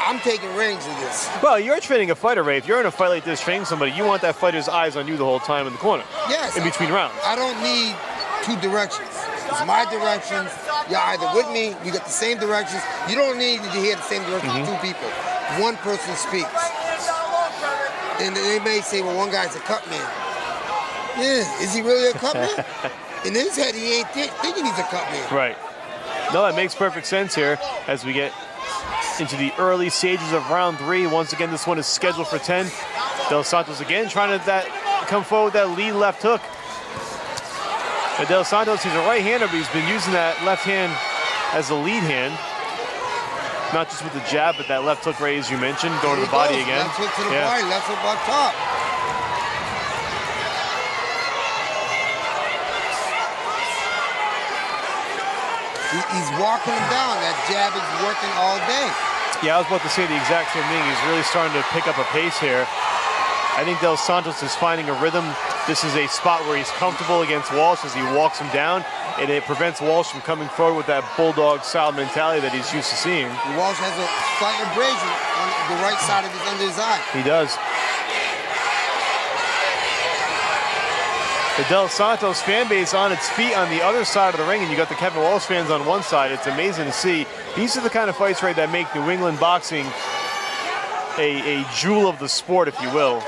I'm taking range of this.
Well, you're training a fighter, Ray. If you're in a fight like this, training somebody, you want that fighter's eyes on you the whole time in the corner.
Yes.
In between rounds.
I don't need two directions. It's my directions. You're either with me, we got the same directions. You don't need to hear the same directions from two people. One person speaks. And they may say, well, one guy's a cut man. Yeah, is he really a cut man? In his head, he ain't thinking he's a cut man.
Right. No, that makes perfect sense here as we get into the early stages of round 3. Once again, this one is scheduled for 10. De Los Santos again trying to come forward with that lead left hook. And De Los Santos, he's a right-hander, but he's been using that left hand as a lead hand. Not just with the jab, but that left hook, Ray, as you mentioned, going to the body again.
Left hook to the body, left hook up top. He's walking him down. That jab is working all day.
Yeah, I was about to say the exact same thing. He's really starting to pick up a pace here. I think De Los Santos is finding a rhythm. This is a spot where he's comfortable against Walsh as he walks him down, and it prevents Walsh from coming forward with that bulldog-style mentality that he's used to seeing.
Walsh has a slight abrasion on the right side of under his eye.
He does. The De Los Santos fan base on its feet on the other side of the ring, and you got the Kevin Walsh fans on one side. It's amazing to see. These are the kind of fights, right, that make New England boxing a jewel of the sport, if you will.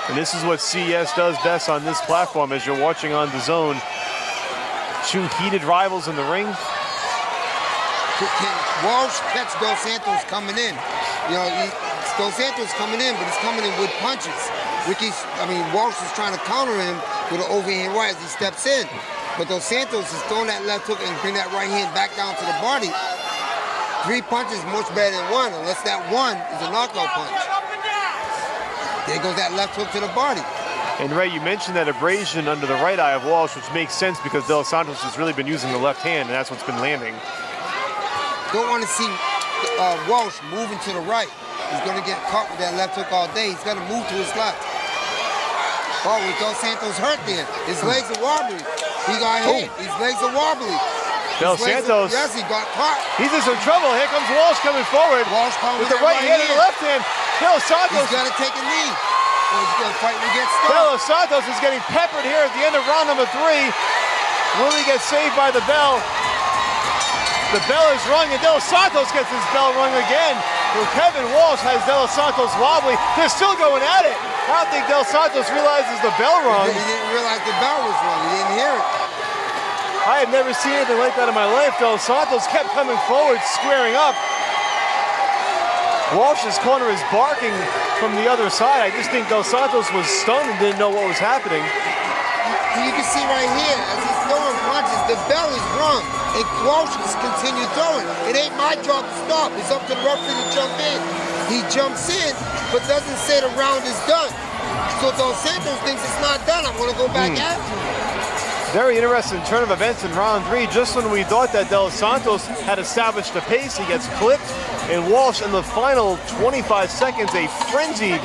And this is what CES does best on this platform as you're watching on DAZN. Two heated rivals in the ring.
Can Walsh catch Dos Santos coming in? You know, Dos Santos coming in, but he's coming in with punches. Walsh is trying to counter him with an overhand right as he steps in. But Dos Santos is throwing that left hook and bring that right hand back down to the body. 3 punches much better than one, unless that one is a knockout punch. There goes that left hook to the body.
And Ray, you mentioned that abrasion under the right eye of Walsh, which makes sense because De Los Santos has really been using the left hand, and that's what's been landing.
Don't want to see Walsh moving to the right. He's going to get caught with that left hook all day. He's got to move to his left. Oh, with Dos Santos hurt there. His legs are wobbly. He got hit. His legs are wobbly.
De Los Santos.
Yes, he got caught.
He's in some trouble. Here comes Walsh coming forward.
Walsh coming
with the right hand and the left hand. De Los Santos.
He's got to take a knee. Or he's going to fight and get stuck.
De Los Santos is getting peppered here at the end of round number 3. Will he get saved by the bell? The bell is rung, and De Los Santos gets his bell rung again. Well, Kevin Walsh has De Los Santos wobbly. They're still going at it. I don't think De Los Santos realizes the bell rung.
He didn't realize the bell was rung. He didn't hear it.
I have never seen anything like that in my life. De Los Santos kept coming forward, squaring up. Walsh's corner is barking from the other side. I just think Dos Santos was stunned and didn't know what was happening.
You can see right here, as he's throwing punches, the bell is rung, and Walsh just continues throwing. It ain't my job to stop. It's up to the referee to jump in. He jumps in, but doesn't say the round is done. So Dos Santos thinks it's not done. I'm going to go back after him.
Very interesting turn of events in round 3. Just when we thought that De Los Santos had established the pace, he gets clipped. And Walsh, in the final 25 seconds, a frenzied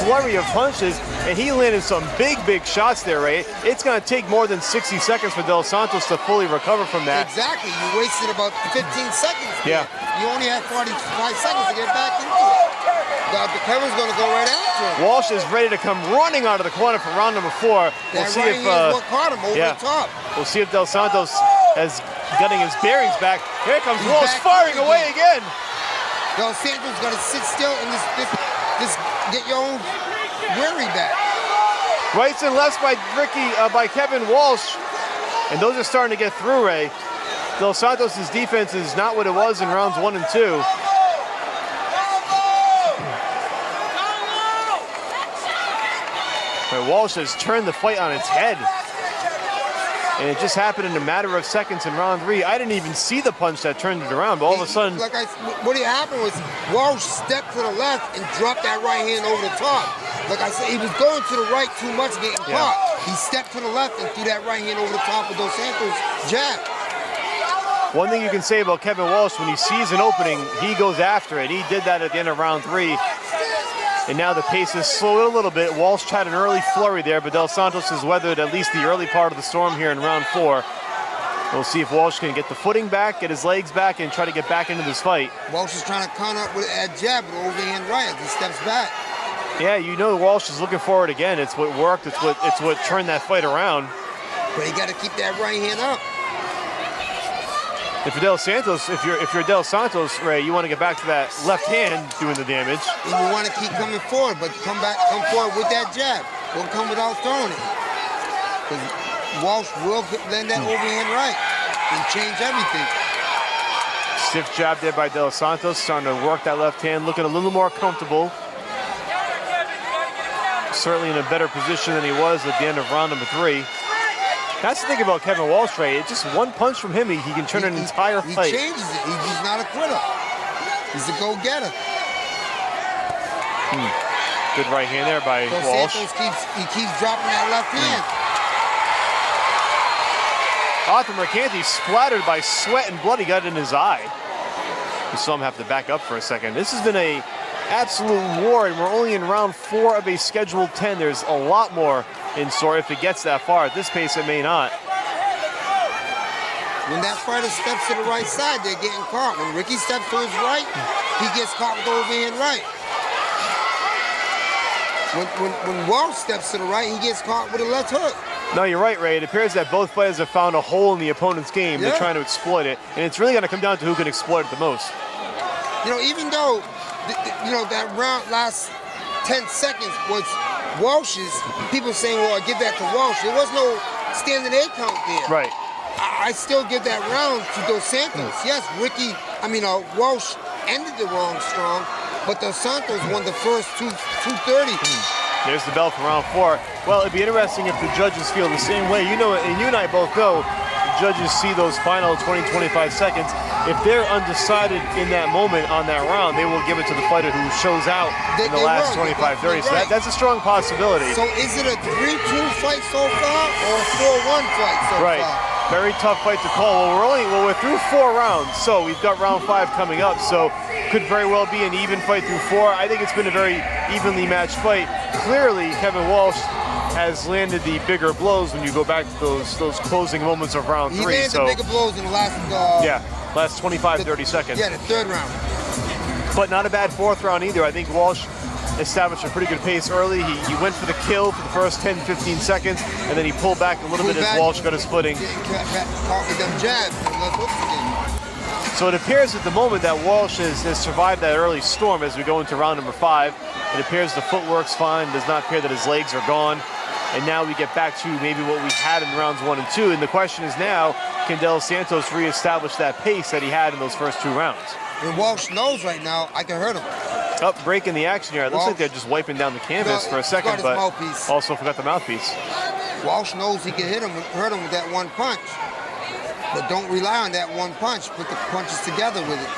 flurry of punches, and he landed some big shots there, Ray. It's going to take more than 60 seconds for De Los Santos to fully recover from that.
Exactly. You wasted about 15 seconds there.
Yeah.
You only had 45 seconds to get back into it. Kevin's going to go right after him.
Walsh is ready to come running out of the corner for round number 4. We'll see if
what caught him over the top.
We'll see if De Los Santos is getting his bearings back. Here comes Walsh firing away again.
Dos Santos got to sit still and just get your own worry back.
Rights and lefts by by Kevin Walsh, and those are starting to get through, Ray. De Los Santos' defense is not what it was in rounds 1 and 2. Walsh has turned the fight on its head. And it just happened in a matter of seconds in round 3. I didn't even see the punch that turned it around, but all of a sudden...
What happened was Walsh stepped to the left and dropped that right hand over the top. Like I said, he was going to the right too much, getting caught. He stepped to the left and threw that right hand over the top of Dos Santos' jab.
One thing you can say about Kevin Walsh, when he sees an opening, he goes after it. He did that at the end of round 3. And now the pace has slowed a little bit. Walsh had an early flurry there, but Dos Santos has weathered at least the early part of the storm here in round 4. We'll see if Walsh can get the footing back, get his legs back, and try to get back into this fight.
Walsh is trying to counter up with that jab with the overhand right as he steps back.
Yeah, you know Walsh is looking for it again. It's what worked. It's what turned that fight around.
But he got to keep that right hand up.
If you're Dos Santos, if you're Dos Santos, Ray, you want to get back to that left hand doing the damage.
And you want to keep coming forward, but come forward with that jab. Don't come without throwing it. Because Walsh will land that overhand right and change everything.
Stiff jab there by Dos Santos, starting to work that left hand, looking a little more comfortable. Certainly in a better position than he was at the end of round number 3. That's the thing about Kevin Walsh, Ray. It's just one punch from him, he can turn an entire fight.
He changes it. He's not a quitter. He's a go-getter.
Good right hand there by Walsh.
Santos keeps dropping that left hand.
Arthur Mercanti splattered by sweat and blood. He got it in his eye. We saw him have to back up for a second. This has been a absolute war, and we're only in round 4 of a scheduled 10. There's a lot more in store if it gets that far. At this pace, it may not.
When that fighter steps to the right side, they're getting caught. When Ricky steps to his right, he gets caught with the overhand right. When Walsh steps to the right, he gets caught with a left hook.
No, you're right, Ray. It appears that both fighters have found a hole in the opponent's game. They're trying to exploit it, and it's really going to come down to who can exploit it the most.
You know, even though, that round last 10 seconds was Walsh's, people saying, well, I give that to Walsh. There was no standing 8 count there.
Right.
I still give that round to Dos Santos. Yes, Walsh ended the round strong, but Dos Santos won the first 230.
There's the bell for round 4. Well, it'd be interesting if the judges feel the same way. You know, and you and I both know, the judges see those final 20-25 seconds. If they're undecided in that moment on that round, they will give it to the fighter who shows out in the last 25-30. So that's a strong possibility.
So is it a 3-2 fight so far or a 4-1 fight so far? Right.
Very tough fight to call. We're through 4 rounds, so we've got round 5 coming up. So could very well be an even fight through 4. I think it's been a very evenly matched fight. Clearly, Kevin Walsh has landed the bigger blows when you go back to those closing moments of round 3.
He landed the bigger blows in the last
last 25-30 seconds.
Yeah, the 3rd round.
But not a bad 4th round either. I think Walsh established a pretty good pace early. He went for the kill for the first 10-15 seconds, and then he pulled back a little bit as Walsh got his footing.
Caught with them jabs and left hooks again.
So it appears at the moment that Walsh has survived that early storm as we go into round number 5. It appears the footwork's fine. It does not appear that his legs are gone. And now we get back to maybe what we had in rounds 1 and 2. And the question is now, can Dos Santos reestablish that pace that he had in those first 2 rounds?
When Walsh knows right now, I can hurt him.
Up, breaking the action here. It looks like they're just wiping down the canvas for a second, but also forgot the mouthpiece.
Walsh knows he can hurt him with that one punch. But don't rely on that one punch. Put the punches together with it.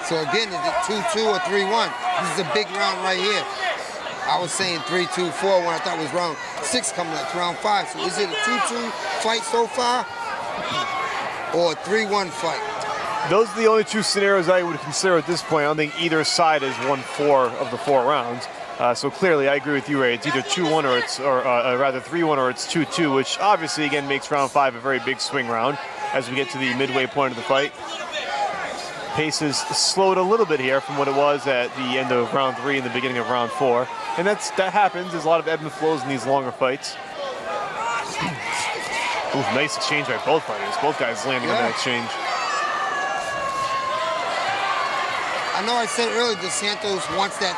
So again, is it 2-2 or 3-1? This is a big round right here. I was saying 3-2, 4-1. I thought it was round 6 coming up to round 5. So is it a 2-2 fight so far or a 3-1 fight?
Those are the only 2 scenarios I would consider at this point. I don't think either side has won 4 of the 4 rounds. So clearly, I agree with you, Ray. It's either 2-1 or rather 3-1 or it's 2-2, which obviously again makes round 5 a very big swing round as we get to the midway point of the fight. Pace has slowed a little bit here from what it was at the end of round 3 and the beginning of round 4. And that happens. There's a lot of ebb and flows in these longer fights. Ooh, nice exchange by both fighters. Both guys landing on that exchange.
I know I said earlier that Santos wants that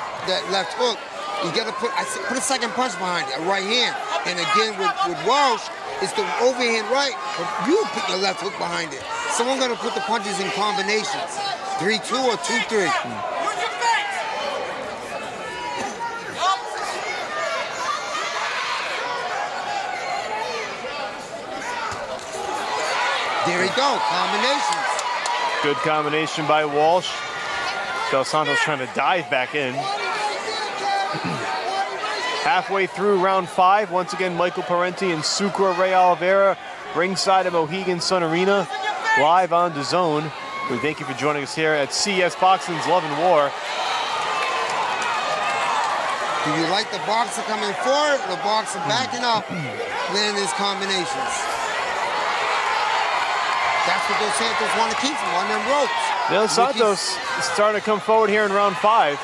left hook. You got to put a second punch behind it, a right hand. And again, with Walsh, it's the overhand right, but you put the left hook behind it. Someone's going to put the punches in combinations. 3-2 or 2-3. There we go, combinations.
Good combination by Walsh. Del Santos trying to dive back in. Halfway through round 5, once again, Michael Parenti and Sucre Ray Oliveira, ringside at Mohegan Sun Arena, live on DAZN. We thank you for joining us here at CES Boxing's Love and War.
Do you like the boxer coming forward or the boxer backing up, landing his combinations? That's what Dos Santos want to keep him on them ropes.
Del Santos is starting to come forward here in round 5.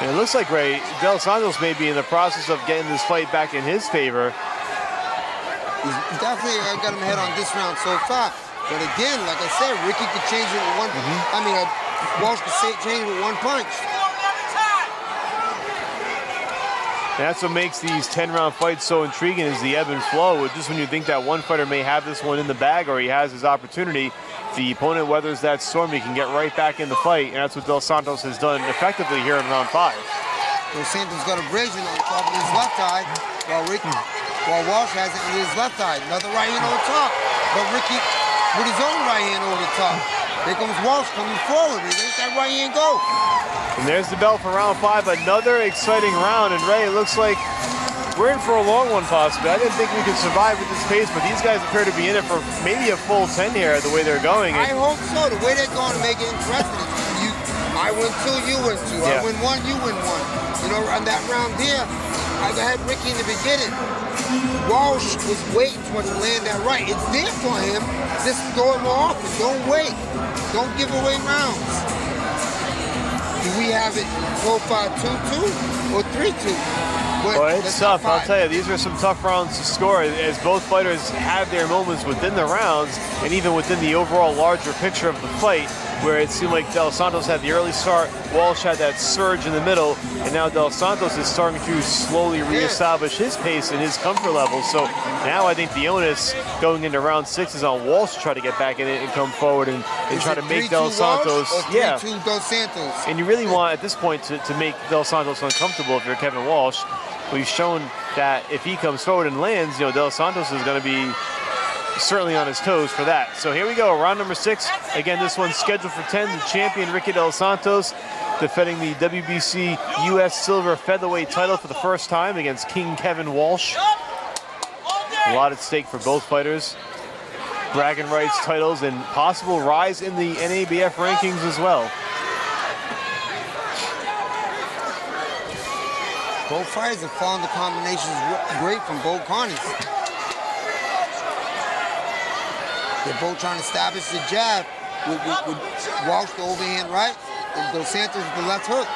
And it looks like Ray Del Santos may be in the process of getting this fight back in his favor.
He's definitely got him ahead on this round so far. But again, like I said, Ricky could change it with one. I mean, Walsh could change it with one punch.
And that's what makes these 10-round fights so intriguing, is the ebb and flow. Just when you think that one fighter may have this one in the bag or he has his opportunity, the opponent weathers that storm, he can get right back in the fight, and that's what Del Santos has done effectively here in round 5.
Dos Santos got a brazen on top of his left eye, while Walsh has it in his left eye. Another right hand over top, but Ricky with his own right hand over the top. Here comes Walsh coming forward. He let that right hand go.
And there's the bell for round 5, another exciting round. And Ray, it looks like we're in for a long one possibly. I didn't think we could survive at this pace, but these guys appear to be in it for maybe a full 10 here, the way they're going.
I hope so. The way they're going to make it interesting. I win 2, you win 2.
Yeah.
I win 1, you win 1. You know, on that round there, I had Ricky in the beginning. Walsh was waiting for him to land that right. It's there for him. Just throw it more often. Don't wait. Don't give away rounds. Do we have it so far 2-2 or 3-2?
Well, it's tough. I'll tell you, these are some tough rounds to score, as both fighters have their moments within the rounds and even within the overall larger picture of the fight, where it seemed like Del Santos had the early start, Walsh had that surge in the middle, and now Del Santos is starting to slowly reestablish his pace and his comfort level. So now I think the onus going into round 6 is on Walsh to try to get back in it and come forward and try to make Del Santos.
Or 3-2 Dos Santos?
And you really want at this point to make Del Santos uncomfortable if you're Kevin Walsh. We've shown that if he comes forward and lands, Del Santos is going to be certainly on his toes for that. So here we go, round number 6. Again, this one's scheduled for 10. The champion, Ricky Del Santos, defending the WBC U.S. Silver Featherweight title for the first time against King Kevin Walsh. A lot at stake for both fighters. Bragging rights, titles, and possible rise in the NABF rankings as well.
Both fighters have found the combinations great from both corners. They're both trying to establish the jab with Walsh the overhand right and Dos Santos with the left hook.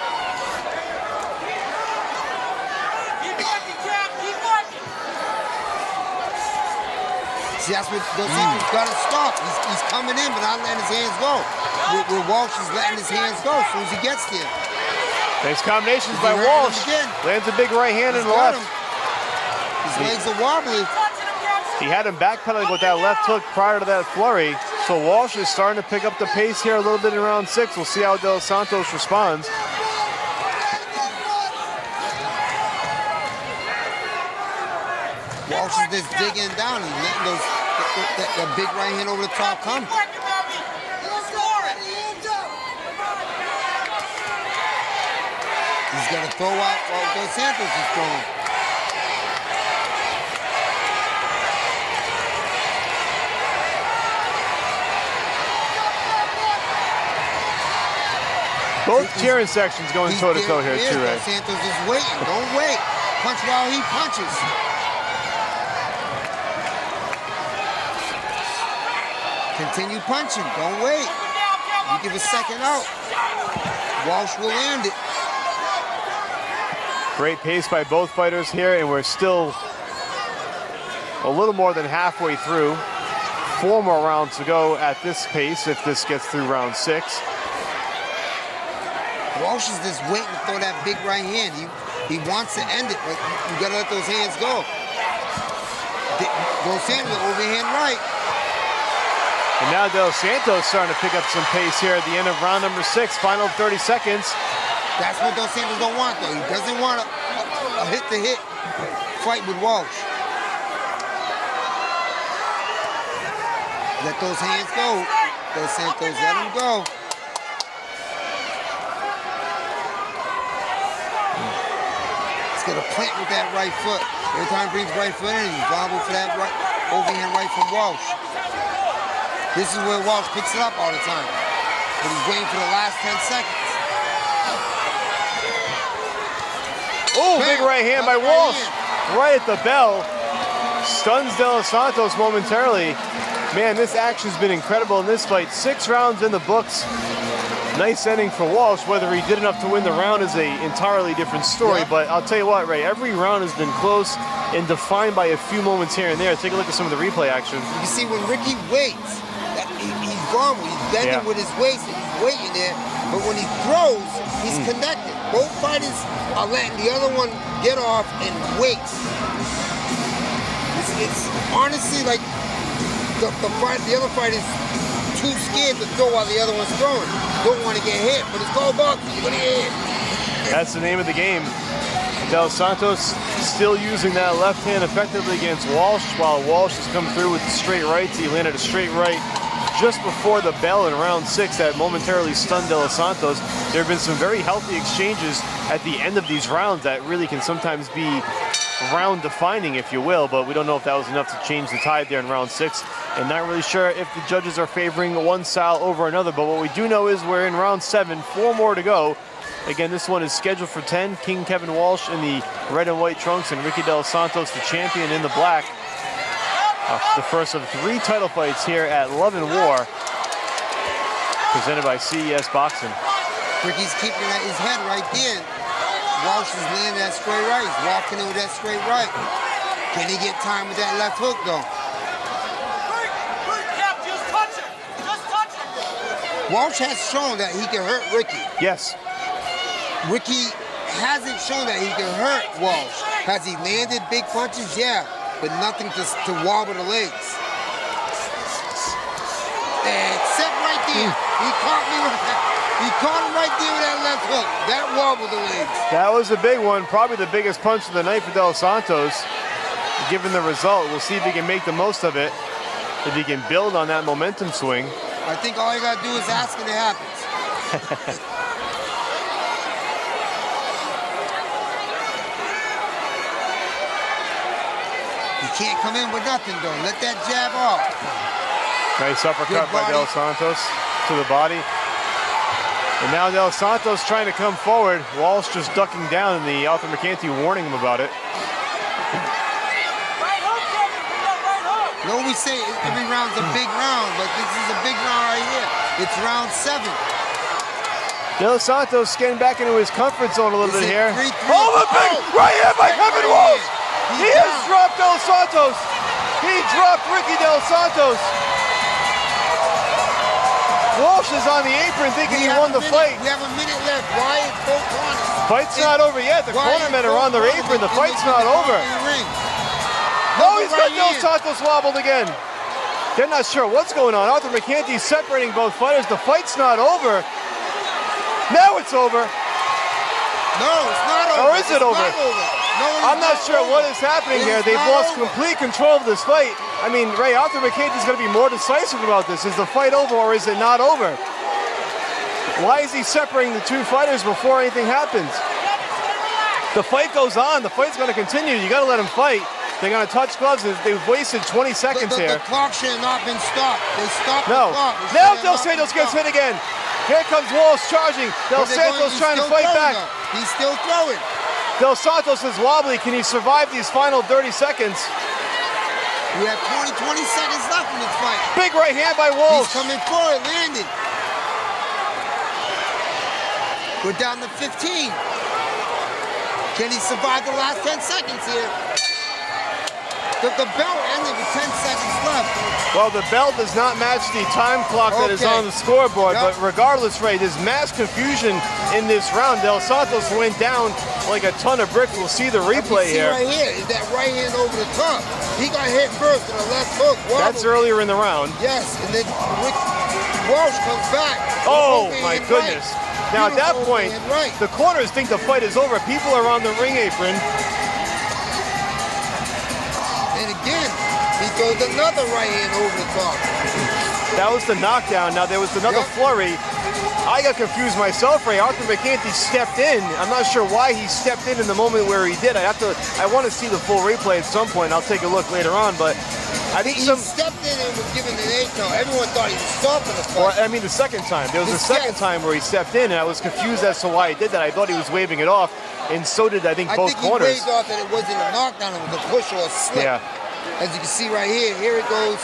See, that's what Dos Santos got to stop. He's coming in, but not letting his hands go. Where Walsh is letting his hands go as soon as he gets there.
Nice combinations by Walsh. Lands a big right hand in the left.
His legs are wobbly.
He had him backpedaling with that left hook prior to that flurry. So Walsh is starting to pick up the pace here a little bit in round 6. We'll see how Del Santos responds.
Walsh is just digging down and letting that big right hand over the top come. He's got to throw out while Dos Santos is throwing.
Both cheering sections going toe-to-toe here, too, Ray.
Dos Santos is waiting. Don't wait. Punch while he punches. Continue punching. Don't wait. You give a second out. Walsh will land it.
Great pace by both fighters here, and we're still a little more than halfway through. 4 more rounds to go at this pace if this gets through round 6.
Walsh is just waiting to throw that big right hand. He wants to end it, but you gotta let those hands go. Dos Santos overhand right.
And now Del Santos starting to pick up some pace here at the end of round number 6, final 30 seconds.
That's what Dos Santos don't want, though. He doesn't want a hit-to-hit fight with Walsh. Let those hands go. Dos Santos, let him go. He's gonna plant with that right foot. Every time he brings right foot in, he's liable for that right, overhand right from Walsh. This is where Walsh picks it up all the time. But he's waiting for the last 10 seconds.
Oh, big right hand by Walsh. Right at the bell. Stuns De Los Santos momentarily. Man, this action's been incredible in this fight. 6 rounds in the books. Nice ending for Walsh. Whether he did enough to win the round is an entirely different story.
Yeah.
But I'll tell you what, Ray, every round has been close and defined by a few moments here and there. Take a look at some of the replay action.
You can see when Ricky waits, he's gone. He's bending with his waist and he's waiting there. But when he throws, he's connected. Both fighters are letting the other one get off and wait. It's honestly like the other fighter's too scared to throw while the other one's throwing. Don't want to get hit, but it's called boxing. You're going to get hit.
That's the name of the game. Del Santos still using that left hand effectively against Walsh, while Walsh has come through with the straight rights. He landed a straight right just before the bell in round 6 that momentarily stunned De Los Santos. There have been some very healthy exchanges at the end of these rounds that really can sometimes be round defining, if you will, but we don't know if that was enough to change the tide there in round 6, and not really sure if the judges are favoring one style over another. But what we do know is we're in round 7, 4 more to go. Again, this one is scheduled for 10. King Kevin Walsh in the red and white trunks, and Ricky De Los Santos, the champion, in the black. The first of 3 title fights here at Love and War, presented by CES Boxing.
Ricky's keeping his head right there. Walsh is landing that straight right. He's walking in with that straight right. Can he get time with that left hook, though?
Just touch it. Just touch it.
Walsh has shown that he can hurt Ricky.
Yes.
Ricky hasn't shown that he can hurt Walsh. Has he landed big punches? Yeah, but nothing to wobble the legs. Except right there. He caught me with that. He caught him right there with that left hook. That wobbled the legs.
That was a big one, probably the biggest punch of the night for De Los Santos. Given the result, we'll see if he can make the most of it, if he can build on that momentum swing.
I think all you gotta do is ask and it happens. You can't come in with nothing, though. Let that jab off.
Nice uppercut by De Los Santos to the body. And now De Los Santos trying to come forward. Walsh just ducking down, and the Arthur McCanty warning him about it.
You know, we say every round's a big round, but this is a big round right here. It's round 7.
De Los Santos getting back into his comfort zone a little bit here.
3-3.
Oh, a big right hand by Kevin Walsh! He has dropped De Los Santos. He dropped Ricky De Los Santos. Walsh is on the apron thinking he won the fight.
We have a minute left. Why is both corners?
Fight's not over yet. The cornermen are on their apron. The fight's not over. Oh, he's got De Los Santos wobbled again. They're not sure what's going on. Arthur McCanty separating both fighters. The fight's not over. Now it's over.
No, it's not over.
Or is it over?
No,
I'm not sure what is happening here. They've lost complete control of this fight. I mean, Ray, Arthur McCanty's going to be more decisive about this. Is the fight over or is it not over? Why is he separating the 2 fighters before anything happens? The fight goes on. The fight's going to continue. You got to let him fight. They're going to touch gloves. They've wasted 20 seconds here.
The clock should have not been stopped. They stopped the clock.
Now Del Santos gets hit again. Here comes Walsh charging. Del Santos trying to fight back.
He's still throwing.
Del Santos is wobbly. Can he survive these final 30 seconds?
We have 20 seconds left in this fight.
Big right hand by Walsh.
He's coming forward, landing. We're down to 15. Can he survive the last 10 seconds here? The bell ended with 10 seconds left.
Well, the bell does not match the time clock that is on the scoreboard, but regardless, Ray, there's mass confusion in this round. Del Santos went down like a ton of bricks. We'll see the replay here.
Right here is that right hand over the top. He got hit first in the left hook.
That's earlier in the round.
Yes, and then Rick Walsh comes back.
Oh, my goodness. Now, at that point, the corners think the fight is over. People are on the ring apron.
And again, he throws another right hand over the top.
That was the knockdown. Now, there was another flurry. I got confused myself, Ray. Arthur McCanty stepped in. I'm not sure why he stepped in the moment where he did. I want to see the full replay at some point. I'll take a look later on, but I think
he stepped in and was given an 8-count. Everyone thought he was stopping the fight.
Well, I mean, the second time. There was a second time where he stepped in, and I was confused as to why he did that. I thought he was waving it off, and so did, I think, both corners.
I think he waved off that it wasn't a knockdown. It was a push or a slip.
Yeah.
As you can see right here. Here it goes.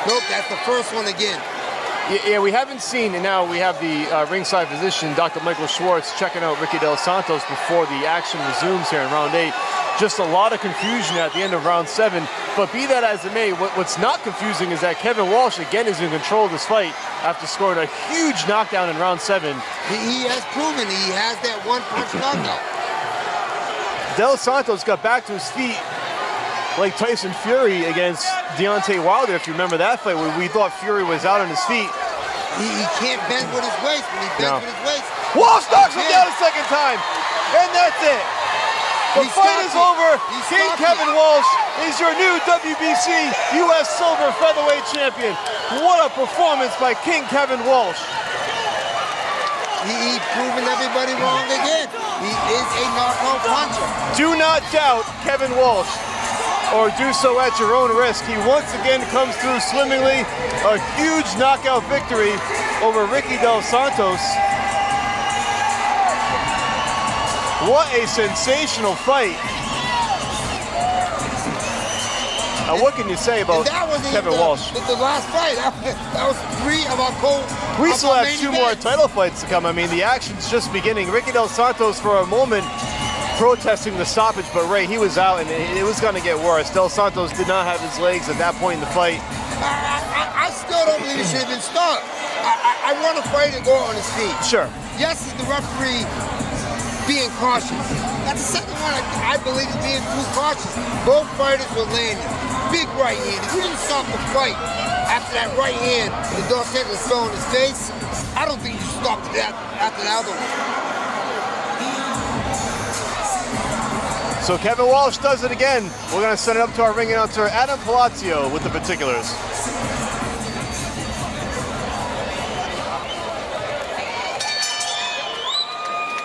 Nope, that's the first one again.
Yeah, we haven't seen, and now we have the ringside physician, Dr. Michael Schwartz, checking out Ricky Del Santos before the action resumes here in round 8. Just a lot of confusion at the end of round 7. But be that as it may, what's not confusing is that Kevin Walsh, again, is in control of this fight after scoring a huge knockdown in round 7.
He has proven he has that one-punch knockout.
Del Santos got back to his feet like Tyson Fury against Deontay Wilder, if you remember that fight, where we thought Fury was out on his feet.
He can't bend with his waist. When he bends with his waist,
Walsh knocks him down a second time, and that's it. The fight is over. King Kevin Walsh is your new WBC U.S. Silver Featherweight Champion. What a performance by King Kevin Walsh.
He's proven everybody wrong again. He is a knockout puncher.
Do not doubt Kevin Walsh, or do so at your own risk. He once again comes through swimmingly. A huge knockout victory over Ricky Del Santos. What a sensational fight. Now, what can you say about Kevin Walsh?
The last fight, that was 3 of our goals.
We still have 2 more title fights to come. I mean, the action's just beginning. Ricky Del Santos, for a moment, protesting the stoppage, but Ray, he was out, and it was going to get worse. Del Santos did not have his legs at that point in the fight.
I still don't believe he should have been stopped. I want a fighter to go on his feet.
Sure.
Yes, it's the referee being cautious. That's the second one I believe is being too cautious. Both fighters were landing. Big right hand. If you didn't stop the fight after that right hand, the Del Santos fell in his face, I don't think you stopped that after the other one.
So Kevin Walsh does it again. We're going to send it up to our ring announcer, Adam Palazzo, with the particulars.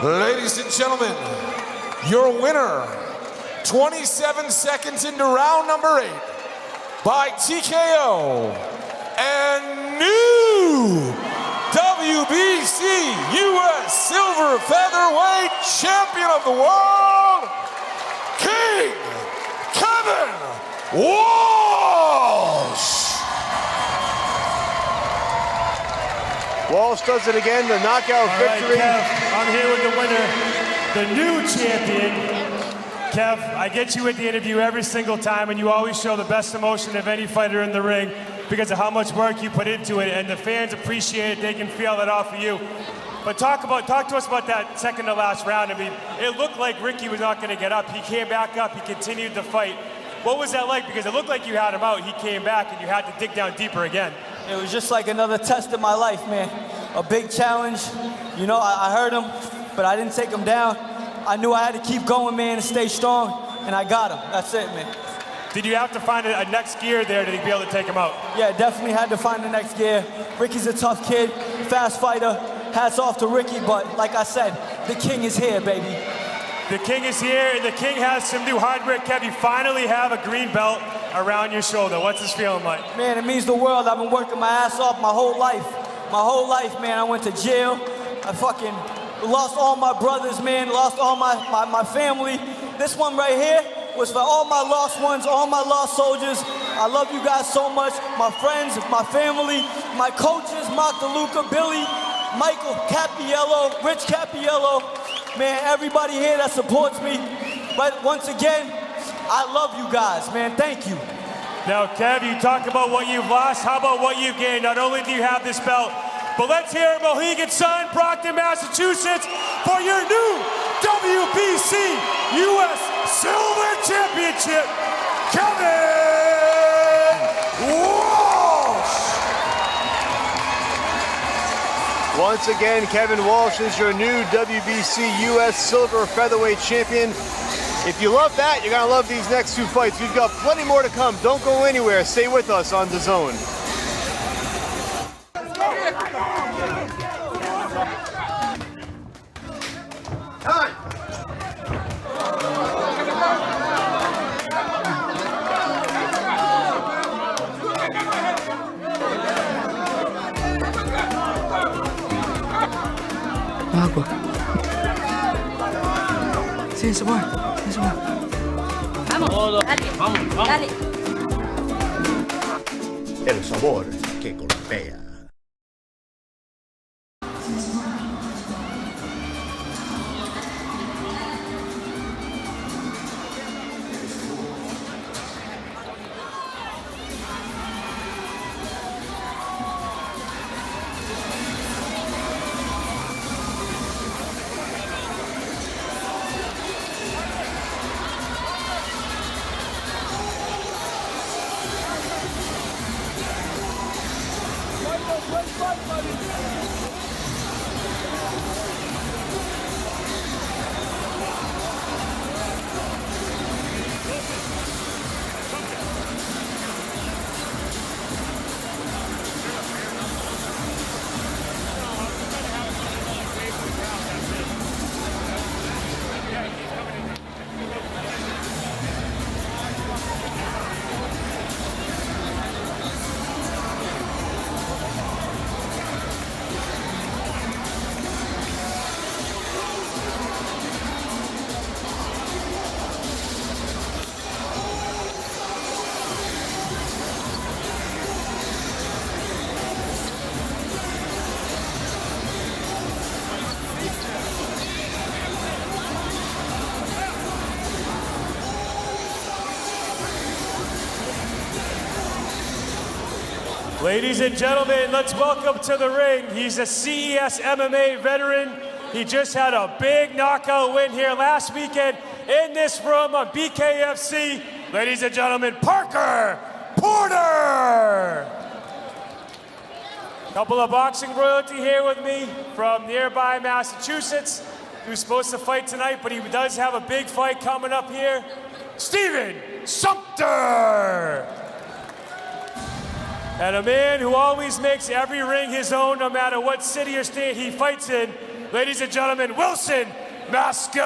Ladies and gentlemen, your winner, 27 seconds into round number 8, by TKO, and new WBC US Silver Featherweight Champion of the World, King Kevin Walsh.
Walsh does it again, the knockout victory.
Kev, I'm here with the winner, the new champion. Kev, I get you at the interview every single time, and you always show the best emotion of any fighter in the ring because of how much work you put into it, and the fans appreciate it. They can feel that off of you. But talk to us about that second to last round. I mean, it looked like Ricky was not going to get up. He came back up. He continued the fight. What was that like? Because it looked like you had him out. He came back, and you had to dig down deeper again.
It was just like another test in my life, man. A big challenge. You know, I heard him, but I didn't take him down. I knew I had to keep going, man, and stay strong, and I got him. That's it, man.
Did you have to find a next gear there to be able to take him out?
Yeah, definitely had to find the next gear. Ricky's a tough kid, fast fighter. Hats off to Ricky, but like I said, the king is here, baby.
The king is here, and the king has some new hardware. Kev, you finally have a green belt around your shoulder. What's this feeling like?
Man, it means the world. I've been working my ass off my whole life. My whole life, man. I went to jail. I fucking lost all my brothers, man. Lost all my family. This one right here was for all my lost ones, all my lost soldiers. I love you guys so much. My friends, my family, my coaches, Mark DeLuca, Billy, Michael Capiello, Rich Capiello. Man, everybody here that supports me. But once again, I love you guys, man. Thank you.
Now, Kev, you talk about what you've lost. How about what you've gained? Not only do you have this belt, but let's hear Mohegan Sun, Brockton, Massachusetts, for your new WBC US Silver Championship, Kevin Walsh.
Once again, Kevin Walsh is your new WBC US Silver Featherweight Champion. If you love that, you're gonna love these next two fights. We've got plenty more to come. Don't go anywhere. Stay with us on DAZN.
Agua. Sin sabor, sin sabor.
Vamos, dale, vamos, vamos. Dale.
El sabor que golpea.
Ladies and gentlemen, let's welcome to the ring. He's a CES MMA veteran. He just had a big knockout win here last weekend in this room on BKFC. Ladies and gentlemen, Parker Porter. Couple of boxing royalty here with me from nearby Massachusetts. He was supposed to fight tonight, but he does have a big fight coming up here. Steven Sumter. And a man who always makes every ring his own, no matter what city or state he fights in. Ladies and gentlemen, Wilson Mascarenas.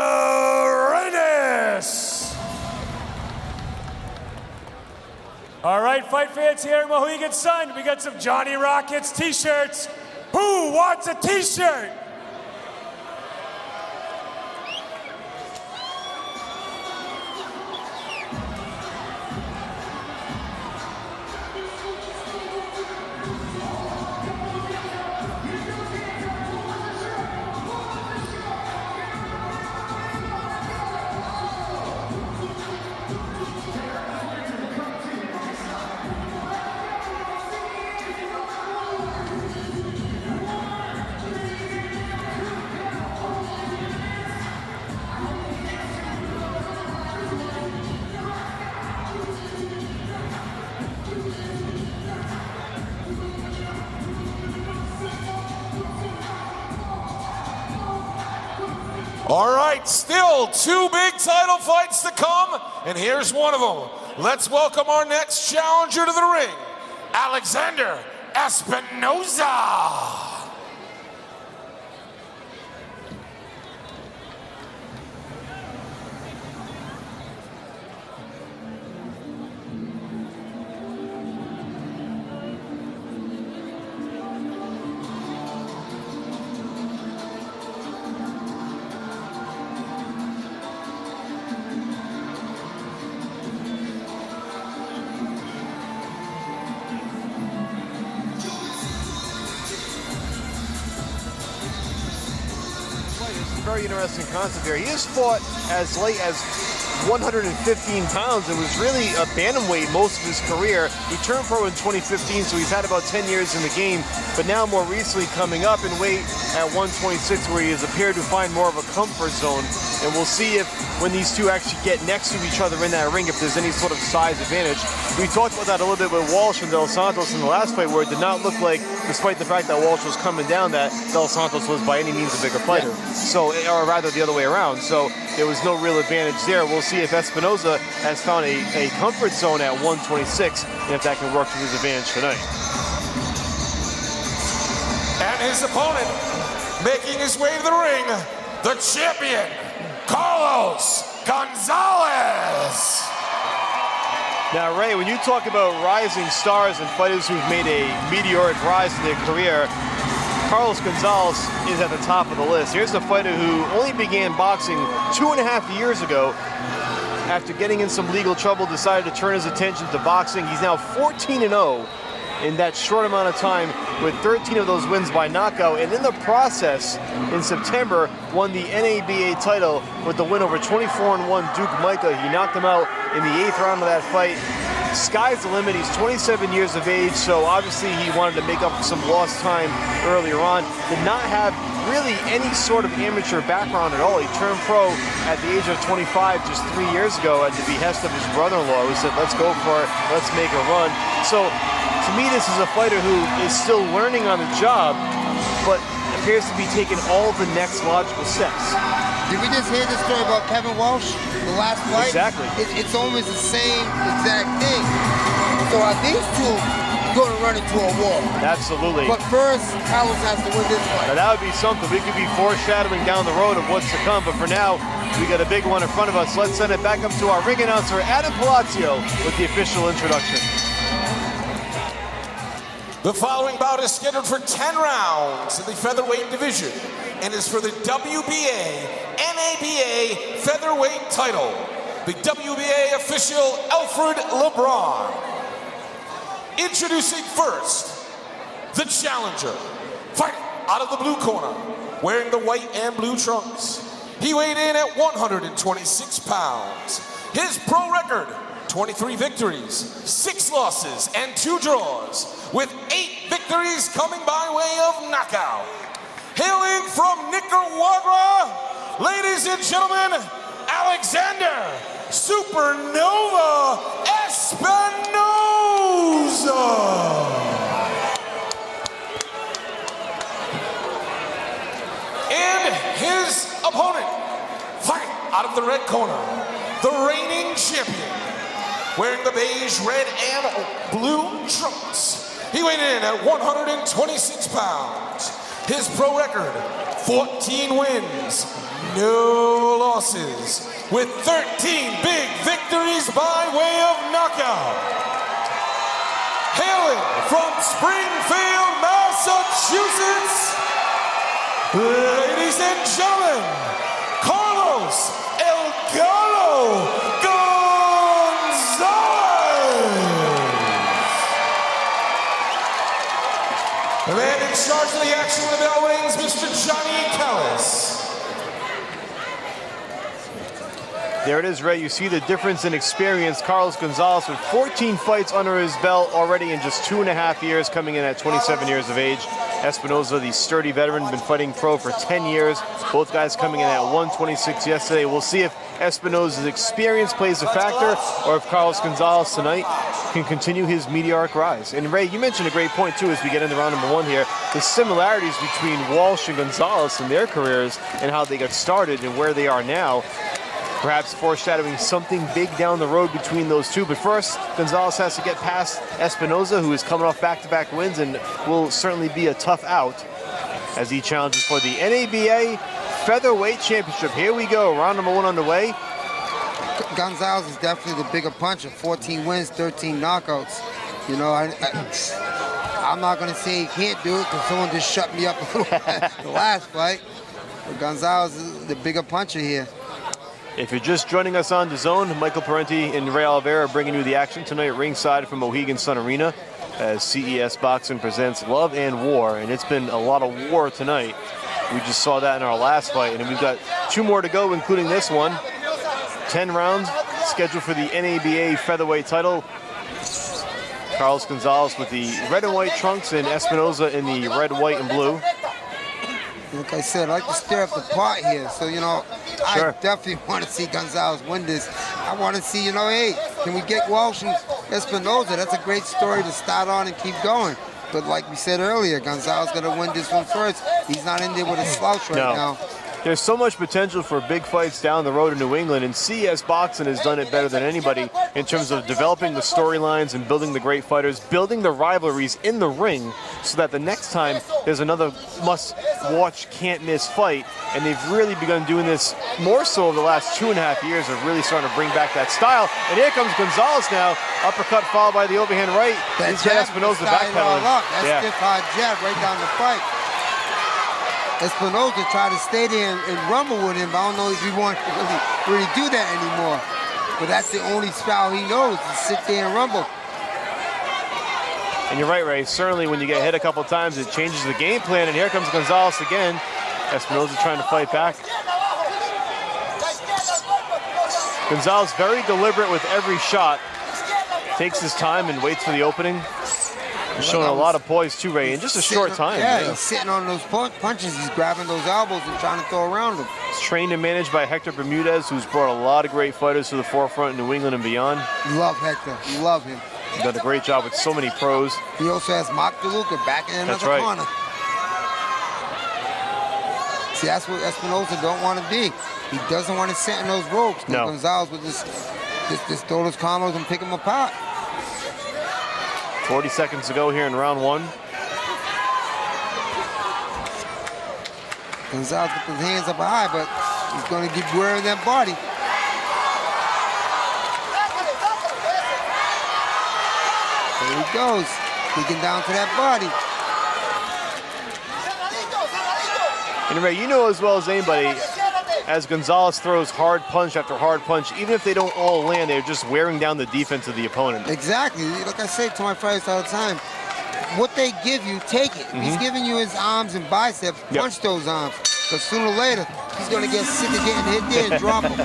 All right, fight fans here in Mohegan Sun, we got some Johnny Rockets t-shirts. Who wants a t-shirt?
All right, still two big title fights to come, and here's one of them. Let's welcome our next challenger to the ring, Alexander Espinoza.
Very interesting concept here. He has fought as late as 115 pounds and was really a bantamweight most of his career. He turned pro in 2015, so he's had about 10 years in the game, but now more recently coming up in weight at 126, where he has appeared to find more of a comfort zone. And we'll see if when these two actually get next to each other in that ring, if there's any sort of size advantage. We talked about that a little bit with Walsh and Dos Santos in the last fight, where it did not look like, despite the fact that Walsh was coming down, that Dos Santos was by any means a bigger fighter. So, or rather the other way around. So there was no real advantage there. We'll see if Espinoza has found a comfort zone at 126 and if that can work to his advantage tonight.
And his opponent, making his way to the ring, the champion, Carlos Gonzalez.
Now, Ray, when you talk about rising stars and fighters who've made a meteoric rise in their career, Carlos Gonzalez is at the top of the list. Here's a fighter who only began boxing 2.5 years ago. After getting in some legal trouble, decided to turn his attention to boxing. He's now 14-0 in that short amount of time, with 13 of those wins by knockout, and in the process, in September, won the NABA title with the win over 24-1 Duke Micah. He knocked him out in the 8th round of that fight. Sky's the limit. He's 27 years of age, so obviously he wanted to make up some lost time earlier on. Did not have really any sort of amateur background at all. He turned pro at the age of 25 just 3 years ago at the behest of his brother-in-law, who said, let's go for it, let's make a run. So to me, this is a fighter who is still learning on the job, but appears to be taking all the next logical steps.
Did we just hear the story about Kevin Walsh, the last fight?
Exactly.
It's almost the same exact thing. So are these two going to run into a war?
Absolutely.
But first, Carlos has to win this fight.
Now that would be something. We could be foreshadowing down the road of what's to come, but for now, we got a big one in front of us. Let's send it back up to our ring announcer, Adam Palazzo, with the official introduction.
The following bout is scheduled for 10 rounds in the featherweight division and is for the WBA NABA featherweight title. The WBA official, Alfred LeBron. Introducing first, the challenger. Fighting out of the blue corner, wearing the white and blue trunks. He weighed in at 126 pounds. His pro record, 23 victories, 6 losses, and 2 draws, with 8 victories coming by way of knockout. Hailing from Nicaragua, ladies and gentlemen, Alexander Supernova Espinoza. And his opponent, fighting out of the red corner, the reigning champion, wearing the beige, red, and blue trunks. He weighed in at 126 pounds. His pro record, 14 wins, no losses, with 13 big victories by way of knockout. Hailing from Springfield, Massachusetts, ladies and gentlemen, Carlos El Gallo Gonzalez. The man in charge of the action when the bell rings, Mr. Johnny Callis.
There it is, Ray. You see the difference in experience. Carlos Gonzalez with 14 fights under his belt already in just 2.5 years, coming in at 27 years of age. Espinoza, the sturdy veteran, been fighting pro for 10 years. Both guys coming in at 126 yesterday. We'll see if Espinoza's experience plays a factor or if Carlos Gonzalez tonight can continue his meteoric rise. And Ray, you mentioned a great point too as we get into round number 1 here. The similarities between Walsh and Gonzalez in their careers and how they got started and where they are now. Perhaps foreshadowing something big down the road between those two. But first, Gonzalez has to get past Espinoza, who is coming off back-to-back wins and will certainly be a tough out as he challenges for the NABA Featherweight Championship. Here we go, round number 1 underway.
Gonzalez is definitely the bigger puncher. 14 wins, 13 knockouts. You know, I'm not going to say he can't do it because someone just shut me up the last fight. But Gonzalez is the bigger puncher here.
If you're just joining us on DAZN, Michael Parenti and Ray Oliveira bringing you the action tonight ringside from Mohegan Sun Arena as CES Boxing presents Love and War. And it's been a lot of war tonight. We just saw that in our last fight, and we've got 2 more to go, including this one. 10 rounds scheduled for the NABA featherweight title. Carlos Gonzalez with the red and white trunks and Espinoza in the red, white, and blue.
Like I said, I like to stir up the pot here. So, you know,
Sure.
I definitely want to see Gonzalez win this. I want to see, you know, hey, can we get Walsh and Espinoza? That's a great story to start on and keep going. But like we said earlier, Gonzalez got to win this one first. He's not in there with a slouch right now.
There's so much potential for big fights down the road in New England, and CES Boxing has done it better than anybody in terms of developing the storylines and building the great fighters, building the rivalries in the ring so that the next time there's another must-watch, can't-miss fight. And they've really begun doing this more so over the last 2.5 years of really starting to bring back that style. And here comes Gonzalez now, uppercut followed by the overhand right. He's got Espinoza backpedaling.
That's stiff hard jab right down the fight. Espinoza tried to stay there and rumble with him, but I don't know if he wants to really do that anymore. But that's the only style he knows, to sit there and rumble.
And you're right, Ray. Certainly when you get hit a couple times, it changes the game plan. And here comes Gonzalez again. Espinoza trying to fight back. Gonzalez very deliberate with every shot. Takes his time and waits for the opening. He's showing a lot of poise too, Ray, in just a short time.
Yeah, he's sitting on those punches. He's grabbing those elbows and trying to throw around them.
He's trained and managed by Hector Bermudez, who's brought a lot of great fighters to the forefront in New England and beyond.
Love Hector. Love him.
He's done a great job with so many pros.
He also has Mark DeLuca back in another corner. See, that's what Espinoza don't want to be. He doesn't want to sit in those ropes.
No.
Gonzalez would just throw those combos and pick him apart.
40 seconds to go here in round one.
Gonzalez with his hands up high, but he's going to keep wearing that body. There he goes, kicking down to that body.
And Ray, you know as well as anybody, as Gonzalez throws hard punch after hard punch, even if they don't all land, they're just wearing down the defense of the opponent.
Exactly. Like I say to my fighters all the time, what they give you, take it. If he's giving you his arms and biceps, punch those arms. Because sooner or later, he's going to get sick of getting hit there and drop him.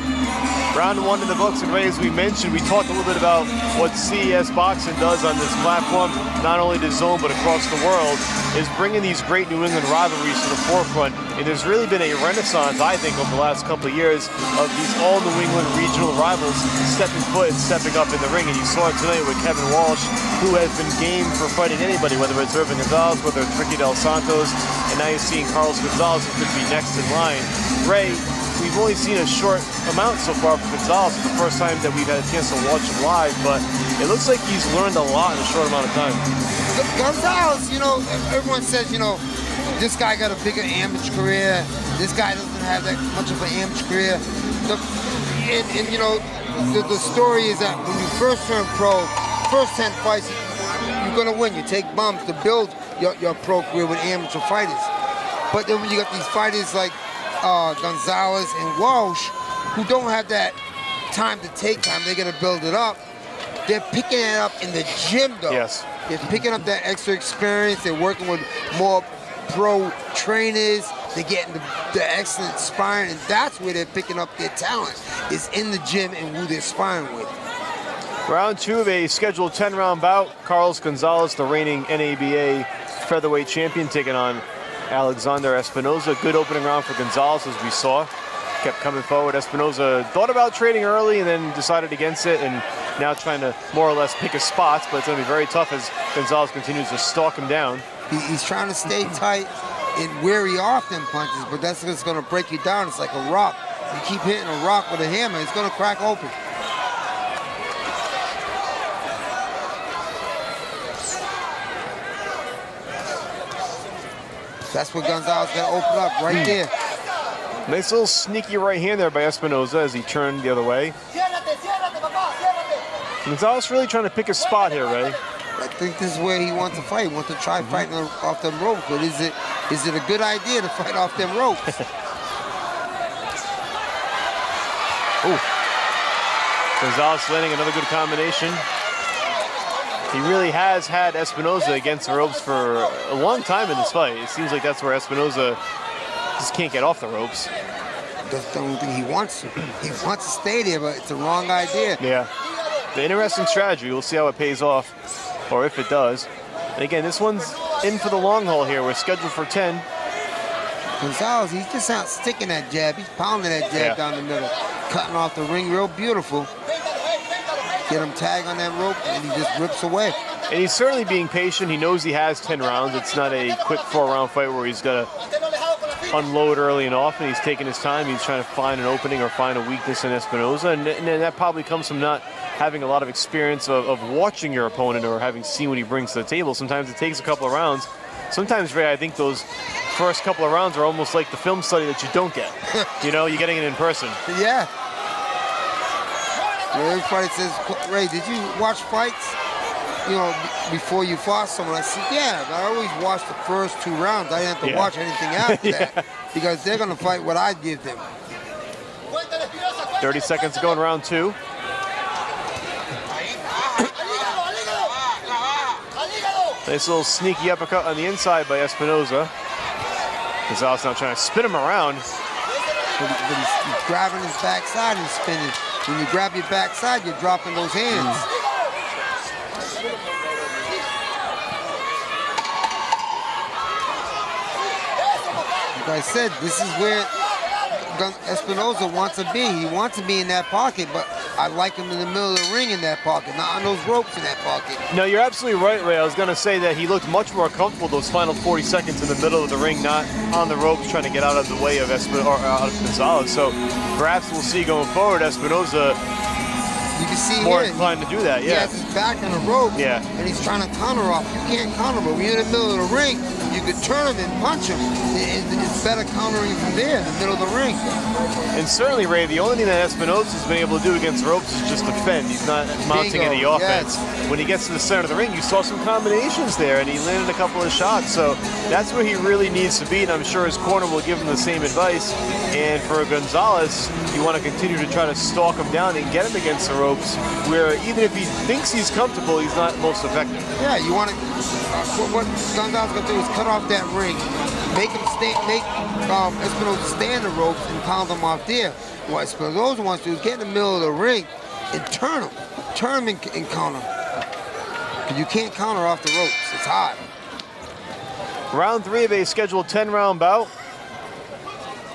Round one in the books, and Ray, as we mentioned, we talked a little bit about what CES Boxing does on this platform, not only to Zone but across the world, is bringing these great New England rivalries to the forefront. And there's really been a renaissance, I think, over the last couple of years of these all New England regional rivals stepping foot and stepping up in the ring. And you saw it tonight with Kevin Walsh, who has been game for fighting anybody, whether it's Irvin Gonzalez, whether it's Ricky Del Santos, and now you're seeing Carlos Gonzalez, who could be next in line. Ray, we've only seen a short amount so far from Gonzalez. It's the first time that we've had a chance to watch him live, but it looks like he's learned a lot in a short amount of time.
Gonzalez, you know, everyone says, you know, this guy got a bigger amateur career. This guy doesn't have that much of an amateur career. And you know, the story is that when you first turn pro, first 10 fights, you're going to win. You take bumps to build your pro career with amateur fighters. But then when you got these fighters like Gonzalez and Walsh, who don't have that time to take time, they're going to build it up. They're picking it up in the gym, though.
Yes.
They're picking up that extra experience. They're working with more pro trainers. They're getting the excellent sparring, and that's where they're picking up their talent, is in the gym and who they're sparring with.
Round two of a scheduled 10-round bout. Carlos Gonzalez, the reigning NABA featherweight champion, taking on Alexander Espinoza. Good opening round for Gonzalez, as we saw. Kept coming forward. Espinoza thought about trading early and then decided against it, and now trying to more or less pick his spots, but it's going to be very tough as Gonzalez continues to stalk him down.
He's trying to stay tight and wary off them punches, but that's what's going to break you down. It's like a rock. You keep hitting a rock with a hammer, it's going to crack open. That's what Gonzalez got to open up right there.
Nice little sneaky right hand there by Espinoza as he turned the other way. Gonzalez really trying to pick a spot here, Ray.
I think this is where he wants to fight. He wants to try fighting off them ropes, but is it a good idea to fight off them ropes?
Ooh. Gonzalez landing another good combination. He really has had Espinoza against the ropes for a long time in this fight. It seems like that's where Espinoza just can't get off the ropes.
That's the only thing he wants to. He wants to stay there, but it's the wrong idea.
Yeah. The interesting strategy. We'll see how it pays off, or if it does. And again, this one's in for the long haul here. We're scheduled for 10.
Gonzalez, he's just not sticking that jab. He's pounding that jab down the middle, cutting off the ring real beautiful. Get him tagged on that rope, and he just rips away.
And he's certainly being patient. He knows he has 10 rounds. It's not a quick 4-round fight where he's got to unload early and often. He's taking his time. He's trying to find an opening or find a weakness in Espinoza. And that probably comes from not having a lot of experience of watching your opponent or having seen what he brings to the table. Sometimes it takes a couple of rounds. Sometimes, Ray, I think those first couple of rounds are almost like the film study that you don't get. You know, you're getting it in person.
Yeah. Everybody says, Ray, did you watch fights? You know, before you fought someone? I said, yeah, but I always watch the first 2 rounds. I didn't have to watch anything after that because they're going to fight what I give them.
30 seconds to go in round 2. Nice little sneaky uppercut on the inside by Espinoza. Gonzalez now trying to spin him around.
But he's grabbing his backside and spinning. When you grab your backside, you're dropping those hands. Like I said, this is where Espinoza wants to be. He wants to be in that pocket, but I like him in the middle of the ring in that pocket, not on those ropes in that pocket.
No, you're absolutely right, Ray. I was going to say that he looked much more comfortable those final 40 seconds in the middle of the ring, not on the ropes trying to get out of the way of Gonzalez. So perhaps we'll see going forward Espinoza
you can see
more
here,
inclined to do that.
He has his back on the ropes, and he's trying to counter off. You can't counter, but when you're in the middle of the ring, you could turn him and punch him. It's better countering from there, in the middle of the ring.
And certainly, Ray, the only thing that Espinoza's been able to do against ropes is just defend. He's not mounting any offense. Yes. When he gets to the center of the ring, you saw some combinations there, and he landed a couple of shots. So that's where he really needs to be, and I'm sure his corner will give him the same advice. And for Gonzalez, you want to continue to try to stalk him down and get him against the ropes, where even if he thinks he's comfortable, he's not most effective.
Yeah, you want to. What Gonzalez going to do is cut off that ring, make him Espinoza stay in the ropes and pound him off there. What Espinoza wants to do is get in the middle of the ring and turn him and counter. Because you can't counter off the ropes. It's hard.
Round 3 of a scheduled 10-round bout.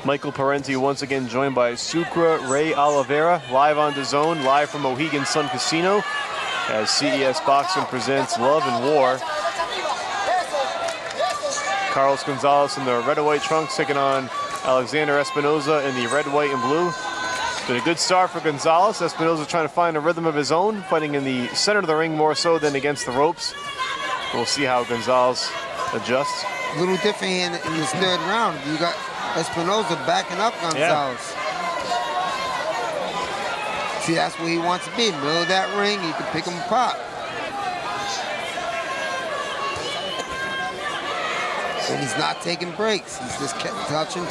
Michael Parenti once again joined by Sucre Ray Oliveira, live on DAZN, live from Mohegan Sun Casino, as CES Boxing presents Love and War. Carlos Gonzalez in the red and white trunks taking on Alexander Espinoza in the red, white, and blue. It's been a good start for Gonzalez. Espinoza trying to find a rhythm of his own, fighting in the center of the ring more so than against the ropes. We'll see how Gonzalez adjusts.
A little different in this 3rd round. You got Espinoza backing up Gonzalez. See, that's where he wants to be. Middle of that ring, he can pick him apart. And he's not taking breaks. He's just kept touching.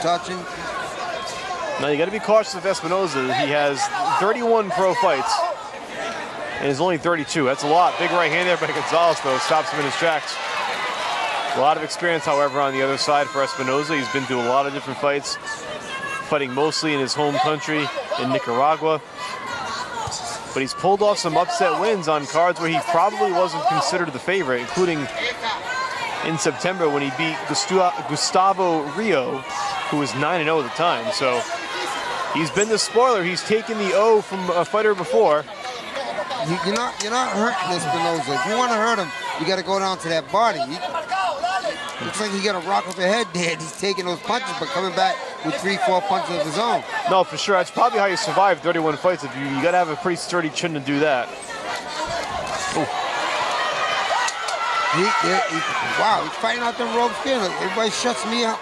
Now, you got to be cautious of Espinoza. He has 31 pro fights, and he's only 32. That's a lot. Big right hand there by Gonzalez, though. Stops him in his tracks. A lot of experience, however, on the other side for Espinoza. He's been through a lot of different fights, fighting mostly in his home country in Nicaragua. But he's pulled off some upset wins on cards where he probably wasn't considered the favorite, including in September when he beat Gustavo Rio, who was 9-0 at the time. So he's been the spoiler. He's taken the O from a fighter before.
You're not hurting Espinoza. If you want to hurt him, you got to go down to that body. Looks like he got a rock of a head there. He's taking those punches, but coming back with 3-4 punches of his own.
No, for sure. That's probably how you survive 31 fights. If you got to have a pretty sturdy chin to do that. Ooh.
Wow, he's fighting out them ropes again. Everybody shuts me out.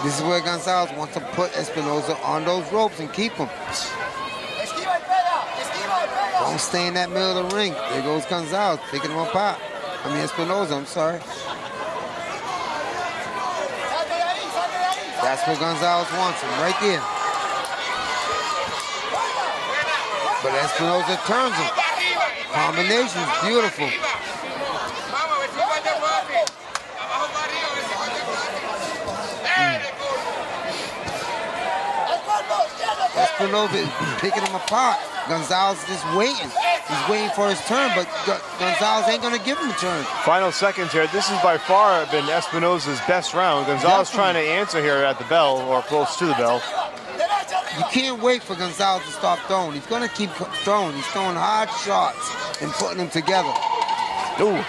This is where Gonzalez wants to put Espinoza on those ropes and keep him. Don't stay in that middle of the ring. There goes Gonzalez, picking him apart. I mean, Espinoza, I'm sorry. That's where Gonzalez wants him, right there. But Espinoza turns him. Combinations, beautiful. Espinosa is picking him apart. Gonzalez is just waiting. He's waiting for his turn, but Gonzalez ain't gonna give him a turn.
Final seconds here. This has by far been Espinosa's best round. Gonzalez trying to answer here at the bell, or close to the bell.
You can't wait for Gonzalez to stop throwing. He's gonna keep throwing. He's throwing hard shots and putting them together.
Ooh.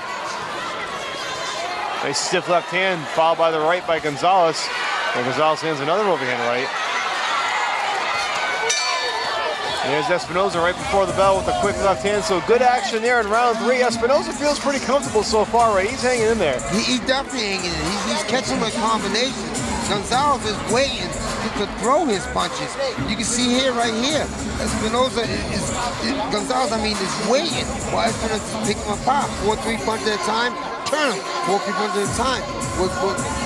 Nice stiff left hand, followed by the right by Gonzalez. And Gonzalez lands another overhand right. And there's Espinosa right before the bell with a quick left hand. So good action there in round 3. Espinosa feels pretty comfortable so far, right? He's hanging in there.
He's definitely hanging in. He's catching the combinations. Gonzalez is waiting to throw his punches. You can see here, right here, Espinosa Gonzalez, is waiting while Espinosa is picking him apart. 4-3 punches at a time, turn him. 4-3 punches at a time. With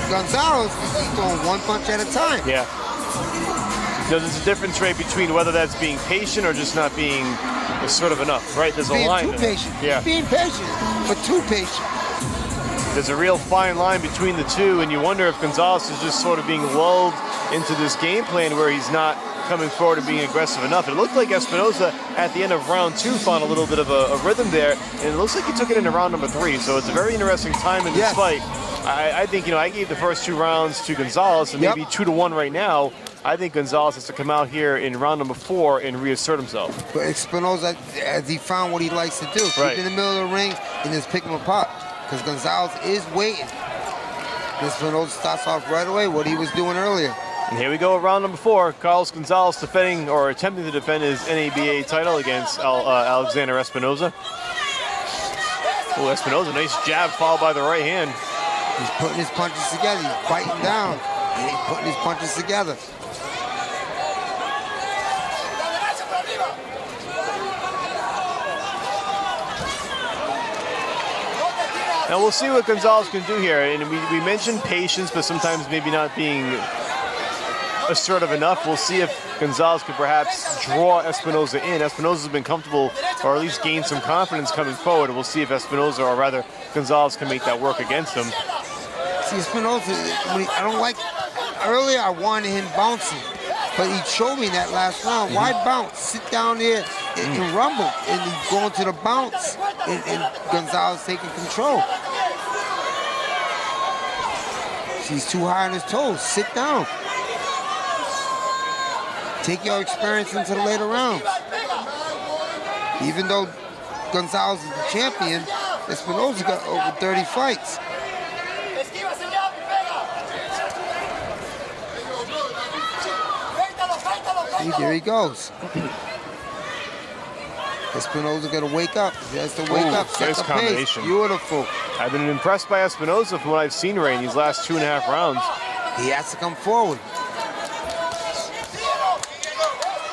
Gonzalez, he's throwing one punch at a time.
Yeah. There's a difference, right, between whether that's being patient or just not being sort of enough, right? There's a line.
Being too patient.
Yeah.
Being patient, but too patient.
There's a real fine line between the two, and you wonder if Gonzalez is just sort of being lulled into this game plan where he's not coming forward and being aggressive enough. It looked like Espinosa at the end of round 2 found a little bit of a rhythm there, and it looks like he took it into round number 3. So it's a very interesting time in this fight. I think, I gave the first 2 rounds to Gonzalez, and maybe 2-1 right now. I think Gonzalez has to come out here in round number 4 and reassert himself.
But Espinosa, as he found what he likes to do, keep in the middle of the ring and just pick him apart. Because Gonzalez is waiting. Espinosa starts off right away what he was doing earlier.
And here we go at round number 4. Carlos Gonzalez defending, or attempting to defend, his NABA title against Alexander Espinosa. Oh, Espinosa, nice jab followed by the right hand.
He's putting his punches together. He's biting down. And he's putting his punches together.
Now we'll see what Gonzalez can do here. And we mentioned patience, but sometimes maybe not being assertive enough. We'll see if Gonzalez could perhaps draw Espinosa in. Espinosa's been comfortable, or at least gained some confidence coming forward. We'll see if Espinosa, or rather Gonzalez, can make that work against him.
See, Espinosa, I don't like, earlier I wanted him bouncing, but he showed me that last round. Why bounce? Sit down there and rumble. And he's going to the bounce, and Gonzalez taking control. He's too high on his toes. Sit down. Take your experience into the later rounds. Even though Gonzalez is the champion, Espinosa got over 30 fights. See, there he goes. Espinosa got to wake up. He has to wake up. Set
Nice
the
combination.
pace. Beautiful.
I've been impressed by Espinosa from what I've seen, Ray, in these last 2.5 rounds.
He has to come forward.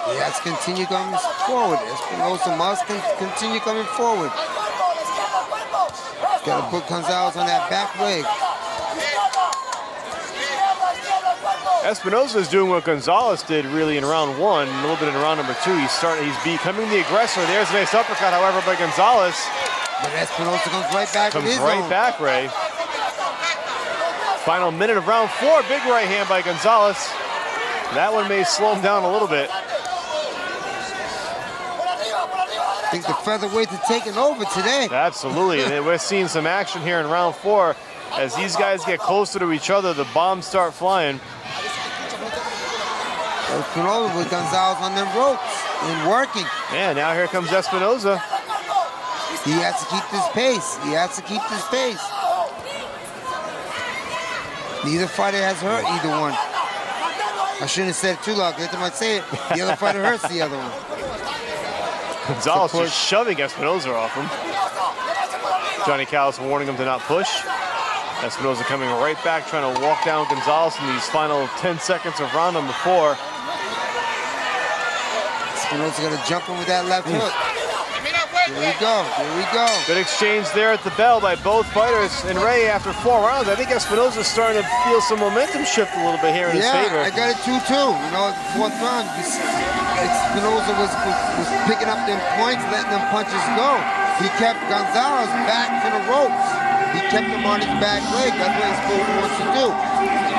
He has to continue coming forward. Espinosa must continue coming forward. Got to put Gonzalez on that back leg.
Espinosa is doing what Gonzalez did really in round 1, a little bit in round number 2. He's becoming the aggressor. There's a nice uppercut, however, by Gonzalez.
But Espinosa comes right back.
Comes right back, Ray. Final minute of round 4, big right hand by Gonzalez. That one may slow him down a little bit.
I think the featherweights are taking over today.
Absolutely, and we're seeing some action here in round 4. As these guys get closer to each other, the bombs start flying.
Espinosa with Gonzalez on them ropes and working.
Yeah, now here comes Espinosa.
He has to keep this pace. He has to keep this pace. Neither fighter has hurt either one. I shouldn't have said it too loud. Every time I say it, the other fighter hurts the other one.
Gonzalez just shoving Espinosa off him. Johnny Callis warning him to not push. Espinosa coming right back, trying to walk down Gonzalez in these final 10 seconds of round number 4.
Espinosa got to jump in with that left hook. Here we go. Here we go.
Good exchange there at the bell by both fighters. And Ray, after 4 rounds, I think Espinosa's starting to feel some momentum shift a little bit here in his favor.
I got it 2-2. You know, at the 4th round, Espinosa was picking up them points, letting them punches go. He kept Gonzalez back to the ropes. He kept him on his back leg. That's what Espinosa wants to do.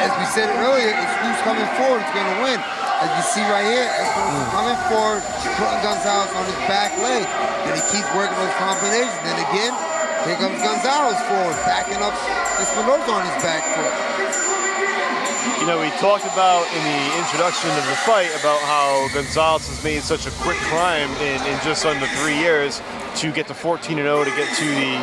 As we said earlier, if who's coming forward is going to win. as you see right here, Espinosa coming forward, putting Gonzalez on his back leg. And he keeps working those combinations. Then again, here comes Gonzalez forward, backing up Espinosa on his back foot.
You know, we talked about in the introduction of the fight about how Gonzalez has made such a quick climb in just under 3 years to get to 14-0 to get to the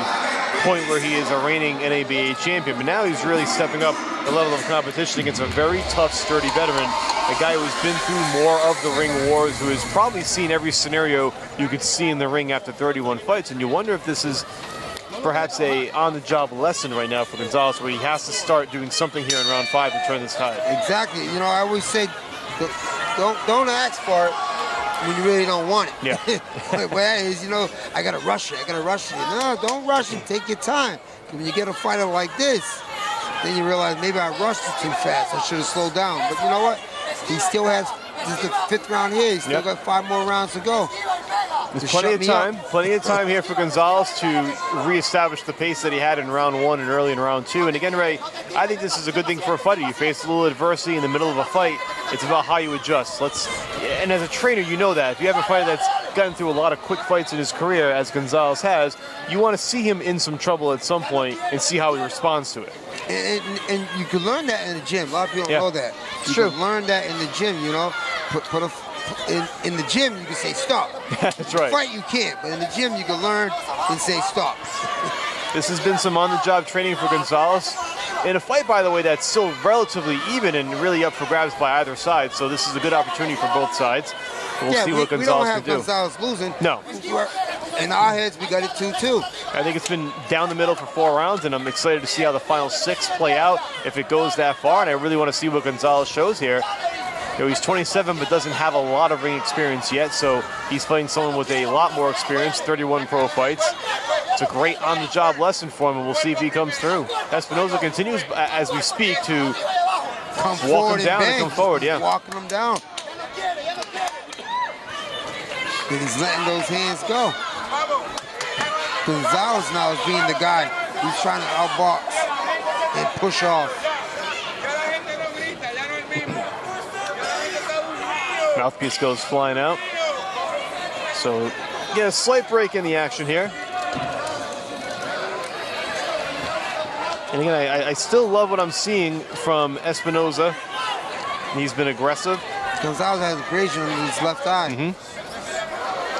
point where he is a reigning NABA champion. But now he's really stepping up the level of competition against a very tough, sturdy veteran, a guy who's been through more of the ring wars, who has probably seen every scenario you could see in the ring after 31 fights. And you wonder if this is perhaps a on-the-job lesson right now for Gonzalez, where he has to start doing something here in round 5 to turn this tide.
Exactly. You know, I always say, don't ask for it when you really don't want it.
Yeah.
Whereas, you know, I gotta rush it. No, don't rush it. Take your time. When you get a fighter like this, then you realize maybe I rushed it too fast. I should have slowed down. But you know what? He still has. This is the 5th round here. He's still got 5 more rounds to go.
There's plenty of time here for Gonzalez to reestablish the pace that he had in round 1 and early in round 2. And again, Ray, I think this is a good thing for a fighter. You face a little adversity in the middle of a fight. It's about how you adjust. And as a trainer, you know that. If you have a fighter that's gotten through a lot of quick fights in his career, as Gonzalez has, you want to see him in some trouble at some point and see how he responds to it.
And you can learn that in the gym. A lot of people don't know that. You can learn that in the gym, you know. In the gym, you can say stop.
That's right.
Fight, you can't, but in the gym, you can learn and say stop.
This has been some on-the-job training for Gonzalez. In a fight, by the way, that's still relatively even and really up for grabs by either side. So this is a good opportunity for both sides. We'll see what Gonzalez can do.
We don't have Gonzalez losing.
No.
In our heads, we got it 2-2.
I think it's been down the middle for 4 rounds, and I'm excited to see how the final 6 play out if it goes that far. And I really want to see what Gonzalez shows here. You know, he's 27 but doesn't have a lot of ring experience yet, so he's fighting someone with a lot more experience, 31 pro fights. It's a great on-the-job lesson for him, and we'll see if he comes through. Espinosa continues, as we speak, to walk him down and come forward. Yeah,
walking him down. And he's letting those hands go. Gonzalez now is being the guy who's trying to outbox and push off.
Mouthpiece goes flying out. So, yeah, a slight break in the action here. And again, I still love what I'm seeing from Espinosa. He's been aggressive.
Gonzalez has abrasion on his left eye.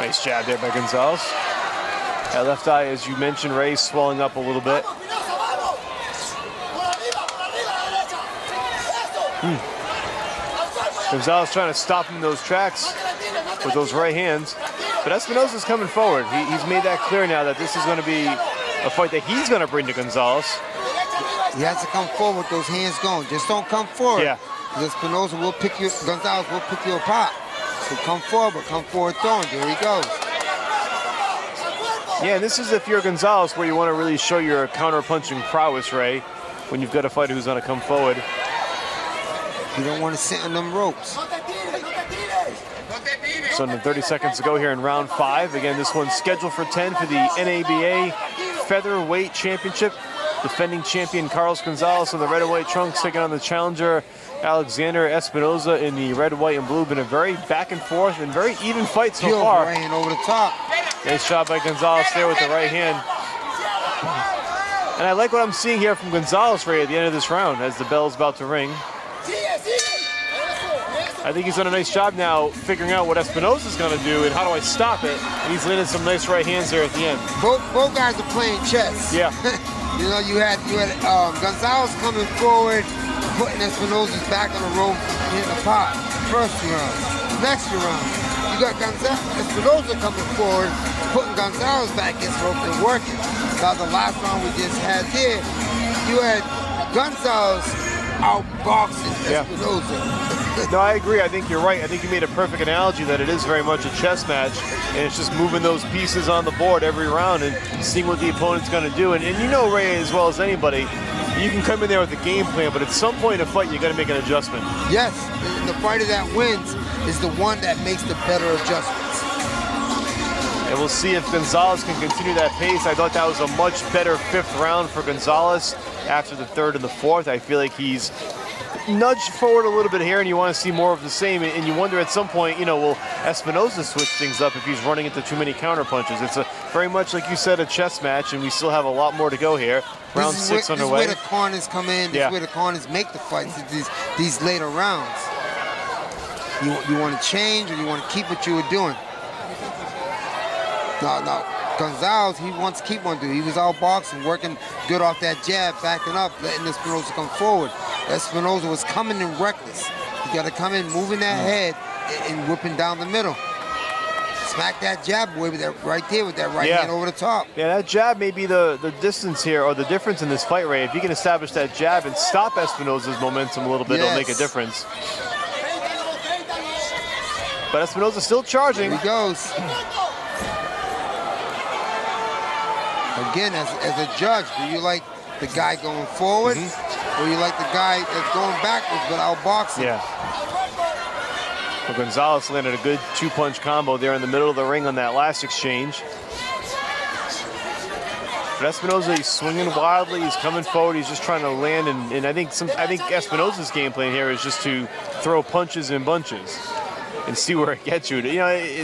Nice jab there by Gonzalez. That left eye, as you mentioned, Ray, swelling up a little bit. Gonzalez trying to stop him in those tracks with those right hands. But Espinosa's coming forward. He's made that clear now that this is going to be a fight that he's going to bring to Gonzalez.
He has to come forward with those hands going. Just don't come forward.
Yeah.
Espinosa will pick you, Gonzalez will pick you apart. So come forward, but come forward throwing. There he goes.
Yeah, this is if you're Gonzalez where you want to really show your counter-punching prowess, Ray, when you've got a fighter who's going to come forward.
You don't want to sit on them ropes.
So under 30 seconds to go here in round 5. Again, this one's scheduled for 10 for the NABA Featherweight Championship. Defending champion Carlos Gonzalez in the red and white trunks taking on the challenger Alexander Espinosa in the red, white, and blue. Been a very back and forth and very even fight so far.
Right hand over the top.
Nice shot by Gonzalez there with the right hand. And I like what I'm seeing here from Gonzalez, Ray, at the end of this round as the bell's about to ring. I think he's done a nice job now figuring out what Espinosa's going to do and how do I stop it. And he's landed some nice right hands there at the end.
Both guys are playing chess.
Yeah.
You know, you had Gonzalez coming forward, putting Espinosa's back on the rope, hitting the pot. First round. Next round, you got Espinosa coming forward, putting Gonzalez back against the rope and working. Now the last round we just had there, you had Gonzalez outboxing Espinosa.
No, I agree. I think you're right. I think you made a perfect analogy that it is very much a chess match, and it's just moving those pieces on the board every round and seeing what the opponent's going to do. And you know, Ray, as well as anybody, you can come in there with a game plan, but at some point in a fight, you got to make an adjustment.
Yes, and the fighter that wins is the one that makes the better adjustments.
And we'll see if Gonzalez can continue that pace. I thought that was a much better 5th round for Gonzalez after the 3rd and the 4th. I feel like he's nudge forward a little bit here, and you want to see more of the same, and you wonder at some point, will Espinoza switch things up if he's running into too many counter punches? It's very much, like you said, a chess match, and we still have a lot more to go here. Round 6 underway.
This is where the corners come in. This is where the corners make the fights, these later rounds. You want to change, or you want to keep what you were doing? No. Gonzalez, he wants to keep on doing. He was out boxing, working good off that jab, backing up, letting Espinoza come forward. Espinoza was coming in reckless. You got to come in, moving that head, and whipping down the middle. Smack that jab away with that right there with that right hand over the top.
Yeah, that jab may be the distance here, or the difference in this fight, Ray. If you can establish that jab and stop Espinoza's momentum a little bit, it'll make a difference. But Espinoza still charging.
Here he goes. Again, as a judge, do you like the guy going forward, or you like the guy that's going backwards but outboxing?
Yeah. Well, Gonzalez landed a good 2-punch combo there in the middle of the ring on that last exchange. But Espinoza, he's swinging wildly. He's coming forward. He's just trying to land, and I think Espinoza's game plan here is just to throw punches in bunches and see where it gets you.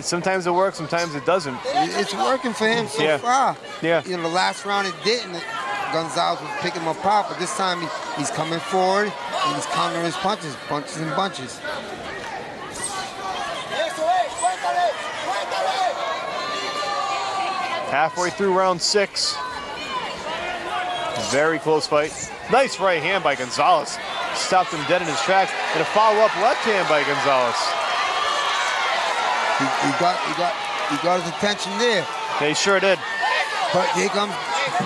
Sometimes it works, sometimes it doesn't.
It's working for him so far.
Yeah.
The last round it didn't. Gonzalez was picking him apart, but this time he's coming forward and he's countering his punches and bunches.
Halfway through round 6. Very close fight. Nice right hand by Gonzalez. Stopped him dead in his tracks. And a follow-up left hand by Gonzalez.
He got his attention there.
They sure did.
But here comes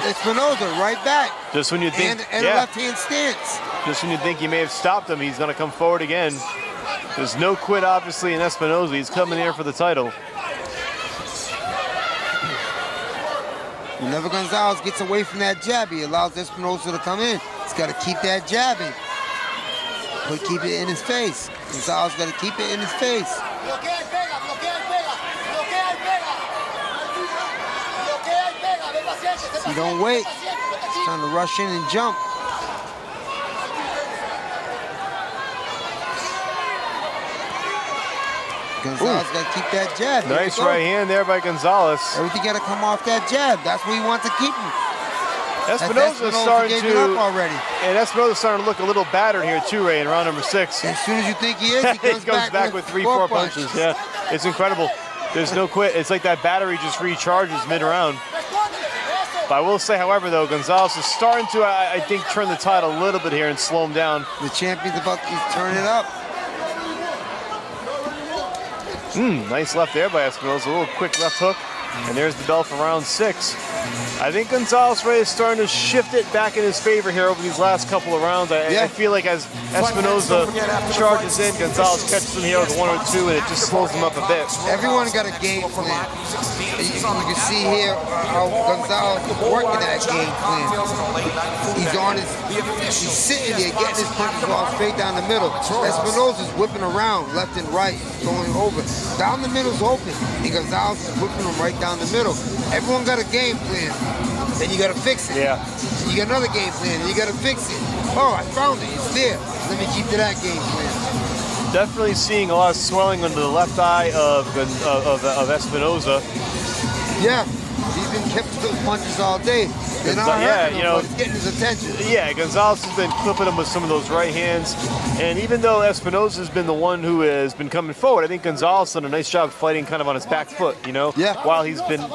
Espinoza right back.
Just when you think,
and a left-hand stance.
Just when you think he may have stopped him, he's going to come forward again. There's no quit, obviously, in Espinoza. He's coming here for the title.
Whenever Gonzalez gets away from that jab, he allows Espinoza to come in. He's got to keep that jab in. But keep it in his face. Gonzalez got to keep it in his face. You don't wait. He's trying to rush in and jump. Gonzalez got to keep that jab.
Nice right hand there by Gonzalez.
Everything got to come off that jab. That's where he wants to keep him.
Espinoza's starting
to up already.
And Espinoza's starting to look a little battered here too, Ray, in round number 6.
As soon as you think he is, he comes
back with 3-4 punches. Yeah, it's incredible. There's no quit. It's like that battery just recharges mid-round. But I will say, however, though, Gonzalez is starting to, I think, turn the tide a little bit here and slow him down.
The champion's about to turn it up.
Nice left there by Espinoza. A little quick left hook. And there's the bell for round 6. I think Gonzalez Ray is starting to shift it back in his favor here over these last couple of rounds. I feel like as Espinoza charges in, Gonzalez catches him here with 1 or 2, and it just slows him up a bit.
Everyone got a game plan. You can see here how Gonzalez is working that game plan. He's sitting there getting his punches off straight down the middle. Espinoza's whipping around left and right, going over. Down the middle's open, and Gonzalez is whipping him right down the middle. Everyone got a game plan, then you got to fix it.
Yeah.
You got another game plan, and you got to fix it. Oh, I found it. It's there. Let me keep to that game plan.
Definitely seeing a lot of swelling under the left eye of Espinoza.
Yeah, he's been kept to those punches all day. They're not hurting him, but it's getting his attention.
Yeah, Gonzalez has been clipping him with some of those right hands. And even though Espinoza has been the one who has been coming forward, I think Gonzalez done a nice job fighting kind of on his back foot,
Yeah.
While he's been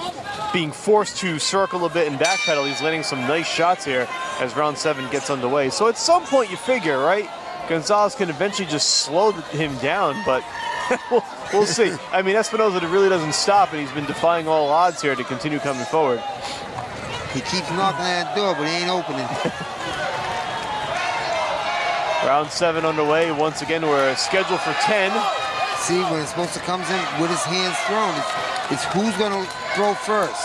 being forced to circle a bit and backpedal, he's landing some nice shots here as round 7 gets underway. So at some point you figure, right, Gonzalez can eventually just slow him down, but we'll see. I mean, Espinoza really doesn't stop, and he's been defying all odds here to continue coming forward.
He keeps knocking at that door, but he ain't opening.
Round 7 underway. Once again, we're scheduled for 10.
See, when Espinoza comes in with his hands thrown, it's who's going to throw first.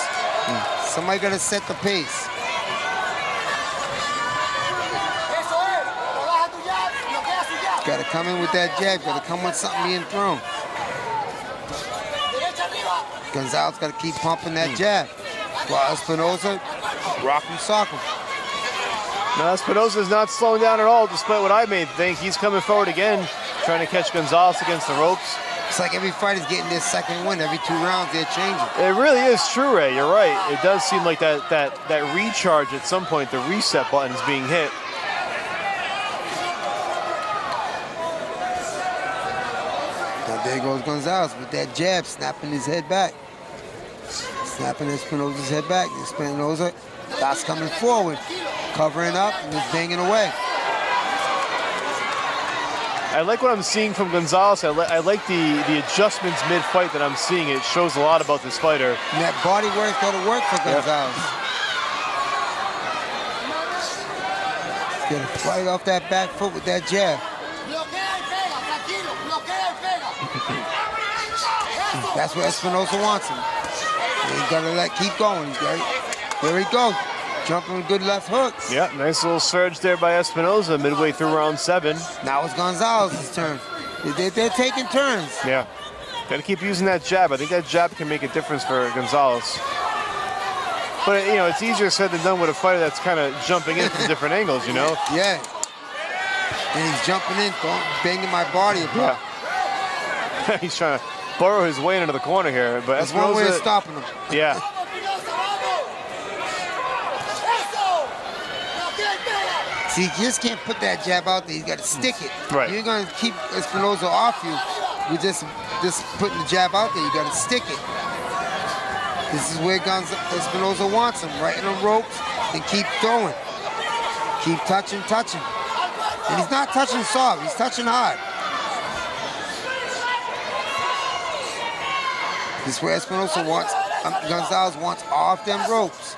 Somebody got to set the pace. Got to come in with that jab. Got to come with something being thrown. Gonzalez got to keep pumping that jab. While Espinoza rock him, sock him.
Now Espinosa's not slowing down at all, despite what I may think. He's coming forward again, trying to catch Gonzalez against the ropes.
It's like every fighter's getting their second win. Every 2 rounds, they're changing.
It really is true, Ray. You're right. It does seem like that recharge at some point, the reset button is being hit.
Now there goes Gonzalez with that jab, snapping his head back. Snapping Espinosa's head back. Espinosa, that's coming forward, covering up and just banging away.
I like what I'm seeing from Gonzalez. I like the adjustments mid-fight that I'm seeing. It shows a lot about this fighter.
And that body work got to work for Gonzalez. Get a fight off that back foot with that jab. That's what Espinosa wants him. He's got to keep going. There he goes. Jumping good left hooks.
Yeah, nice little surge there by Espinosa midway through round 7.
Now it's Gonzalez's turn. They're taking turns.
Yeah, got to keep using that jab. I think that jab can make a difference for Gonzalez. But, you know, it's easier said than done with a fighter that's kind of jumping in from different angles, you know?
Yeah. And he's jumping in, banging my body apart.
Yeah. He's trying to burrow his way into the corner here. But
that's one way of stopping him.
Yeah.
See, you just can't put that jab out there. You got to stick it.
Right.
You're going to keep Espinosa off you. You're just putting the jab out there. You got to stick it. This is where Espinosa wants him, right in the ropes, and keep throwing. Keep touching. And he's not touching soft. He's touching hard. This is where Espinosa wants, Gonzalez wants off them ropes.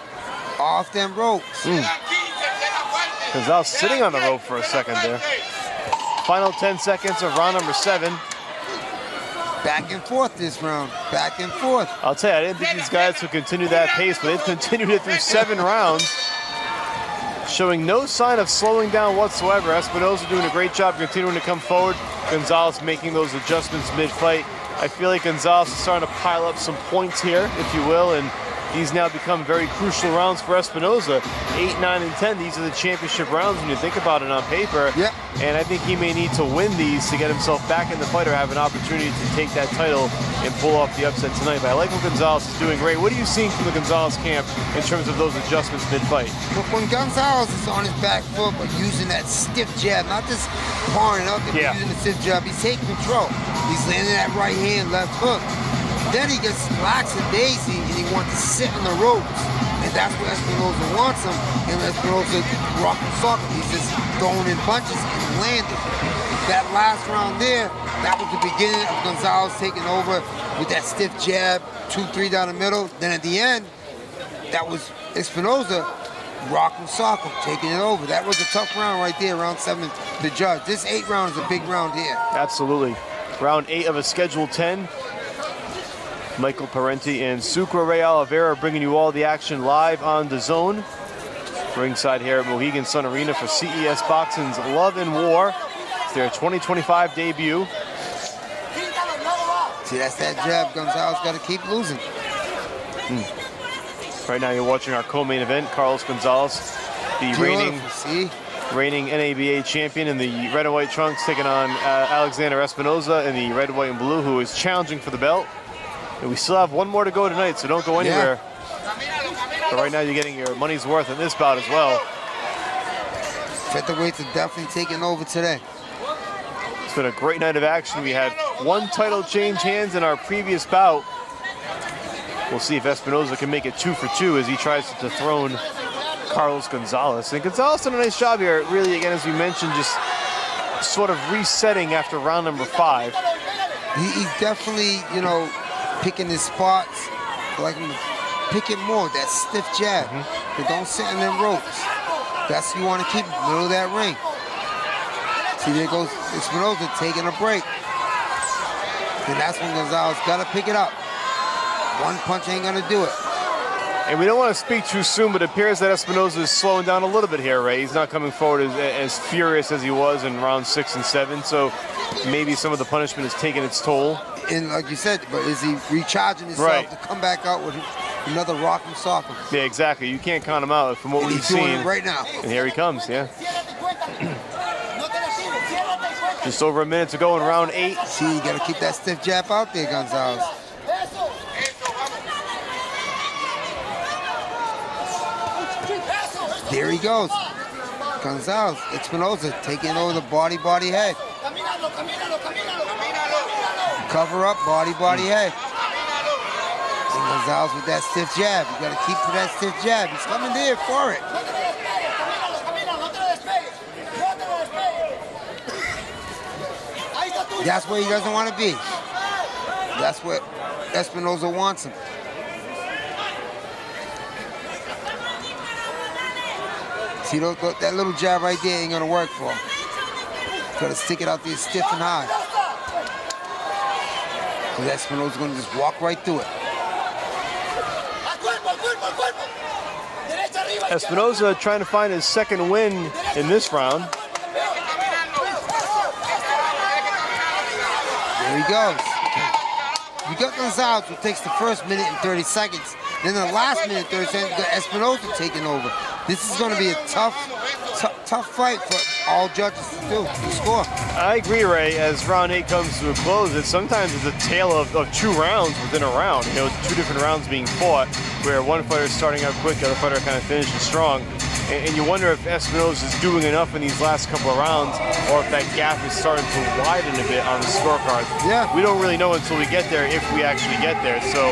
Off them ropes.
Gonzalez sitting on the rope for a second there. Final 10 seconds of round number 7.
Back and forth this round. Back and forth.
I'll tell you, I didn't think these guys would continue that pace, but they've continued it through 7 rounds. Showing no sign of slowing down whatsoever. Espinosa doing a great job continuing to come forward. Gonzalez making those adjustments mid-fight. I feel like Gonzalez is starting to pile up some points here, if you will, and these now become very crucial rounds for Espinosa. 8, 9, and 10, these are the championship rounds when you think about it on paper.
Yep.
And I think he may need to win these to get himself back in the fight or have an opportunity to take that title and pull off the upset tonight. But I like what Gonzalez is doing. Ray, what are you seeing from the Gonzalez camp in terms of those adjustments mid-fight?
When Gonzalez is on his back foot, but using that stiff jab, not just pouring out there, but using the stiff jab, he's taking control. He's landing that right hand, left hook. Then he gets lax and daisy, and he wants to sit on the ropes. And that's where Espinosa wants him. And Espinosa rocking socket. He's just throwing in punches and landing. That last round there, that was the beginning of Gonzalez taking over with that stiff jab, 2-3 down the middle. Then at the end, that was Espinosa rocking socket, taking it over. That was a tough round right there, round 7 to judge. This 8 round is a big round here.
Absolutely. Round 8 of a scheduled 10. Michael Parenti and Sucre Ray Oliveira bringing you all the action live on the Zone. Ringside here at Mohegan Sun Arena for CES Boxing's Love and War. It's their 2025 debut.
See, that's that jab Gonzalez got to keep losing.
Right now you're watching our co-main event. Carlos Gonzalez, the reigning NABA champion in the red and white trunks, taking on Alexander Espinosa in the red, white, and blue, who is challenging for the belt. And we still have one more to go tonight, so don't go anywhere. But right now you're getting your money's worth in this bout as well.
Featherweights are definitely taking over today.
It's been a great night of action. We had one title change hands in our previous bout. We'll see if Espinosa can make it 2 for 2 as he tries to dethrone Carlos Gonzalez. And Gonzalez did a nice job here, really, again, as we mentioned, just sort of resetting after round number 5.
He's definitely, you know, picking his spots. I like him to pick it more, that stiff jab. But don't sit in them ropes. That's what you want to keep in the middle of that ring. See, there goes Espinosa taking a break. And that's when Gonzalez got to pick it up. One punch ain't going to do it.
And we don't want to speak too soon, but it appears that Espinosa is slowing down a little bit here, Ray. He's not coming forward as furious as he was in rounds 6 and 7, so maybe some of the punishment is taking its toll.
And like you said, but is he recharging himself to come back out with another rock and sock him.
Yeah, exactly. You can't count him out from what
And
we've
he's doing
seen.
it right now.
And here he comes, yeah. Just over a minute to go in round 8.
See, you gotta keep that stiff jab out there, Gonzalez. There he goes. Gonzalez, Espinosa taking over the body, head. Cover up, body, head. And Gonzalez with that stiff jab. You gotta keep to that stiff jab. He's coming there for it. That's where he doesn't want to be. That's what Espinosa wants him. See, that little jab right there ain't gonna work for him. Gotta stick it out there stiff and high. Because Espinosa's gonna just walk right through it.
Espinosa trying to find his second win in this round.
There he goes. You got Gonzalez, who takes the first minute and 30 seconds. Then the last minute, 30 seconds, you got Espinosa taking over. This is going to be a tough fight for all judges to score.
I agree, Ray. As round 8 comes to a close, sometimes it's a tale of 2 rounds within a round. You know, 2 different rounds being fought, where one fighter is starting out quick, the other fighter kind of finishes strong. And you wonder if Espinosa is doing enough in these last couple of rounds, or if that gap is starting to widen a bit on the scorecard.
Yeah.
We don't really know until we get there, if we actually get there. So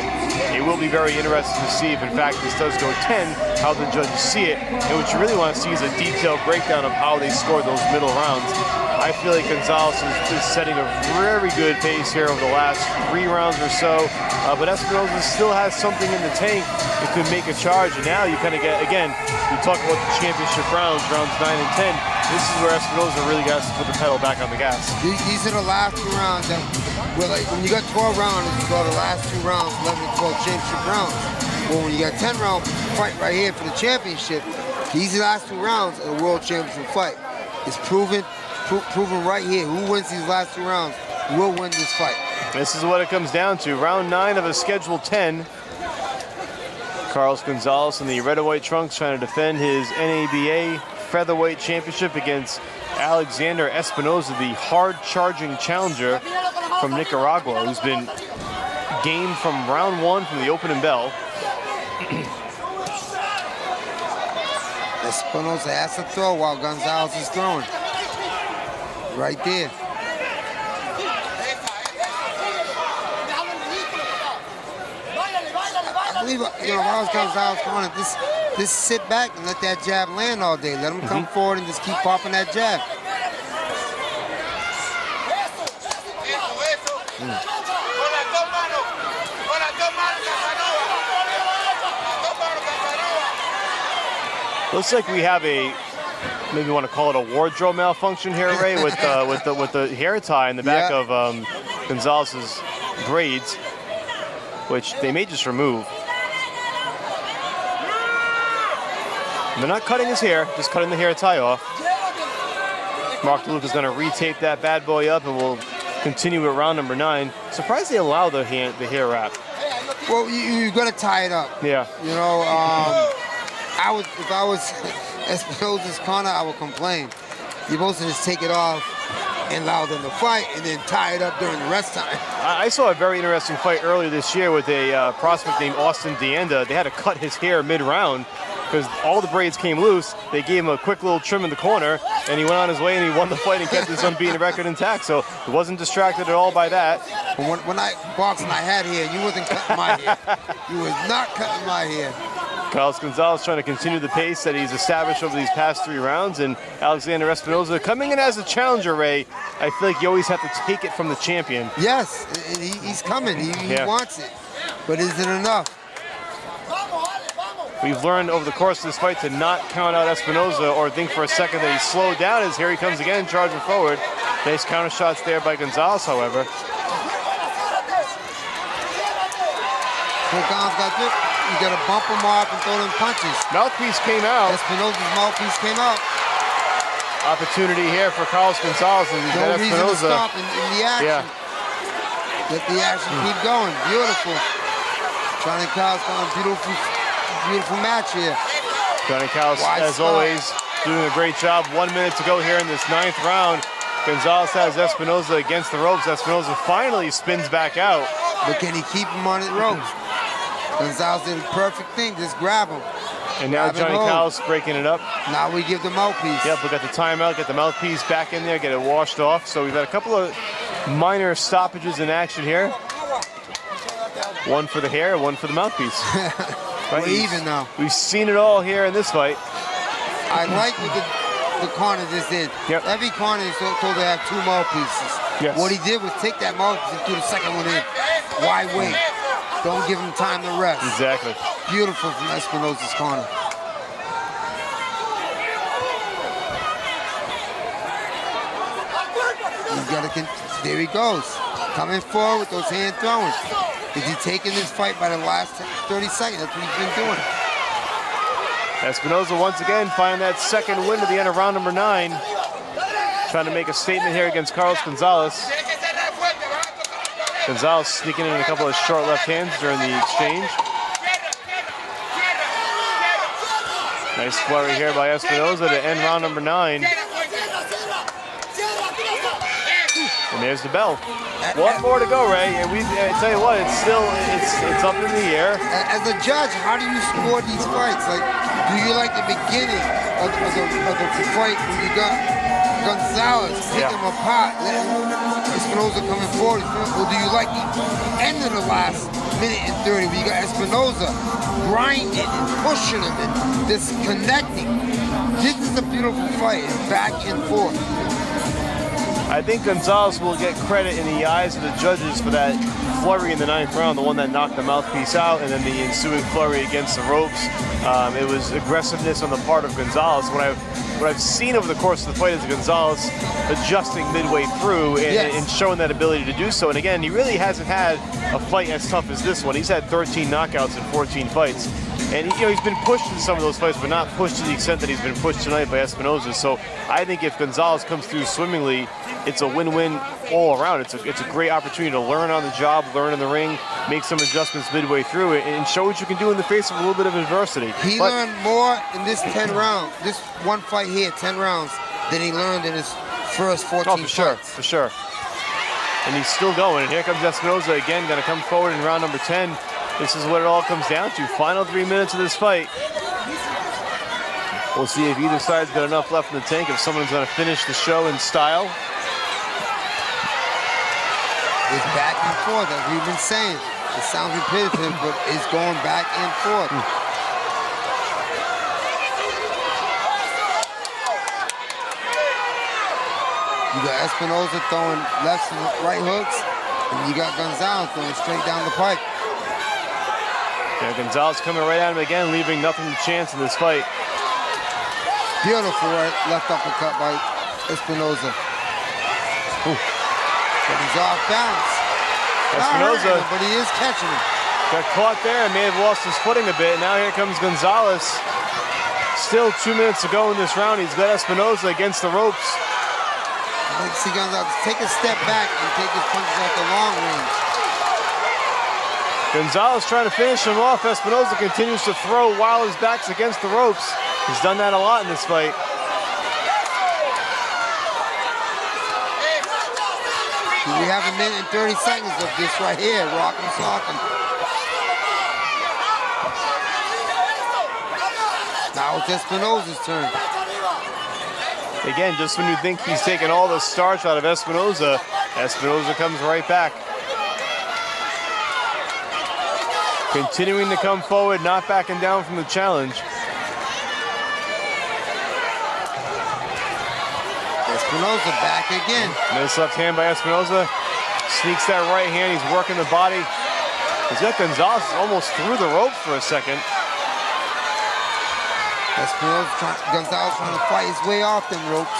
it will be very interesting to see if, in fact, this does go 10, how the judges see it. And what you really want to see is a detailed breakdown of how they scored those middle rounds. I feel like Gonzalez is setting a very good pace here over the last 3 rounds or so. But Espinosa still has something in the tank. It could make a charge. And now you kind of get, again, you talk about the championship rounds 9 and 10. This is where Espinosa really got to put the pedal back on the gas.
These are the last 2 rounds that, well, like when you got 12 rounds, you call the last 2 rounds 11 and 12 championship rounds. Well, when you got 10 round fight right here for the championship, these last 2 rounds of the world championship fight. It's proven right here. Who wins these last 2 rounds will win this fight.
This is what it comes down to. Round 9 of a scheduled 10. Carlos Gonzalez in the red and white trunks trying to defend his NABA featherweight championship against Alexander Espinosa, the hard-charging challenger from Nicaragua, who's been game from round 1 from the opening bell.
Espinosa has to throw while Gonzalez is throwing. Right there. I believe, you know, if I was Gonzalez corner, just sit back and let that jab land all day. Let him come forward and just keep popping that jab.
Looks like we have a, maybe you want to call it a wardrobe malfunction here, Ray, with the hair tie in the back of Gonzalez's braids, which they may just remove. They're not cutting his hair, just cutting the hair tie off. Mark DeLuca is going to retape that bad boy up, and we'll continue at round number 9. Surprised they allow the hair wrap.
Well, you got to tie it up.
Yeah.
You know, if I was Espinosa's corner, I would complain. You're supposed to just take it off and allow them to fight, and then tie it up during the rest time.
I saw a very interesting fight earlier this year with a prospect named Austin Deanda. They had to cut his hair mid-round because all the braids came loose. They gave him a quick little trim in the corner, and he went on his way and he won the fight and kept his unbeaten record intact. So he wasn't distracted at all by that.
But when I boxed and I had hair, you wasn't cutting my hair. You was not cutting my hair.
Carlos Gonzalez trying to continue the pace that he's established over these past 3 rounds, and Alexander Espinosa coming in as a challenger, Ray. I feel like you always have to take it from the champion.
Yes, and he's coming. He wants it, but is it enough?
We've learned over the course of this fight to not count out Espinosa or think for a second that he's slowed down, as here he comes again, charging forward. Nice counter shots there by Gonzalez, however.
You got to bump him off and throw them punches.
Mouthpiece came out.
Espinosa's mouthpiece came out.
Opportunity here for Carlos Gonzalez. And
no reason to stop in the action.
Yeah.
Let the action keep going. Beautiful. Johnny Kyle's got a beautiful match here.
Johnny Kyle's, as always, doing a great job. 1 minute to go here in this 9th round. Gonzalez has Espinoza against the ropes. Espinoza finally spins back out.
But can he keep him on the ropes? Gonzalez did a perfect thing, just grab him.
And now Johnny Kyle's breaking it up.
Now we give the mouthpiece.
Yep, we got the timeout, get the mouthpiece back in there, get it washed off. So we've had a couple of minor stoppages in action here. One for the hair, one for the mouthpiece.
Right? We're even now.
We've seen it all here in this fight.
I like what the corner just did.
Yep.
Every corner is told to have 2 mouthpieces.
Yes.
What he did was take that mouthpiece and threw the second one in. Why wait? Don't give him time to rest.
Exactly.
Beautiful from Espinoza's corner. He's got to. There he goes. Coming forward with those hand throwing. Is he taking this fight by the last 30 seconds? That's what he's been doing.
Espinoza once again finding that second win at the end of round number 9. Trying to make a statement here against Carlos Gonzalez. Gonzalez sneaking in a couple of short left hands during the exchange. Nice flurry here by Espinoza to end round number 9. And there's the bell. One more to go, Ray. And I tell you what, it's up in the air.
As a judge, how do you score these fights? Like, do you like the beginning of the fight when you got Gonzalez pick him apart, letting Espinoza coming forward, or do you like the end of the last minute and 30 when you got Espinoza grinding and pushing him and disconnecting? This is a beautiful fight, back and forth.
I think Gonzalez will get credit in the eyes of the judges for that flurry in the 9th round, the one that knocked the mouthpiece out, and then the ensuing flurry against the ropes. It was aggressiveness on the part of Gonzalez. What I've seen over the course of the fight is Gonzalez adjusting midway through and showing that ability to do so. And again, he really hasn't had a fight as tough as this one. He's had 13 knockouts in 14 fights. And he's been pushed in some of those fights, but not pushed to the extent that he's been pushed tonight by Espinoza. So I think if Gonzalez comes through swimmingly, it's a win-win all around. It's a great opportunity to learn on the job, learn in the ring, make some adjustments midway through it, and show what you can do in the face of a little bit of adversity.
He learned more in this 10 rounds, this one fight here, 10 rounds, than he learned in his first 14 fights.
For sure. And he's still going. And here comes Espinoza again, going to come forward in round number 10. This is what it all comes down to. Final 3 minutes of this fight. We'll see if either side's got enough left in the tank, if someone's going to finish the show in style.
It's back and forth, as we've been saying. It sounds repetitive, but it's going back and forth. You got Espinoza throwing lefts and right hooks, and you got Gonzalez throwing straight down the pipe.
Yeah, Gonzalez coming right at him again, leaving nothing to chance in this fight.
Beautiful left uppercut by Espinoza. But he's off balance.
Espinoza,
but he is catching him.
Got caught there and may have lost his footing a bit. Now here comes Gonzalez. Still 2 minutes to go in this round. He's got Espinoza against the ropes.
I'd like to see Gonzalez take a step back and take his punches off the long range.
Gonzalez trying to finish him off. Espinoza continues to throw while his back's against the ropes. He's done that a lot in this fight.
We have a minute and 30 seconds of this right here, rockin' sockin'. Now it's Espinoza's turn.
Again, just when you think he's taken all the starch out of Espinoza, Espinoza comes right back. Continuing to come forward, not backing down from the challenge.
Espinoza back again.
Nice left hand by Espinoza. Sneaks that right hand. He's working the body. He's got Gonzalez almost through the rope for a second.
Gonzalez trying to fight his way off them ropes.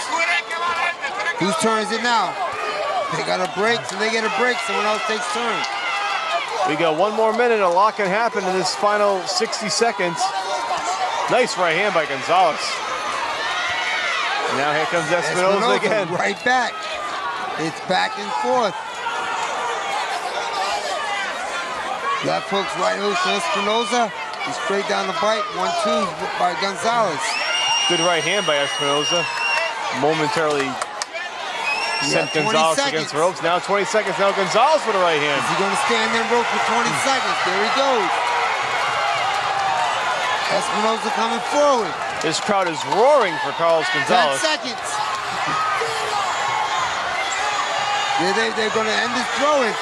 Whose turn is it now? They got a break, so they get a break. Someone else takes turn.
We got 1 more minute. A lot can happen in this final 60 seconds. Nice right hand by Gonzalez. And now here comes Espinoza again.
Right back. It's back and forth. Left hooks, right hooks to Espinoza. He's straight down the bite. 1-2 by Gonzalez.
Good right hand by Espinoza. Momentarily sent Gonzalez against the ropes. Now 20 seconds. Now Gonzalez with a right hand.
Is he going to stand in rope for 20 seconds? There he goes. Espinoza coming forward.
This crowd is roaring for Carlos Gonzalez.
10 seconds. They're going to end this throwing.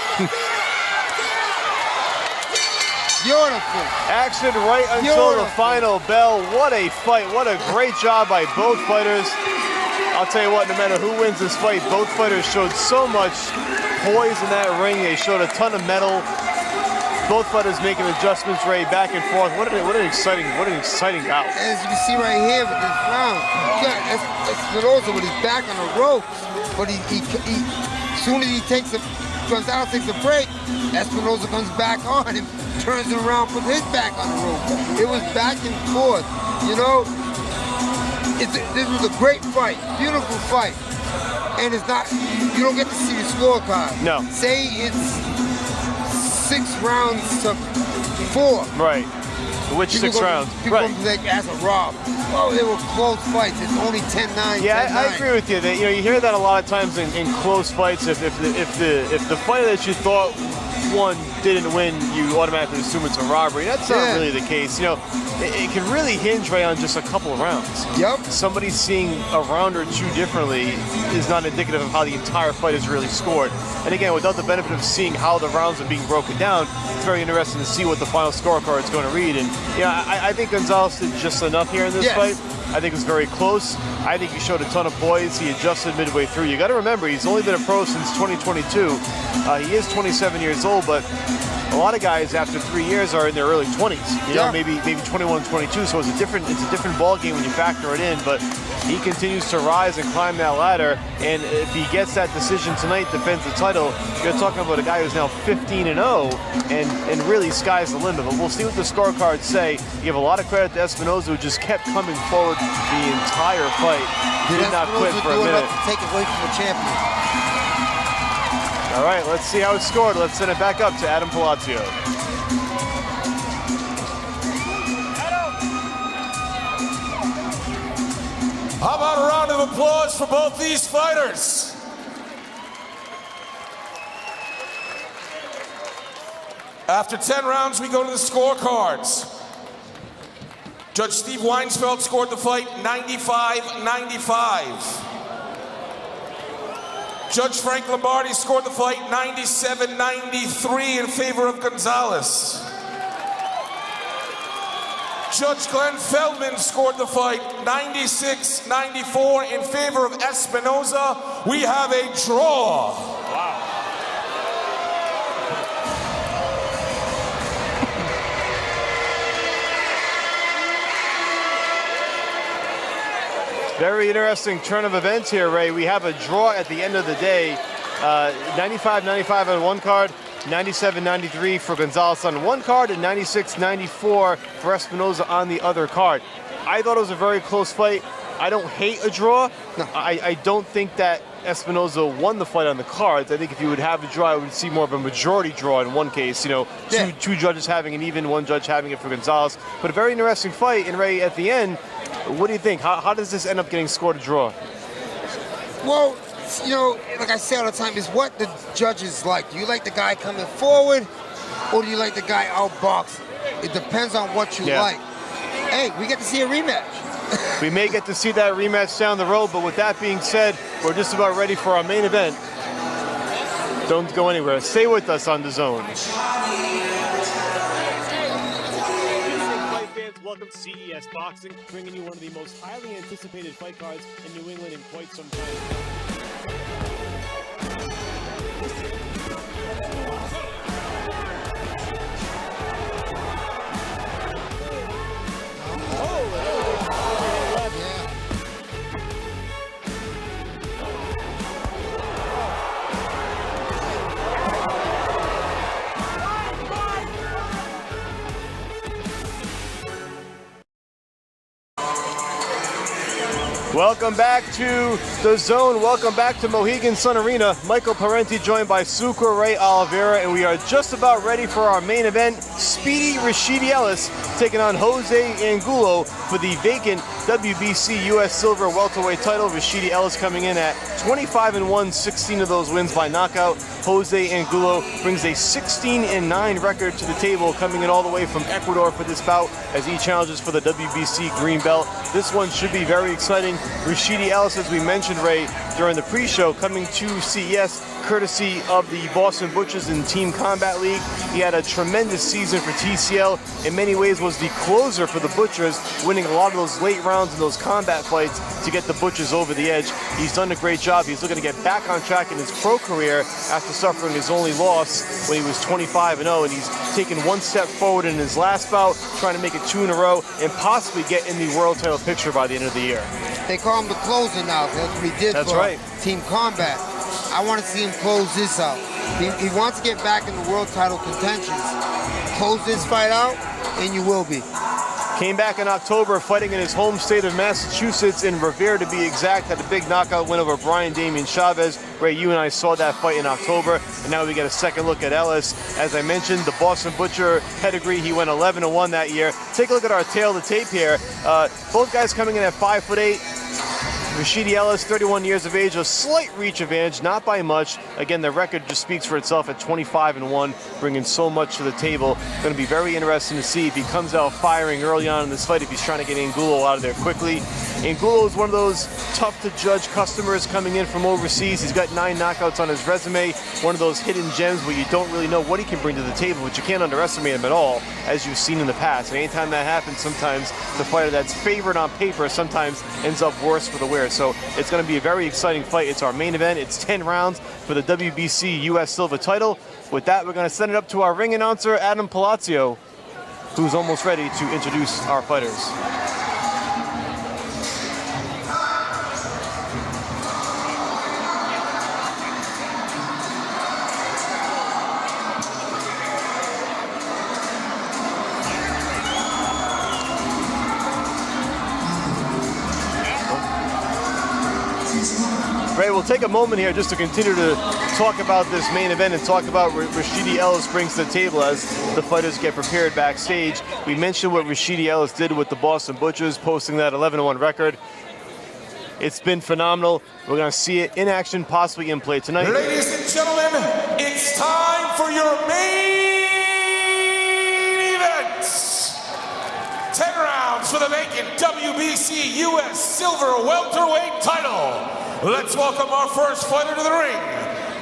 Beautiful.
Action right until the final bell. What a fight. What a great job by both fighters. I'll tell you what, no matter who wins this fight, both fighters showed so much poise in that ring. They showed a ton of mettle. Both fighters making adjustments, Ray, back and forth. What an exciting bout.
As you can see right here with this round, you got Espinoza with his back on the ropes, but he as soon as Gonzalez takes a break, Espinoza comes back on and turns it around, puts his back on the rope. It was back and forth, you know. This was a great fight, beautiful fight, and it's not. You don't get to see the scorecard.
No.
Say it's 6 rounds to 4.
Right. Which
People
6 rounds?
People
Right.
gonna be like, as a Rob. Oh, they were close fights. It's only 10-9.
Yeah,
10-9.
I agree with you. That, you hear that a lot of times in close fights. If the fighter that you thought won didn't win, you automatically assume it's a robbery. That's not really the case. It can really hinge right on just a couple of rounds.
Yep.
Somebody seeing a round or two differently is not indicative of how the entire fight is really scored. And again, without the benefit of seeing how the rounds are being broken down, it's very interesting to see what the final scorecard is going to read. And I think Gonzalez did just enough here in this fight. I think it was very close. I think he showed a ton of poise. He adjusted midway through. You got to remember, he's only been a pro since 2022. He is 27 years old, but a lot of guys after 3 years are in their early 20s. You know, maybe 21, 22. So it's a different ball game when you factor it in. But he continues to rise and climb that ladder. And if he gets that decision tonight, defends the title, you're talking about a guy who's now 15-0, and really sky's the limit. But we'll see what the scorecards say. You give a lot of credit to Espinoza, who just kept coming forward the entire fight. Did not quit for a minute.
To take away from the champion.
All right, let's see how it's scored. Let's send it back up to Adam Palacio.
How about a round of applause for both these fighters? After 10 rounds, we go to the scorecards. Judge Steve Weinsfeld scored the fight 95-95. Judge Frank Lombardi scored the fight 97-93 in favor of Gonzalez. Judge Glenn Feldman scored the fight 96-94 in favor of Espinoza. We have a draw.
Wow. Very interesting turn of events here, Ray. We have a draw at the end of the day. 95-95 on one card, 97-93 for Gonzalez on one card, and 96-94 for Espinoza on the other card. I thought it was a very close fight. I don't hate a draw. No. I don't think that Espinoza won the fight on the cards. I think if you would have a draw, I would see more of a majority draw in one case. Two judges having an even, one judge having it for Gonzalez. But a very interesting fight. And Ray, at the end, what do you think? How does this end up getting scored a draw?
Well, like I say all the time, it's what the judges like. Do you like the guy coming forward, or do you like the guy outboxing? It depends on what you like. Hey, we get to see a rematch.
We may get to see that rematch down the road, but with that being said, we're just about ready for our main event. Don't go anywhere. Stay with us on DAZN. Welcome to CES Boxing, bringing you one of the most highly anticipated fight cards in New England in quite some time. Welcome back to the zone. Welcome back to Mohegan Sun Arena. Michael Parenti joined by Sucre Ray Oliveira, and we are just about ready for our main event. Speedy Rashidi Ellis taking on Jose Angulo for the vacant WBC U.S. Silver welterweight title. Rashidi Ellis coming in at 25-1, 16 of those wins by knockout. Jose Angulo brings a 16-9 record to the table, coming in all the way from Ecuador for this bout as he challenges for the WBC green belt. This one should be very exciting. Rashidi Ellis, as we mentioned, Ray, during the pre-show, coming to CES courtesy of the Boston Butchers in Team Combat League. He had a tremendous season for TCL. In many ways was the closer for the Butchers, winning a lot of those late rounds in those combat fights to get the Butchers over the edge. He's done a great job. He's looking to get back on track in his pro career after suffering his only loss when he was 25-0, and he's taken one step forward in his last bout, trying to make it 2 in a row and possibly get in the world title picture by the end of the year.
They call him the closer now. That's what he did for Team Combat. I want to see him close this out. He wants to get back in the world title contentions. Close this fight out, and you will be.
Came back in October, fighting in his home state of Massachusetts, in Revere to be exact. Had a big knockout win over Brian Damian Chavez. Ray, you and I saw that fight in October, and now we get a second look at Ellis. As I mentioned, the Boston Butcher pedigree, he went 11-1 that year. Take a look at our tail of the tape here. Both guys coming in at 5'8". Rashidi Ellis, 31 years of age, a slight reach advantage, not by much. Again, the record just speaks for itself at 25-1, bringing so much to the table. Going to be very interesting to see if he comes out firing early on in this fight, if he's trying to get Angulo out of there quickly. Angulo is one of those tough-to-judge customers coming in from overseas. He's got 9 knockouts on his resume, one of those hidden gems where you don't really know what he can bring to the table, but you can't underestimate him at all, as you've seen in the past. And anytime that happens, sometimes the fighter that's favored on paper sometimes ends up worse for the wear. So it's going to be a very exciting fight. It's our main event. It's 10 rounds for the WBC U.S. Silver title. With that, we're going to send it up to our ring announcer, Adam Palazzo, who's almost ready to introduce our fighters. Ray, we'll take a moment here just to continue to talk about this main event and talk about what Rashidi Ellis brings to the table as the fighters get prepared backstage. We mentioned what Rashidi Ellis did with the Boston Butchers, posting that 11-1 record. It's been phenomenal. We're going to see it in action, possibly in play tonight.
Ladies and gentlemen, it's time for your main events. 10 rounds for the vacant WBC U.S. Silver welterweight title. Let's welcome our first fighter to the ring,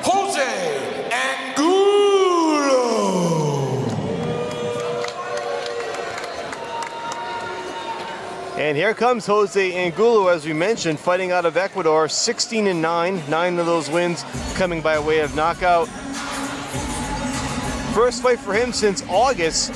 Jose Angulo.
And here comes Jose Angulo, as we mentioned, fighting out of Ecuador, 16-9, 9 of those wins coming by way of knockout. First fight for him since August,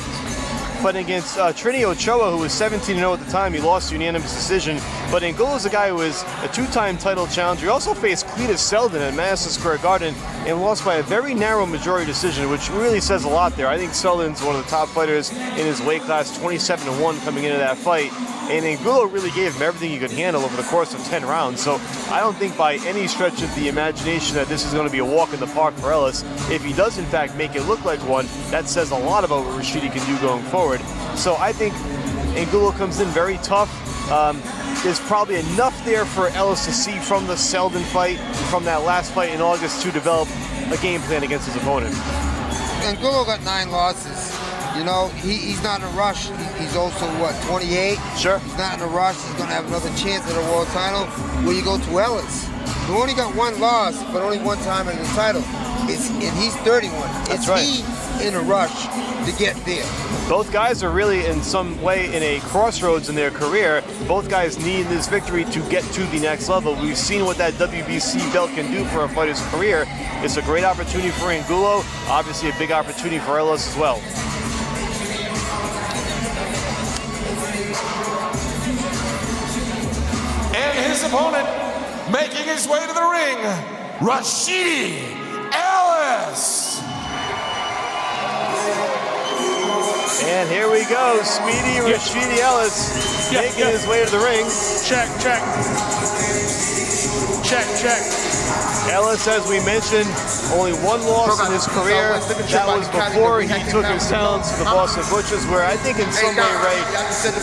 fighting against Trini Ochoa, who was 17-0 at the time. He lost to unanimous decision. But Angulo's a guy who is a 2-time title challenger. He also faced Cletus Selden at Madison Square Garden and lost by a very narrow majority decision, which really says a lot there. I think Selden's one of the top fighters in his weight class, 27-1 coming into that fight. And Angulo really gave him everything he could handle over the course of 10 rounds. So I don't think by any stretch of the imagination that this is going to be a walk in the park for Ellis. If he does, in fact, make it look like one, that says a lot about what Rashidi can do going forward. So I think Angulo comes in very tough. There's probably enough there for Ellis to see from the Selden fight, from that last fight in August, to develop a game plan against his opponent.
Angulo got 9 losses. You know, he's not in a rush. He's also, 28?
Sure.
He's not in a rush. He's going to have another chance at a world title. Where you go to Ellis, who only got 1 loss, but only 1 time in the title. And he's 31.
That's right.
He in a rush to get there.
Both guys are really in some way in a crossroads in their career. Both guys need this victory to get to the next level. We've seen what that WBC belt can do for a fighter's career. It's a great opportunity for Angulo, obviously a big opportunity for Ellis as well.
And his opponent, making his way to the ring, Rashidi Ellis.
And here we go, Speedy Rashidi Ellis making his way to the ring.
Check.
Ellis, as we mentioned, only one loss in his career. That was before he took his talents to the Boston Butchers, where I think in some way, Ray,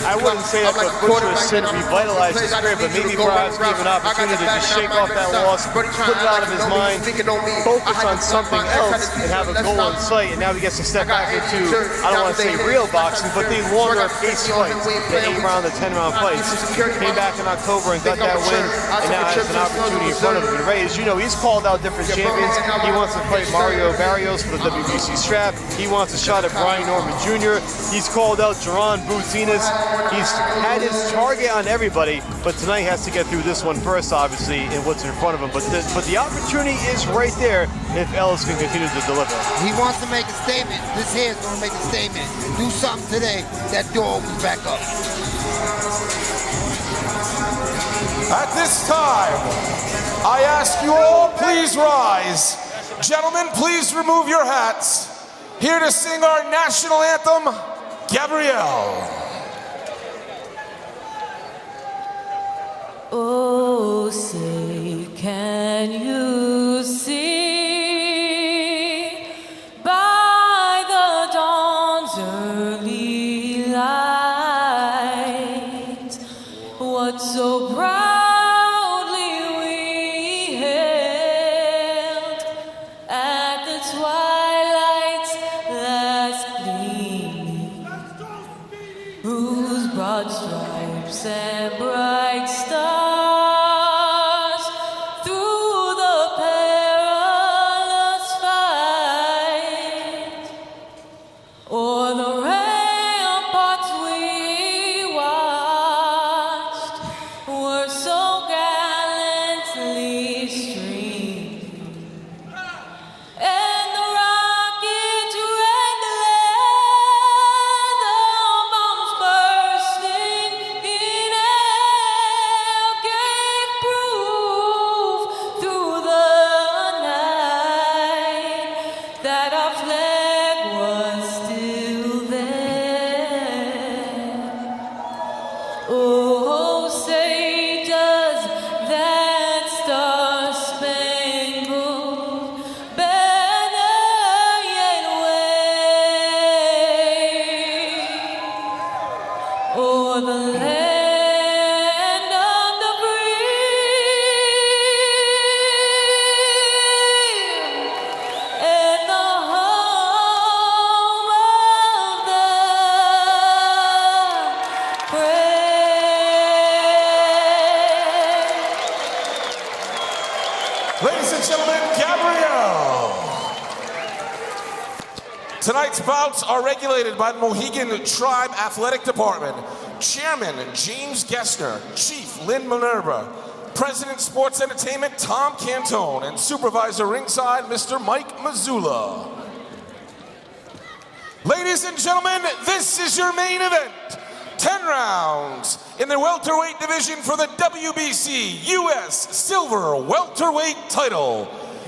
I wouldn't say that the Butchers should revitalize his career, but maybe perhaps give an opportunity to just shake off that loss, put it out of his mind, focus on something else, and have a goal in sight. And now he gets to step back into, I don't want to say real boxing, but the longer pace fights, the 8-round, the 10-round fights. Came back in October and got that win, and now has an opportunity in front of him. And Ray, as you know, he's called out different champions. He wants to fight Mario Barrios for the WBC strap. He wants a shot at Brian Norman Jr. He's called out Jaron Boutsinas. He's had his target on everybody, but tonight has to get through this one first, obviously, in what's in front of him. But the opportunity is right there if Ellis can continue to deliver.
He wants to make a statement. This here is going to make a statement. Do something today. That door opens back up.
At this time, I ask you all, please rise. Gentlemen, please remove your hats. Here to sing our national anthem, Gabrielle.
Oh, say, can you see by the dawn's early light what so proudly we hailed at the twilight's last gleaming, whose broad stripes and bright stars through the perilous fight o'er the ramparts we watched were so gallantly streaming, and the rockets rang the land, the bombs bursting in air gave proof through the night that our flag was still there. Oh, say does that star-spangled banner yet wave o'er the land of the free and the home of the brave.
Ladies and gentlemen, Gabrielle. Tonight's bouts are regulated by the Mohegan Tribe Athletic Department. Chairman James Gessner, Chief Lynn Minerva, President Sports Entertainment Tom Cantone, and Supervisor ringside Mr. Mike Mazzula. Ladies and gentlemen, this is your main event. 10 rounds in the welterweight division for the WBC US Silver Welterweight title.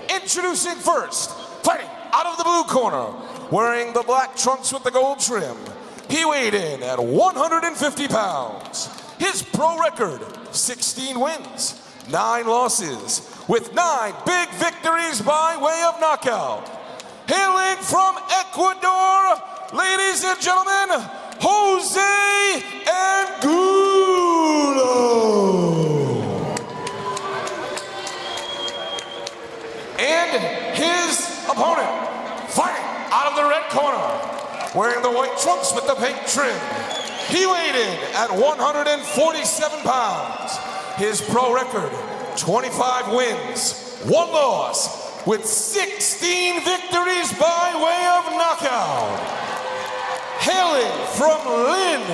Introducing first, fighting out of the blue corner, wearing the black trunks with the gold trim. He weighed in at 150 pounds. His pro record, 16 wins, 9 losses, with 9 big victories by way of knockout. Hailing from Ecuador, ladies and gentlemen, Jose Angulo. And his opponent, fighting out of the red corner, wearing the white trunks with the pink trim. He weighed in at 147 pounds. His pro record, 25 wins, 1 loss, with 16 victories by way of knockout. Hailing from Lynn,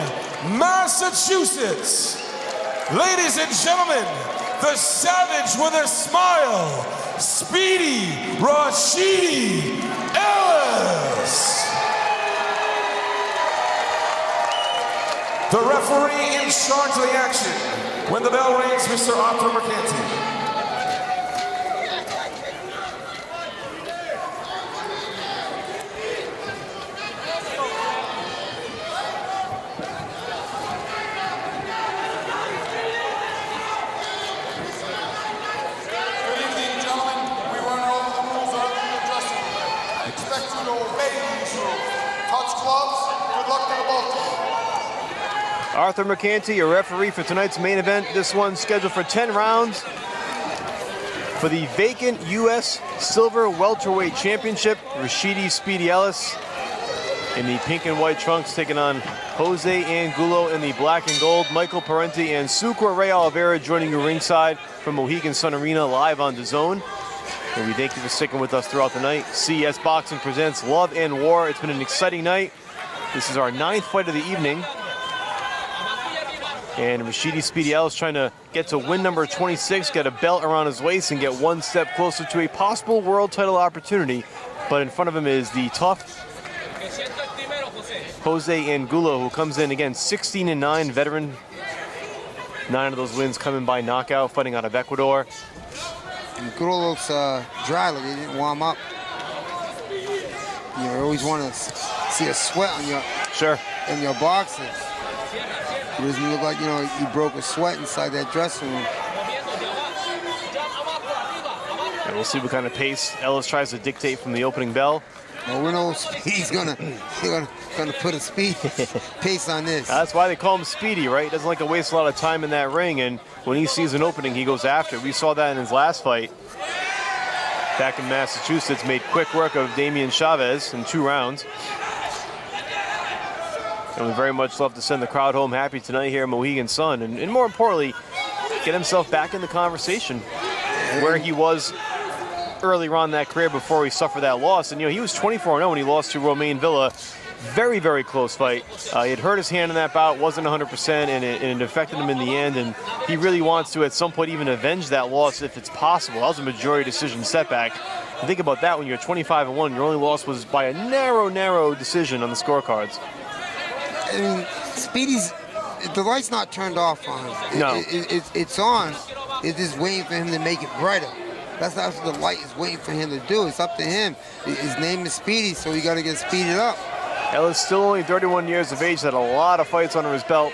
Massachusetts, ladies and gentlemen, the savage with a smile, Speedy Rashidi Ellis. The referee in charge of the action, when the bell rings, Mr. Arthur Mercanti.
touch gloves. Good luck to the both of you.
Arthur Mercanti, your referee for tonight's main event. This one's scheduled for 10 rounds for the vacant U.S. Silver Welterweight Championship. Rashidi Speedy Ellis in the pink and white trunks taking on Jose Angulo in the black and gold. Michael Parenti and Sucre Ray Oliveira joining you ringside from Mohegan Sun Arena live on DAZN. And we thank you for sticking with us throughout the night. CES Boxing presents Love and War. It's been an exciting night. This is our 9th fight of the evening. And Rashidi Speedy Ellis trying to get to win number 26, get a belt around his waist, and get one step closer to a possible world title opportunity. But in front of him is the tough Jose Angulo, who comes in again 16-9 veteran. 9 of those wins coming by knockout, fighting out of Ecuador.
Angulo looks dry, like he didn't warm up. You always want to see a sweat on your in your boxing. It doesn't look like, you know, you broke a sweat inside that dressing room.
And we'll see what kind of pace Ellis tries to dictate from the opening bell.
Well, we know he's gonna put a speed pace on this.
That's why they call him Speedy, right? He doesn't like to waste a lot of time in that ring, and when he sees an opening, he goes after it. We saw that in his last fight back in Massachusetts. Made quick work of Damian Chavez in 2 rounds. And we very much love to send the crowd home happy tonight here at Mohegan Sun, and more importantly, get himself back in the conversation where he was earlier on in that career before he suffered that loss. And you know, he was 24-0 when he lost to Romain Villa. Very, very close fight. He had hurt his hand in that bout, wasn't 100%, and it affected him in the end. And he really wants to, at some point, even avenge that loss if it's possible. That was a majority decision setback. And think about that when you're 25-1, your only loss was by a narrow decision on the scorecards.
I mean, Speedy's, the light's not turned off on him.
No.
It's on. It's just waiting for him to make it brighter. That's what the light is waiting for him to do. It's up to him. His name is Speedy, so you got to get speeded up.
Ellis still only 31 years of age, had a lot of fights under his belt.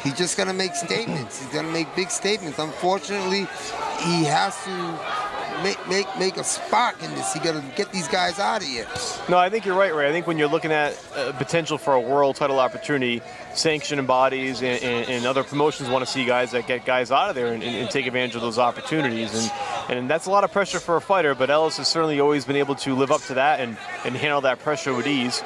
He's just going to make statements. He's going to make big statements. Unfortunately, he has to make a spark in this. He got to get these guys out of here.
No, I think you're right, Ray. I think when you're looking at potential for a world title opportunity, sanctioning bodies and other promotions want to see guys that get guys out of there and take advantage of those opportunities. And that's a lot of pressure for a fighter, but Ellis has certainly always been able to live up to that and handle that pressure with ease.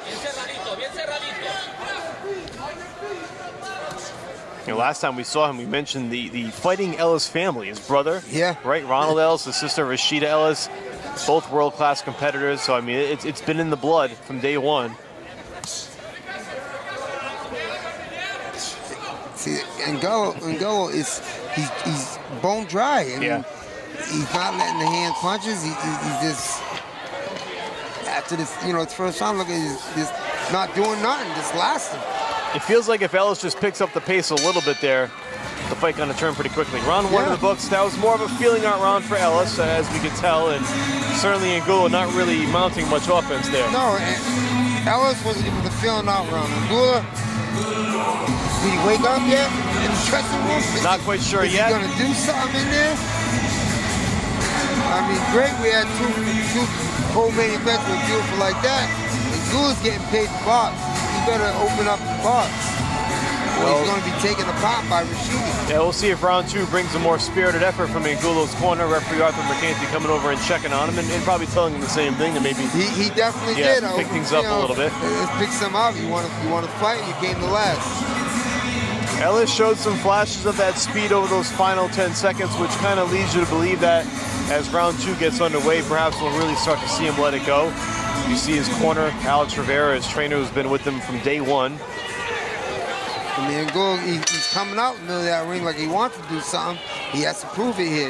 You know, last time we saw him, we mentioned the Fighting Ellis family, his brother.
Yeah.
Right? Ronald Ellis, his sister Rashida Ellis, both world-class competitors. So, I mean, it's been in the blood from day one.
See, Angulo is he's bone dry. I mean, he's not letting the hand punches. He's just, after this, you know, it's first time looking, he's just not doing nothing, just lasting.
It feels like if Ellis just picks up the pace a little bit there, the fight going to turn pretty quickly. Round 1 in the books. That was more of a feeling out round for Ellis, as we could tell, and certainly Angulo not really mounting much offense there.
No, Ellis was a feeling out round. Angulo, did he wake up yet in the dressing room?
Not quite sure
yet. Is he going to do something in there? I mean, great, we had two co-main events with beautiful like that. Angulo's getting paid to box. He better open up the box. Well, he's going to be taken apart by Rashidi.
Yeah, we'll see if round 2 brings a more spirited effort from Angulo's corner. Referee Arthur Mercanti coming over and checking on him and probably telling him the same thing. That maybe
he definitely did.
Pick things up a little bit.
Let's pick some up. You want to fight? You came to last.
Ellis showed some flashes of that speed over those final 10 seconds, which kind of leads you to believe that as round 2 gets underway, perhaps we'll really start to see him let it go. You see his corner, Alex Rivera, his trainer, who's been with him from day one.
I mean, he's coming out in the middle of that ring like he wants to do something. He has to prove it here.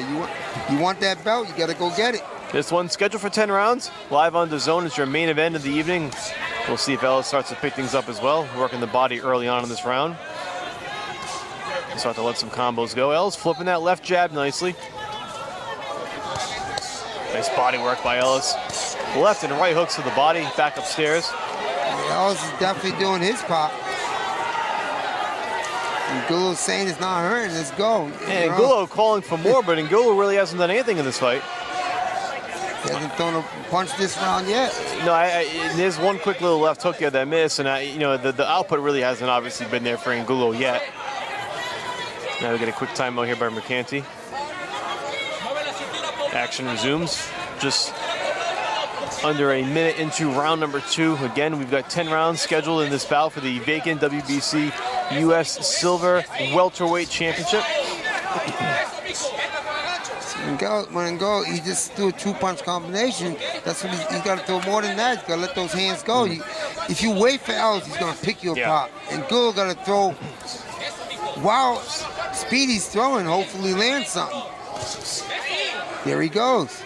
You want that belt, you got to go get it.
This one's scheduled for 10 rounds. Live on DAZN. It's your main event of the evening. We'll see if Ellis starts to pick things up as well, working the body early on in this round. Start to let some combos go. Ellis flipping that left jab nicely. Nice body work by Ellis. Left and right hooks to the body, back upstairs.
Ellis is definitely doing his part. Angulo's saying it's not hurting, let's go.
And Angulo calling for more, but Angulo really hasn't done anything in this fight.
He hasn't thrown a punch this round yet.
No, there's one quick little left hook there that missed, and the output really hasn't obviously been there for Angulo yet. Now we get a quick timeout here by Mercanti. Action resumes. Just under a minute into round number 2. Again, we've got 10 rounds scheduled in this bout for the vacant WBC U.S. Silver Welterweight Championship.
When he just threw a 2-punch combination. That's what he's got to throw more than that. He's got to let those hands go. If you wait for Ellis, he's going to pick you apart. And Angulo got to throw while Speedy's throwing, hopefully land something. There he goes.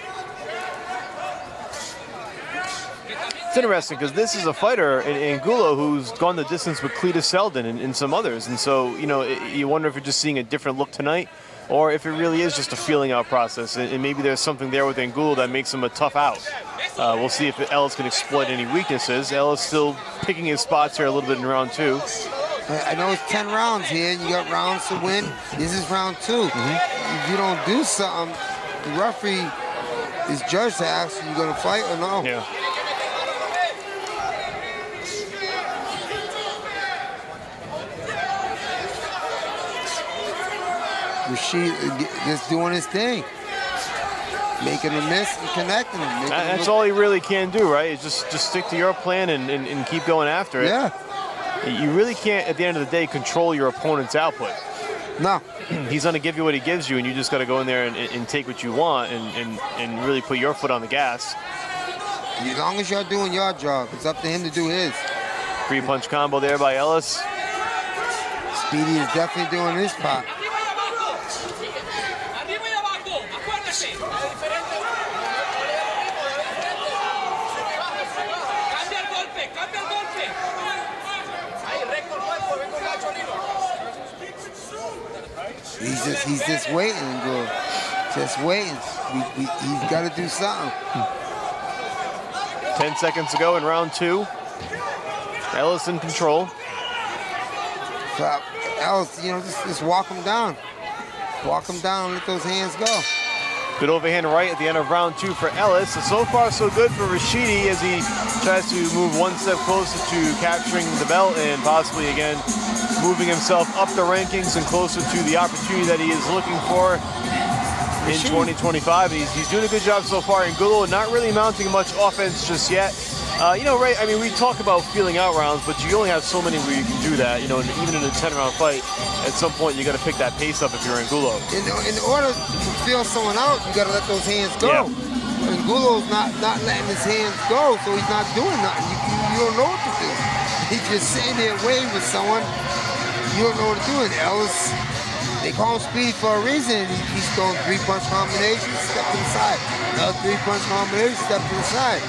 It's interesting because this is a fighter in Angulo who's gone the distance with Cletus Selden and some others. And so, you wonder if you're just seeing a different look tonight or if it really is just a feeling out process. And maybe there's something there with Angulo that makes him a tough out. We'll see if Ellis can exploit any weaknesses. Ellis still picking his spots here a little bit in round 2.
I know it's 10 rounds here. You got rounds to win. This is round 2. If you don't do something, the referee is judged to ask you going to fight or no.
Yeah.
Rashid just doing his thing. Making a miss and connecting him.
That's all he really can do, right? Is just stick to your plan and keep going after it.
Yeah.
You really can't, at the end of the day, control your opponent's output.
No.
He's going to give you what he gives you, and you just got to go in there and take what you want and really put your foot on the gas.
As long as you're doing your job, it's up to him to do his.
3-punch combo there by Ellis.
Speedy is definitely doing his part. He's just waiting, bro. Just waiting. He's got to do something.
10 seconds to go in round 2. Ellis in control.
So Ellis, just walk him down. Walk him down, let those hands go.
Good overhand right at the end of round 2 for Ellis. So far, so good for Rashidi as he tries to move one step closer to capturing the belt and possibly, again, moving himself up the rankings and closer to the opportunity that he is looking for in 2025. He's doing a good job so far. Angulo not really mounting much offense just yet. Ray, I mean, we talk about feeling out rounds, but you only have so many where you can do that. And even in a 10-round fight, at some point you got to pick that pace up if you're Angulo.
In order to feel someone out, you got to let those hands go. Yeah. Angulo's not letting his hands go, so he's not doing nothing. You don't know what to do. If you're sitting there waiting for someone, you don't know what to do. And Ellis, they call him Speedy for a reason. He's throwing 3-punch combinations, step to the side. Another 3-punch combination, step to the side.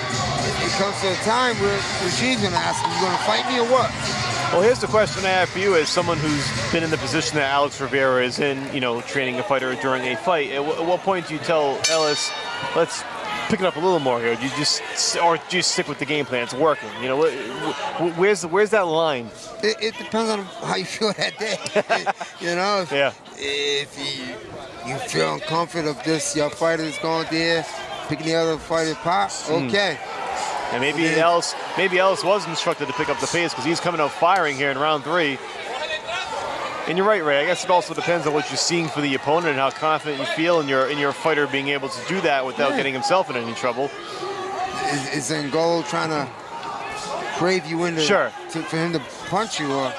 It comes to a time where Rashid's going to ask him, you going to fight me or what?
Well, here's the question I have for you as someone who's been in the position that Alex Rivera is in, training a fighter during a fight. At what point do you tell Ellis, let's pick it up a little more here? Do you just stick with the game plan? It's working. Where's that line?
It depends on how you feel that day. If you feel uncomfortable of this, your fighter is going there, picking the other fighter apart, okay.
And maybe Ellis was instructed to pick up the pace because he's coming out firing here in round 3. And you're right, Ray. I guess it also depends on what you're seeing for the opponent and how confident you feel in your fighter being able to do that without getting himself in any trouble.
Is Angulo trying to crave you into for him to punch you, or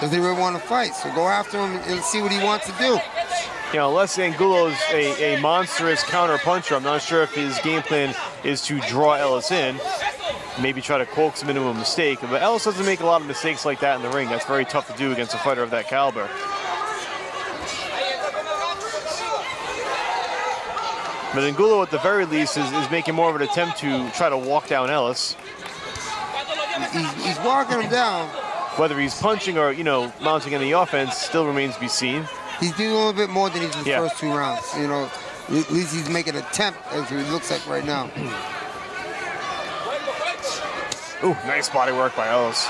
does he really want to fight? So go after him and see what he wants to do.
Unless Angulo's a monstrous counter puncher, I'm not sure if his game plan is to draw Ellis in, maybe try to coax him into a mistake. But Ellis doesn't make a lot of mistakes like that in the ring. That's very tough to do against a fighter of that caliber. But Angulo, at the very least, is making more of an attempt to try to walk down Ellis.
He's walking him down.
Whether he's punching or, mounting any offense still remains to be seen.
He's doing a little bit more than he did in the first 2 rounds. At least he's making an attempt, as it looks like right now.
Ooh, nice body work by Ellis.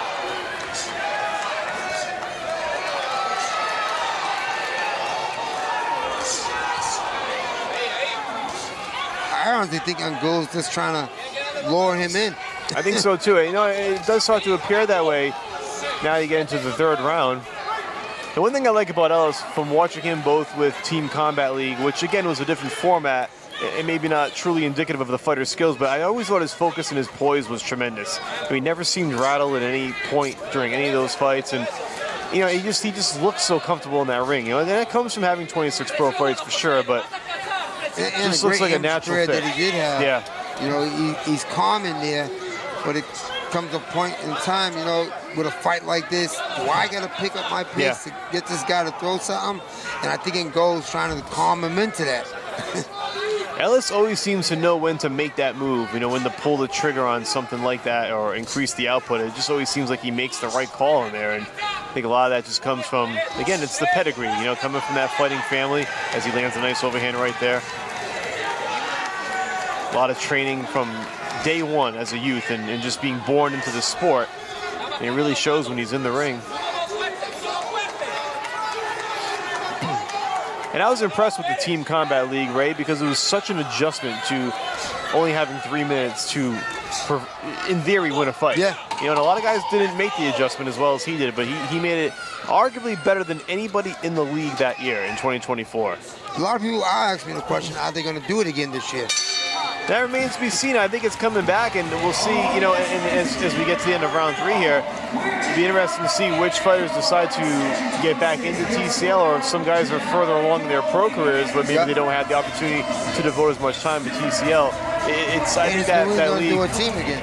I I honestly think Angulo's just trying to lure him in.
I think so too. You know, it does start to appear that way. Now you get into the third round. The one thing I like about Ellis from watching him both with Team Combat League, which again was a different format, and maybe not truly indicative of the fighter's skills, but I always thought his focus and his poise was tremendous. I mean, he never seemed rattled at any point during any of those fights, and you know, he just looks so comfortable in that ring. You know, and that comes from having 26 pro fights for sure, but it just looks like a natural fit.
That he did have.
Yeah.
You know, he's calm in there, but it comes a point in time, you know, with a fight like this, do I got to pick up my pace to get this guy to throw something? And I think Ngolo's trying to calm him into that.
Ellis always seems to know when to make that move, you know, when to pull the trigger on something like that or increase the output. It just always seems like he makes the right call in there. And I think a lot of that just comes from, again, it's the pedigree, you know, coming from that fighting family as he lands a nice overhand right there. A lot of training from day one as a youth and just being born into the sport. And it really shows when he's in the ring. And I was impressed with the Team Combat League, Ray, because it was such an adjustment to only having 3 minutes to, in theory, win a fight.
Yeah.
You know, and a lot of guys didn't make the adjustment as well as he did, but he made it arguably better than anybody in the league that year in 2024.
A lot of people are asking me the question, are they going to do it again this year?
That remains to be seen. I think it's coming back, and we'll see, you know, as we get to the end of round 3 here, it'll be interesting to see which fighters decide to get back into TCL, or if some guys are further along in their pro careers, but maybe they don't have the opportunity to devote as much time to TCL. I think that league,
do a team again.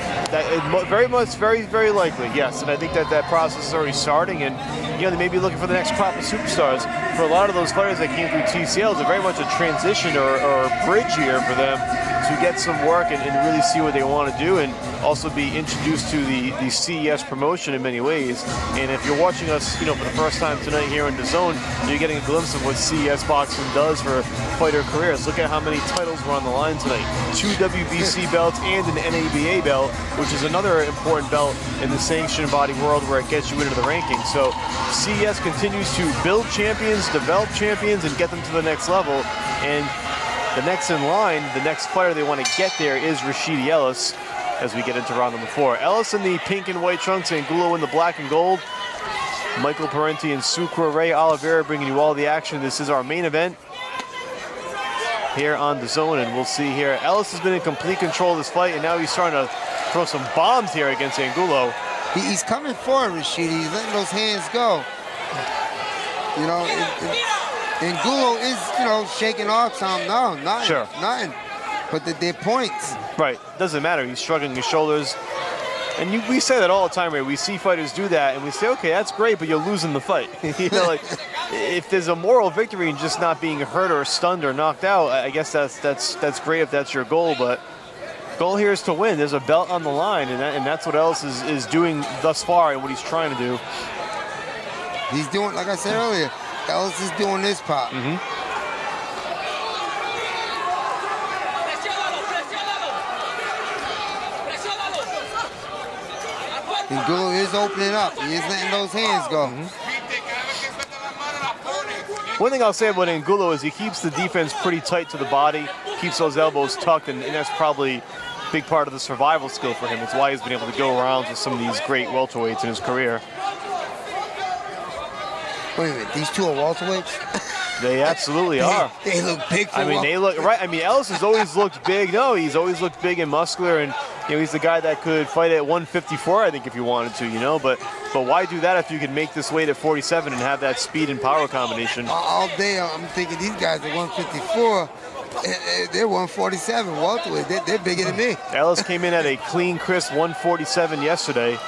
Very likely, yes. And I think that process is already starting, and you know, they may be looking for the next crop of superstars. For a lot of those players that came through TCL, it's very much a transition or a bridge year for them to get some work and really see what they want to do, and also be introduced to the CES promotion in many ways. And if you're watching us, you know, for the first time tonight here in the Zone, you're getting a glimpse of what CES boxing does for fighter careers. Look at how many titles were on the line tonight. 2 WBC belts and an NABA belt, which is another important belt in the sanctioned body world where it gets you into the rankings. So CES continues to build champions, develop champions, and get them to the next level. And the next in line, the next fighter they want to get there is Rashidi Ellis as we get into round number 4. Ellis in the pink and white trunks, Angulo in the black and gold. Michael Parenti and Sucre Ray Oliveira bringing you all the action. This is our main event here on the Zone, and we'll see here. Ellis has been in complete control of this fight, and now he's starting to throw some bombs here against Angulo.
He's coming forward, Rashidi. He's letting those hands go. You know, Angulo is, you know, shaking off some. No, nothing.
Sure.
Nothing. But they're points.
Right. Doesn't matter. He's shrugging his shoulders. And we say that all the time, Ray. We see fighters do that, and we say, okay, that's great, but you're losing the fight. You know, like, if there's a moral victory in just not being hurt or stunned or knocked out, I guess that's great if that's your goal, but goal here is to win. There's a belt on the line, and that's what Ellis is doing thus far and what he's trying to do.
He's doing, like I said earlier, Ellis is doing this part. Angulo is opening up. He is letting those hands go.
One thing I'll say about Angulo is he keeps the defense pretty tight to the body, keeps those elbows tucked, and that's probably a big part of the survival skill for him. It's why he's been able to go around with some of these great welterweights in his career.
Wait a minute, these two are welterweights?
They absolutely are.
They look big for
they look, right, Ellis has always looked big. No, he's always looked big and muscular, and you know, he's the guy that could fight at 154, I think, if you wanted to, you know, but why do that if you can make this weight at 47 and have that speed and power combination?
All day I'm thinking these guys are 154. They're 147 welterweight. They're bigger than me.
Ellis came in at a clean, crisp 147 yesterday.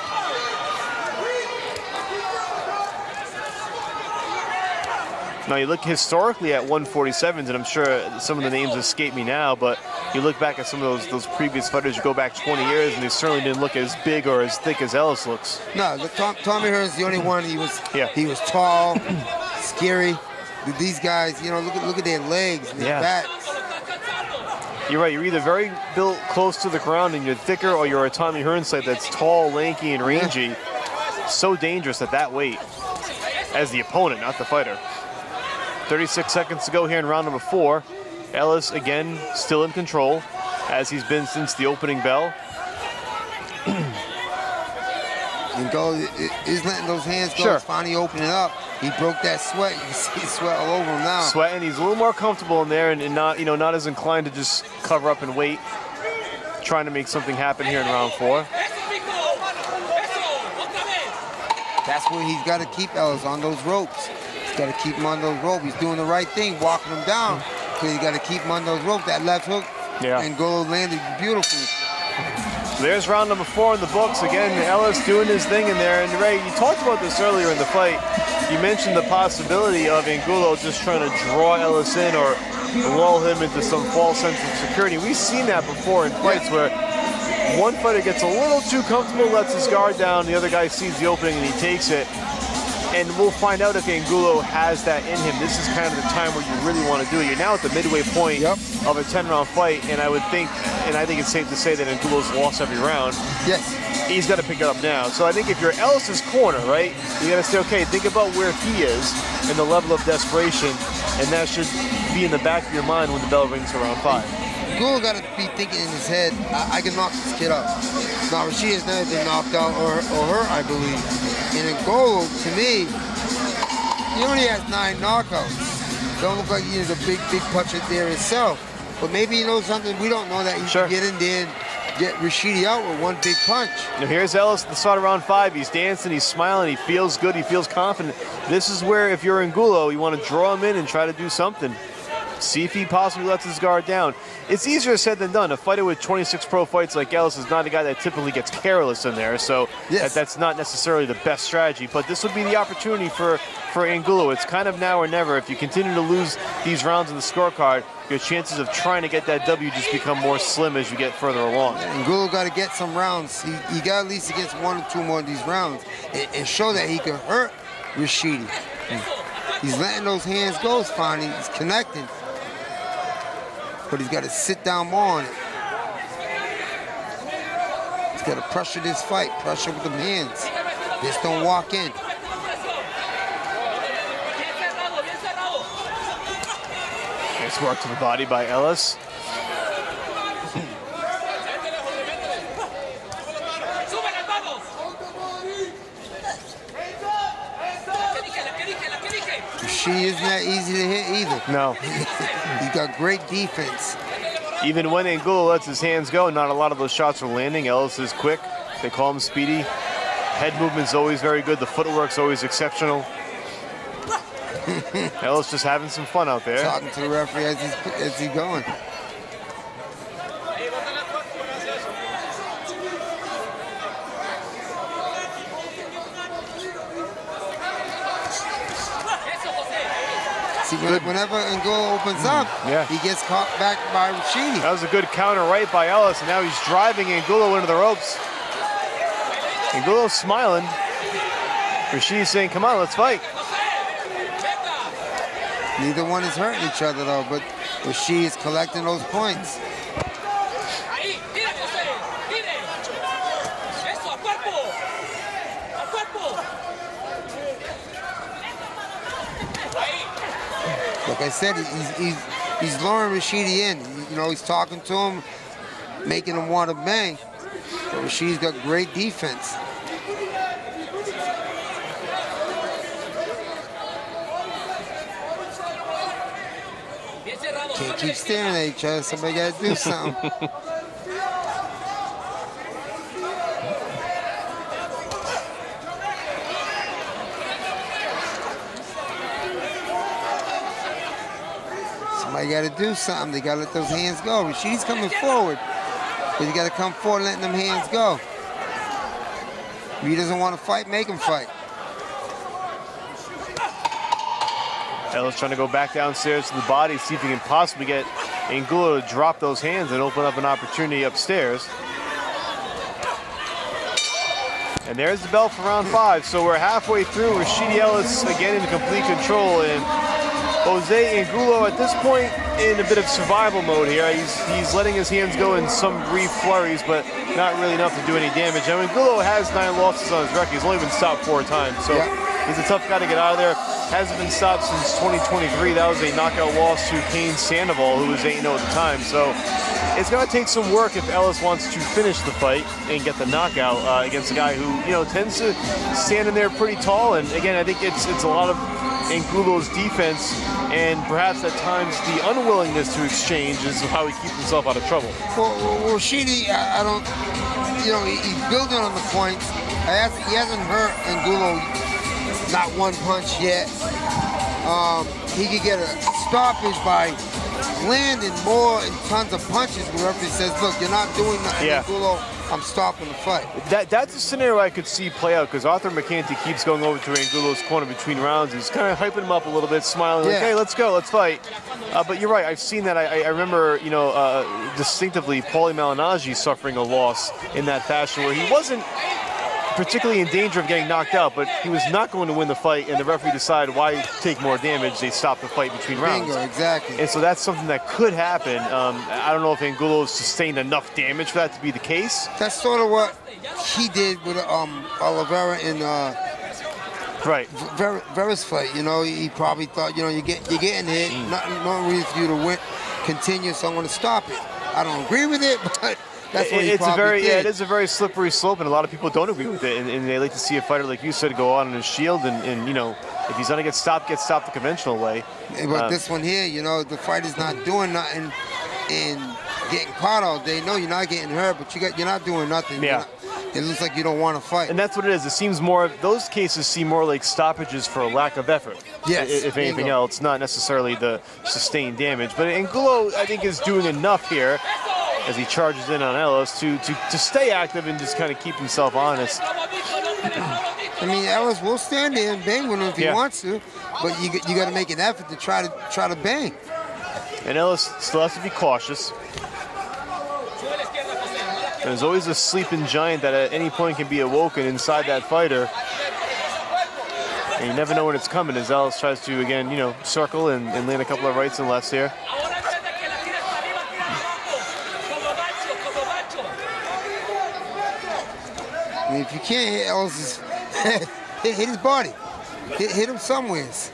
Now, you look historically at 147s, and I'm sure some of the names escape me now, but you look back at some of those previous fighters, you go back 20 years, and they certainly didn't look as big or as thick as Ellis looks.
No, Tommy Hearn's the only one. He was tall, scary. These guys, you know, look at their legs and their backs.
You're right. You're either very built close to the ground and you're thicker, or you're a Tommy Hearn type that's tall, lanky, and rangy. So dangerous at that weight as the opponent, not the fighter. 36 seconds to go here in round number 4. Ellis, again, still in control. as he's been since the opening bell.
Angulo is letting those hands go.
Sure.
He's finally opening up. He broke that sweat. You can see sweat all over him now.
Sweating. He's a little more comfortable in there and not, not as inclined to just cover up and wait. Trying to make something happen here in round 4.
That's where he's got to keep Ellis, on those ropes. He's got to keep him on those ropes. He's doing the right thing, walking him down. So you got to keep him on those ropes. That left hook, Angulo landed beautifully.
There's round number 4 in the books. Again, Ellis doing his thing in there. And Ray, you talked about this earlier in the fight. You mentioned the possibility of Angulo just trying to draw Ellis in or lull him into some false sense of security. We've seen that before in fights where one fighter gets a little too comfortable, lets his guard down, the other guy sees the opening and he takes it. And we'll find out if Angulo has that in him. This is kind of the time where you really want to do it. You're now at the midway point of a 10-round fight, and I think it's safe to say that Angulo's lost every round.
Yes.
He's got to pick it up now. So I think if you're Ellis's corner, right, you got to say, okay, think about where he is and the level of desperation, and that should be in the back of your mind when the bell rings for round 5.
Angulo got to be thinking in his head, I can knock this kid out. Now, Rashid has never been knocked out, or hurt, I believe. And Angulo, to me, he only has 9 knockouts. Don't look like he's a big puncher there himself. But maybe he knows something we don't know, that he can get in there and get Rashidi out with one big punch.
Now here's Ellis at the start of round 5. He's dancing, he's smiling, he feels good, he feels confident. This is where, if you're Angulo, you want to draw him in and try to do something. See if he possibly lets his guard down. It's easier said than done. A fighter with 26 pro fights like Ellis is not a guy that typically gets careless in there, so that's not necessarily the best strategy. But this would be the opportunity for Angulo. It's kind of now or never. If you continue to lose these rounds in the scorecard, your chances of trying to get that W just become more slim as you get further along.
Angulo got to get some rounds. He got at least against 1 or 2 more of these rounds and show that he can hurt Rashidi. He's letting those hands go, it's fine. He's connecting. But he's got to sit down more on it. He's got to pressure this fight, pressure with them hands. Just don't walk in.
Nice work to the body by Ellis.
She isn't that easy to hit either.
No.
He's got great defense.
Even when Angulo lets his hands go, not a lot of those shots are landing. Ellis is quick. They call him speedy. Head movement's always very good. The footwork's always exceptional. Ellis just having some fun out there.
Talking to the referee as he's going. See, whenever Angulo opens up, he gets caught back by Rashidi.
That was a good counter right by Ellis, and now he's driving Angulo into the ropes. Angulo's smiling. Rashidi's saying, come on, let's fight.
Neither one is hurting each other, though, but Rashidi is collecting those points. Like I said, he's luring Rashidi in. You know, he's talking to him, making him want to bang. But Rashidi's got great defense. Can't keep staring at each other. Somebody got to do something. Somebody got to do something. They got to let those hands go. Rashidi's coming forward, but you got to come forward, letting them hands go. If he doesn't want to fight, make him fight.
Ellis trying to go back downstairs to the body, see if he can possibly get Angulo to drop those hands and open up an opportunity upstairs. And there's the bell for round 5. So we're halfway through. Rashidi Ellis again in complete control, and Jose Angulo at this point in a bit of survival mode here. He's letting his hands go in some brief flurries, but not really enough to do any damage. I mean, Angulo has 9 losses on his record. He's only been stopped 4 times, so he's a tough guy to get out of there. Hasn't been stopped since 2023. That was a knockout loss to Kane Sandoval, who was 8-0 at the time. So it's going to take some work if Ellis wants to finish the fight and get the knockout against a guy who, you know, tends to stand in there pretty tall. And again, I think it's a lot of Angulo's defense and perhaps at times the unwillingness to exchange is how he keeps himself out of trouble.
Well, Rashidi, I don't, you know, he's building on the points. He hasn't hurt Angulo, not one punch yet. He could get a stoppage by landing more and tons of punches. The referee says, look, you're not doing nothing, Angulo. I'm stopping the fight.
That's a scenario I could see play out because Arthur McCanty keeps going over to Angulo's corner between rounds. He's kind of hyping him up a little bit, smiling like, hey, let's go, let's fight. But you're right, I've seen that. I remember, you know, distinctively Paulie Malignaggi suffering a loss in that fashion where he wasn't particularly in danger of getting knocked out, but he was not going to win the fight, and the referee decided why take more damage. They stopped the fight between rounds.
Bingo, exactly.
And so that's something that could happen. I don't know if Angulo sustained enough damage for that to be the case.
That's sort of what he did with Oliveira in Vera's fight. You know, he probably thought, you know, you're getting hit, no reason for you to win, continue, so I'm going to stop it. I don't agree with it, but that's what he probably did.
It is a very slippery slope, and a lot of people don't agree with it, and they like to see a fighter, like you said, go out on his shield, and you know, if he's gonna get stopped the conventional way.
But this one here, you know, the fighter's not doing nothing and getting caught all day. No, you're not getting hurt, but you're not doing nothing.
Yeah.
It looks like you don't want to fight.
And that's what it is. It seems more, those cases seem more like stoppages for a lack of effort.
Yes.
If anything else, not necessarily the sustained damage. But Angulo, I think, is doing enough here as he charges in on Ellis to stay active and just kind of keep himself honest.
I mean, Ellis will stand there and bang with him if he wants to, but you got to make an effort to try to bang.
And Ellis still has to be cautious. There's always a sleeping giant that at any point can be awoken inside that fighter. And you never know when it's coming as Ellis tries to, again, you know, circle and land a couple of rights and lefts here.
I mean, if you can't hit Ellis's hit his body. Hit him somewheres.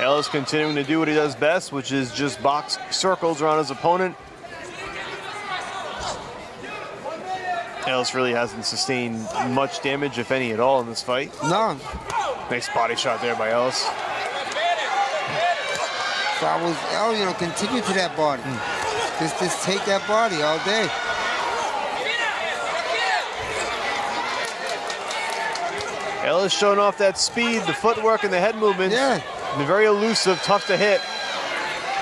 Ellis continuing to do what he does best, which is just box circles around his opponent. Ellis really hasn't sustained much damage, if any at all, in this fight.
No.
Nice body shot there by Ellis.
So I was, you know, continue to that body. Just take that body all day.
Ellis showing off that speed, the footwork, and the head movement.
Yeah.
Been very elusive, tough to hit.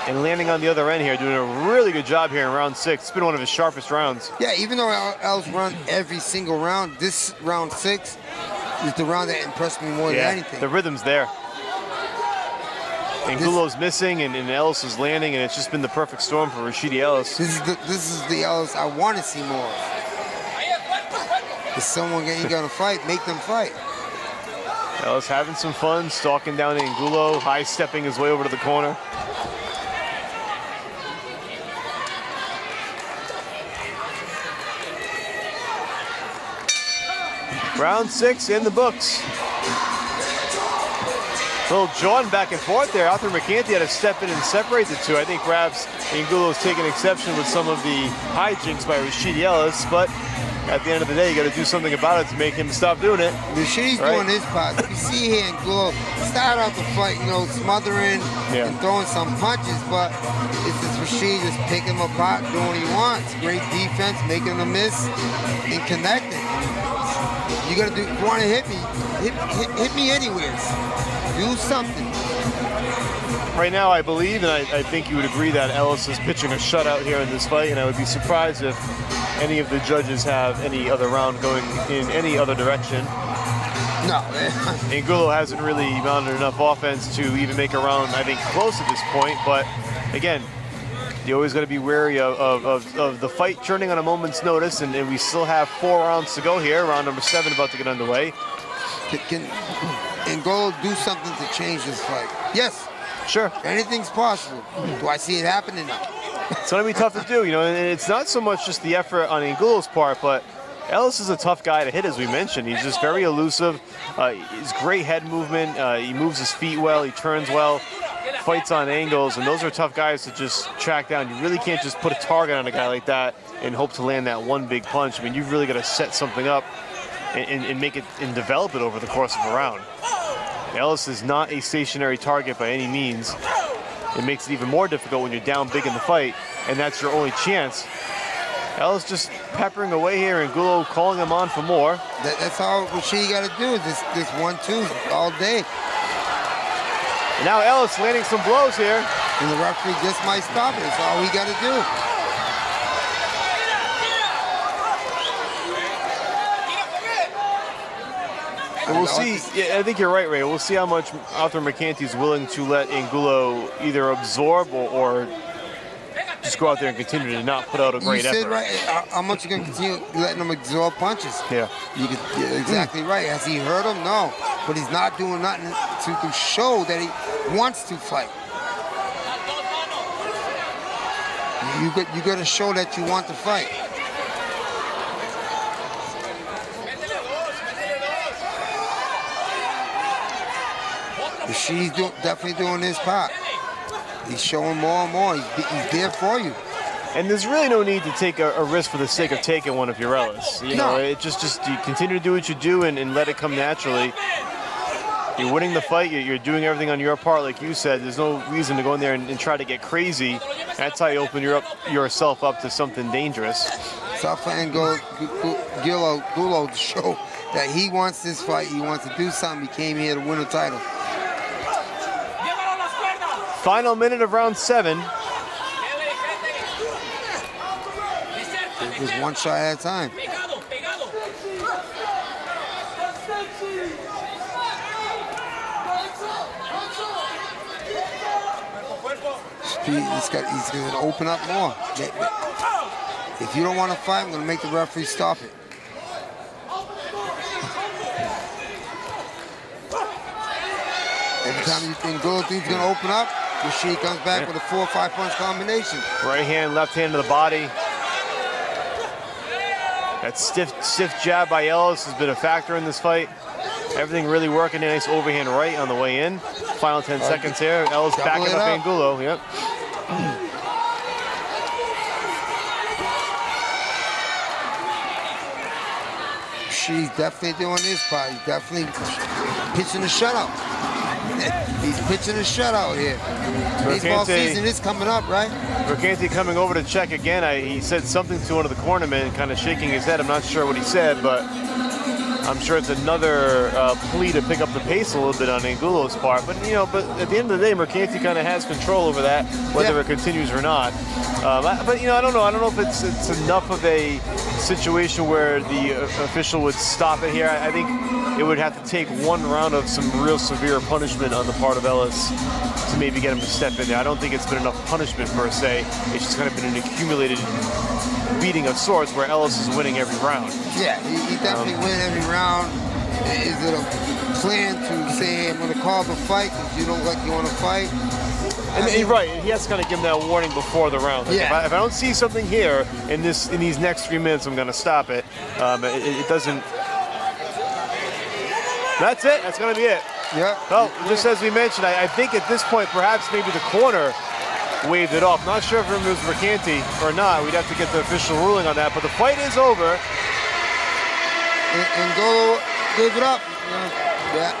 And landing on the other end here, doing a really good job here in round 6. It's been one of his sharpest rounds.
Yeah, even though Ellis run every single round, this round 6 is the round that impressed me more than anything.
The rhythm's there. Angulo's missing, and Ellis is landing, and it's just been the perfect storm for Rashidi Ellis.
This is the Ellis I want to see more of. If someone ain't gonna fight, make them fight.
Ellis having some fun, stalking down Angulo, high-stepping his way over to the corner. Round 6 in the books. Little jawing back and forth there. Arthur McCanty had to step in and separate the two. I think perhaps Angulo's taken exception with some of the hijinks by Rashidi Ellis, but at the end of the day, you got to do something about it to make him stop doing it.
Rashidi's doing his part. You see here, Angulo started out the fight, you know, smothering and throwing some punches, but it's just Rashidi just picking him apart, doing what he wants. Great defense, making him miss, and connecting. You got to do. You want to hit me? Hit me anywhere. Do something.
Right now, I believe, and I think you would agree that Ellis is pitching a shutout here in this fight, and I would be surprised if any of the judges have any other round going in any other direction.
No.
Angulo hasn't really mounted enough offense to even make a round, I think, close at this point. But again, you always got to be wary of the fight turning on a moment's notice, and we still have 4 rounds to go here. Round number 7 about to get underway.
Can Angulo do something to change this fight? Yes.
Sure.
Anything's possible. Do I see it happening now?
It's going to be tough to do, you know, and it's not so much just the effort on Angulo's part, but Ellis is a tough guy to hit, as we mentioned. He's just very elusive. He's great head movement. He moves his feet well. He turns well. fights on angles, and those are tough guys to just track down. You really can't just put a target on a guy like that and hope to land that one big punch. I mean, you've really got to set something up and make it and develop it over the course of a round. Ellis is not a stationary target by any means. It makes it even more difficult when you're down big in the fight, and that's your only chance. Ellis just peppering away here, and Gulo calling him on for more.
That's all Rashid got to do is this 1-2 all day.
And now Ellis landing some blows here.
And the referee just might stop it. That's all he got to do.
And we'll see. Yeah, I think you're right, Ray. We'll see how much Arthur Mercanti is willing to let Angulo either absorb or just go out there and continue to not put out a great effort.
Right. How much you going to continue letting him absorb punches?
Yeah.
You're exactly right. Has he hurt him? No. But he's not doing nothing to show that he wants to fight. You got to show that you want to fight. She's definitely doing his part. He's showing more and more. He's there for you.
And there's really no need to take a risk for the sake of taking one if you're Ellis. You know, it just you continue to do what you do and let it come naturally. You're winning the fight. You're doing everything on your part, like you said. There's no reason to go in there and try to get crazy. That's how you open yourself up to something dangerous.
Safa and Gulo to show that he wants this fight. He wants to do something. He came here to win a title.
Final minute of round 7.
It was one shot at a time. He's going to open up more. If you don't want to fight, I'm going to make the referee stop it. Every time you think Gulo thinks he's going to open up, Rashid comes back with a 4 or 5 punch combination.
Right hand, left hand to the body. That stiff jab by Ellis has been a factor in this fight. Everything really working. A nice overhand right on the way in. Final 10 seconds here. Ellis backing up Angulo. Yep.
She's definitely doing this part. He's definitely pitching a shutout. He's pitching a shutout here. Baseball season is coming up, right?
Mercanti coming over to check again. He said something to one of the cornermen, kind of shaking his head. I'm not sure what he said, but I'm sure it's another plea to pick up the pace a little bit on Angulo's part. But but at the end of the day, Mercanti kind of has control over that, whether it continues or not. But I don't know. I don't know if it's enough of a situation where the official would stop it here. I think it would have to take one round of some real severe punishment on the part of Ellis to maybe get him to step in there. I don't think it's been enough punishment per se. It's just kind of been an accumulated beating of sorts where Ellis is winning every round.
Yeah, he definitely win every round. Is it a plan to say, I'm going to call the fight because you don't like you want to fight?
And right, he has to kind of give him that warning before the round. Like if I don't see something here in these next 3 minutes, I'm going to stop it. It doesn't. That's it. That's going to be it.
Yeah.
Well, just as we mentioned, I think at this point, perhaps maybe the corner waved it off. Not sure if it was Mercanti or not. We'd have to get the official ruling on that. But the fight is over.
And Gulo gave it up. Yeah.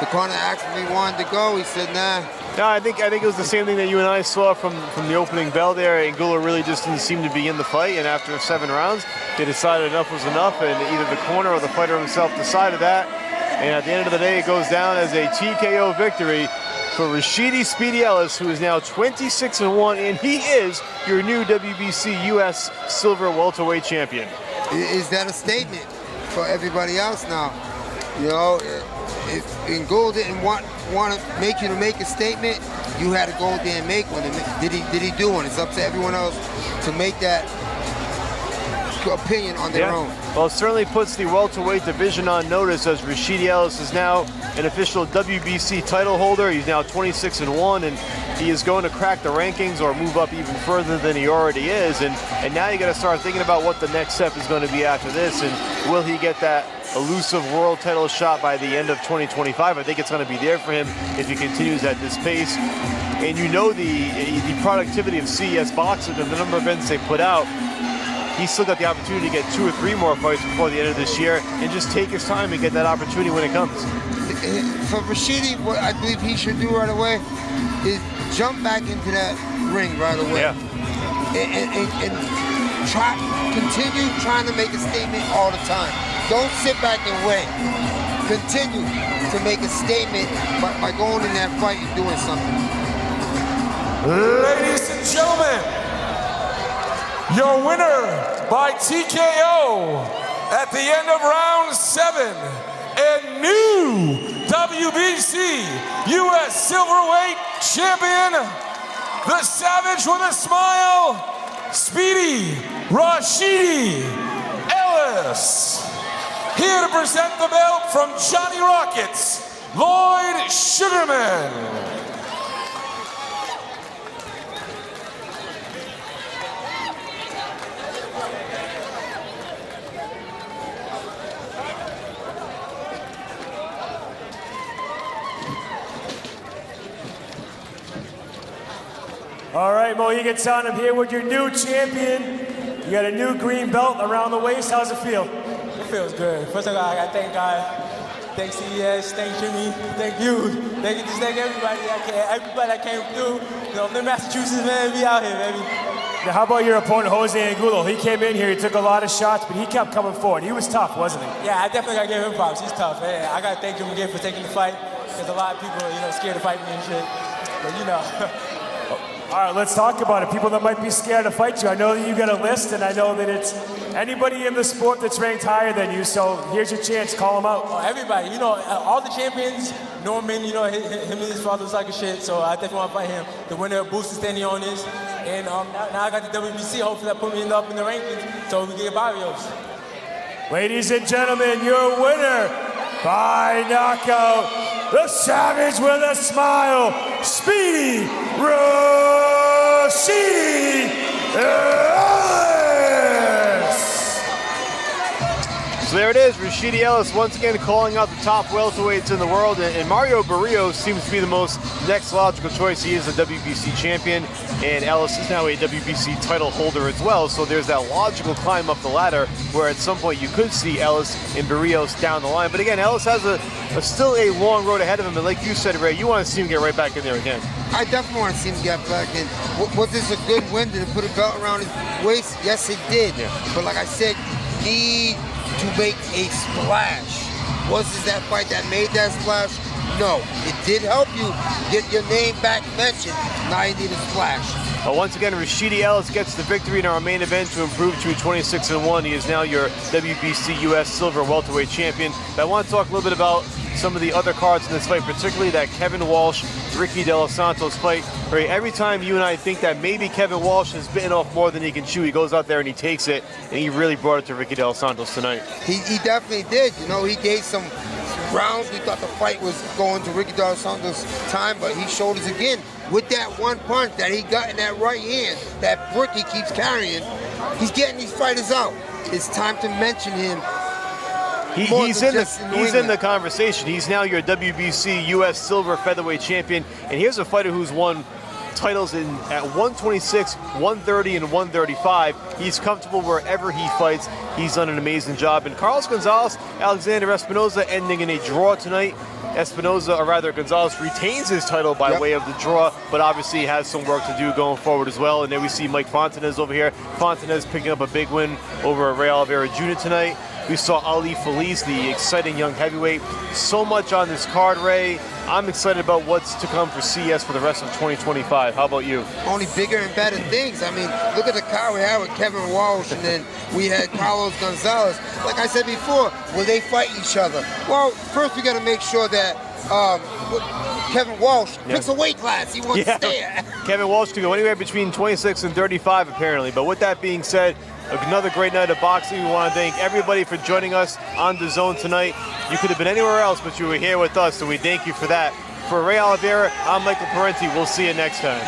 The corner asked if he wanted to go. He said, nah.
No, I think it was the same thing that you and I saw from the opening bell there. Angulo really just didn't seem to be in the fight, and after 7 rounds, they decided enough was enough, and either the corner or the fighter himself decided that. And at the end of the day, it goes down as a TKO victory for Rashidi Speedy Ellis, who is now 26-1, and he is your new WBC U.S. Silver Welterweight Champion.
Is that a statement for everybody else now? If Angulo didn't want to make you to make a statement, you had to go there and make one. Did he do one? It's up to everyone else to make that opinion on their own.
Well, it certainly puts the welterweight division on notice, as Rashidi Ellis is now an official WBC title holder. He's now 26-1, and he is going to crack the rankings or move up even further than he already is. And now you got to start thinking about what the next step is going to be after this, and will he get that elusive world title shot by the end of 2025? I think it's going to be there for him if he continues at this pace. and you know the productivity of CES Boxing and the number of events they put out, he's still got the opportunity to get 2 or 3 more fights before the end of this year and just take his time and get that opportunity when it comes.
For Rashidi, what I believe he should do right away is jump back into that ring right away.
Yeah.
And continue trying to make a statement all the time. Don't sit back and wait. Continue to make a statement by going in that fight and doing something.
Ladies and gentlemen, your winner by TKO at the end of round 7 and new WBC US Silverweight Champion, the Savage with a Smile, Speedy Rashidi Ellis. Here to present the belt from Johnny Rockets, Lloyd Sugarman.
All right, Mohegan Sun, I'm here with your new champion. You got a new green belt around the waist. How's it feel?
It feels good. First of all, I gotta thank God, thank CES, thank Jimmy, thank you, just thank everybody that came through. You know, in Massachusetts, man, we out here, baby.
Now, how about your opponent, Jose Angulo? He came in here, he took a lot of shots, but he kept coming forward. He was tough, wasn't he?
Yeah, I definitely gotta give him props. He's tough. Man. I gotta thank him again for taking the fight. There's a lot of people, scared to fight me and shit. But
All right, let's talk about it. People that might be scared to fight you. I know that you got a list, and I know that it's anybody in the sport that's ranked higher than you. So here's your chance. Call them out.
Oh, everybody. All the champions. Norman, him and his father was like a shit. So I definitely want to fight him. The winner of Booster standing on this, and now I got the WBC. Hopefully that put me up in the rankings, so we get Barrios.
Ladies and gentlemen, your winner by knockout, the Savage with a Smile, Speedy Rashidi Ellis.
So there it is, Rashidi Ellis once again calling out the top welterweights in the world, and Mario Barrios seems to be the most next logical choice. He is a WBC champion, and Ellis is now a WBC title holder as well, so there's that logical climb up the ladder where at some point you could see Ellis and Barrios down the line. But again, Ellis has still a long road ahead of him, and like you said, Ray, you want to see him get right back in there again.
I definitely want to see him get back in. Was this a good win? Did it put a belt around his waist? Yes, it did. Yeah. But like I said, you need to make a splash. Was this that fight that made that splash? No. It did help you get your name back mentioned. Now you need a splash.
Once again, Rashidi Ellis gets the victory in our main event to improve to 26-1. He is now your WBC US Silver Welterweight Champion. But I want to talk a little bit about some of the other cards in this fight, particularly that Kevin Walsh, Ricky De Los Santos fight. Right, every time you and I think that maybe Kevin Walsh has bitten off more than he can chew, he goes out there and he takes it, and he really brought it to Ricky De Los Santos tonight.
He definitely did. He gave some rounds. We thought the fight was going to Ricky De Los Santos' time, but he showed us again with that one punch that he got in that right hand, that brick he keeps carrying. He's getting these fighters out. It's time to mention him.
He's in the conversation. He's now your WBC US Silver Featherweight Champion, and here's a fighter who's won titles at 126, 130, and 135. He's comfortable wherever he fights. He's done an amazing job. And Carlos Gonzalez, Alexander Espinoza ending in a draw tonight. Gonzalez retains his title by way of the draw, but obviously has some work to do going forward as well. And then we see Mike Fontanez over here. Fontanez picking up a big win over Ray Oliveira Jr. tonight. We saw Ali Feliz, the exciting young heavyweight. So much on this card, Ray. I'm excited about what's to come for CES for the rest of 2025. How about you?
Only bigger and better things. I mean, look at the card we had with Kevin Walsh, and then we had Carlos Gonzalez. Like I said before, will they fight each other? Well, first we got to make sure that Kevin Walsh picks a weight class. He wants to stay at.
Kevin Walsh could go anywhere between 26 and 35, apparently. But with that being said, another great night of boxing. We want to thank everybody for joining us on DAZN tonight. You could have been anywhere else, but you were here with us, so we thank you for that. For Ray Oliveira, I'm Michael Parenti. We'll see you next time.